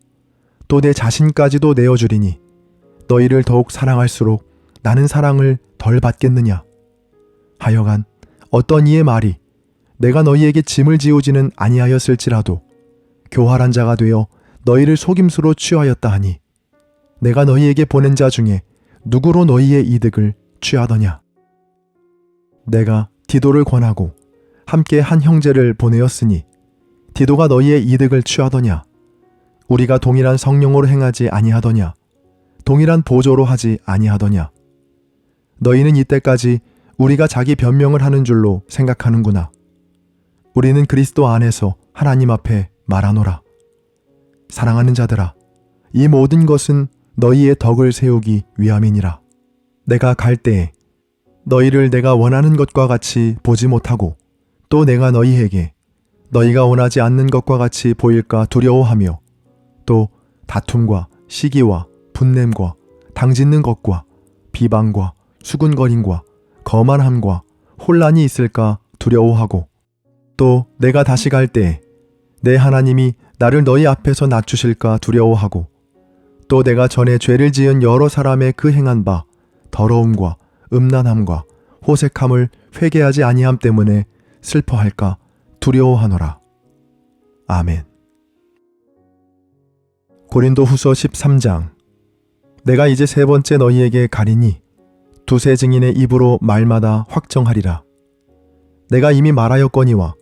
또 내 자신까지도 내어주리니 너희를 더욱 사랑할수록 나는 사랑을 덜 받겠느냐. 하여간 어떤 이의 말이 내가 너희에게 짐을 지우지는 아니하였을지라도 교활한 자가 되어 너희를 속임수로 취하였다 하니 내가 너희에게 보낸 자 중에 누구로 너희의 이득을 취하더냐. 내가 디도를 권하고 함께 한 형제를 보내었으니 디도가 너희의 이득을 취하더냐. 우리가 동일한 성령으로 행하지 아니하더냐. 동일한 보조로 하지 아니하더냐. 너희는 이때까지 우리가 자기 변명을 하는 줄로 생각하는구나. 우리는 그리스도 안에서 하나님 앞에 말하노라. 사랑하는 자들아, 이 모든 것은 너희의 덕을 세우기 위함이니라. 내가 갈 때에 너희를 내가 원하는 것과 같이 보지 못하고 또 내가 너희에게 너희가 원하지 않는 것과 같이 보일까 두려워하며 또 다툼과 시기와 분냄과 당짓는 것과 비방과 수군거림과 거만함과 혼란이 있을까 두려워하고 또 내가 다시 갈 때에 내 하나님이 나를 너희 앞에서 낮추실까 두려워하고 또 내가 전에 죄를 지은 여러 사람의 그 행한 바 더러움과 음란함과 호색함을 회개하지 아니함 때문에 슬퍼할까 두려워하노라. 아멘. 고린도후서 13장. 내가 이제 세 번째 너희에게 가리니 두세 증인의 입으로 말마다 확정하리라. 내가 이미 말하였거니와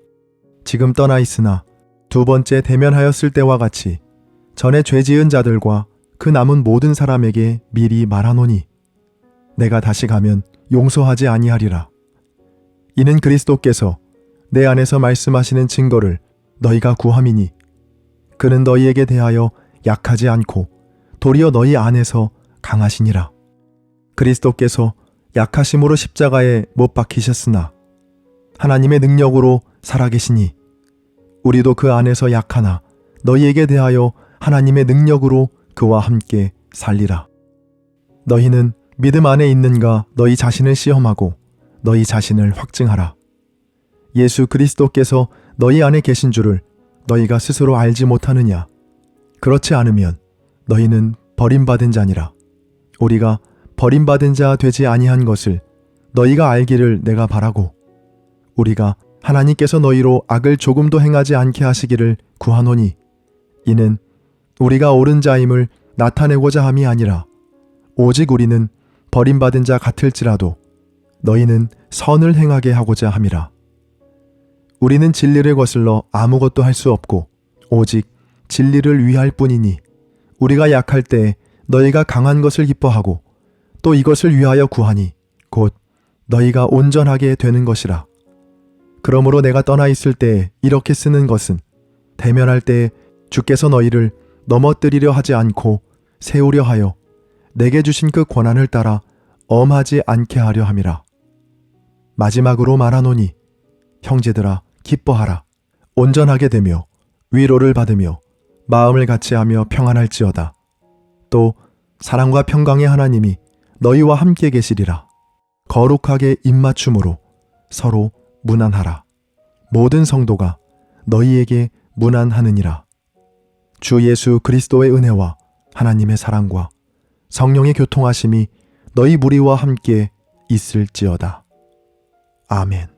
지금 떠나 있으나 두 번째 대면하였을 때와 같이 전에 죄 지은 자들과 그 남은 모든 사람에게 미리 말하노니 내가 다시 가면 용서하지 아니하리라. 이는 그리스도께서 내 안에서 말씀하시는 증거를 너희가 구함이니 그는 너희에게 대하여 약하지 않고 도리어 너희 안에서 강하시니라. 그리스도께서 약하심으로 십자가에 못 박히셨으나 하나님의 능력으로 살아계시니 우리도 그 안에서 약하나 너희에게 대하여 하나님의 능력으로 그와 함께 살리라. 너희는 믿음 안에 있는가 너희 자신을 시험하고 너희 자신을 확증하라. 예수 그리스도께서 너희 안에 계신 줄을 너희가 스스로 알지 못하느냐? 그렇지 않으면 너희는 버림받은 자니라. 우리가 버림받은 자 되지 아니한 것을 너희가 알기를 내가 바라고 우리가 하나님께서 너희로 악을 조금도 행하지 않게 하시기를 구하노니 이는 우리가 옳은 자임을 나타내고자 함이 아니라 오직 우리는 버림받은 자 같을지라도 너희는 선을 행하게 하고자 함이라. 우리는 진리를 거슬러 아무것도 할 수 없고 오직 진리를 위할 뿐이니 우리가 약할 때 너희가 강한 것을 기뻐하고 또 이것을 위하여 구하니 곧 너희가 온전하게 되는 것이라. 그러므로 내가 떠나 있을 때 이렇게 쓰는 것은 대면할 때 주께서 너희를 넘어뜨리려 하지 않고 세우려 하여 내게 주신 그 권한을 따라 엄하지 않게 하려 함이라. 마지막으로 말하노니 형제들아 기뻐하라. 온전하게 되며 위로를 받으며 마음을 같이하며 평안할지어다. 또 사랑과 평강의 하나님이 너희와 함께 계시리라. 거룩하게 입맞춤으로 서로 문안하라. 모든 성도가 너희에게 문안하느니라. 주 예수 그리스도의 은혜와 하나님의 사랑과 성령의 교통하심이 너희 무리와 함께 있을지어다. 아멘.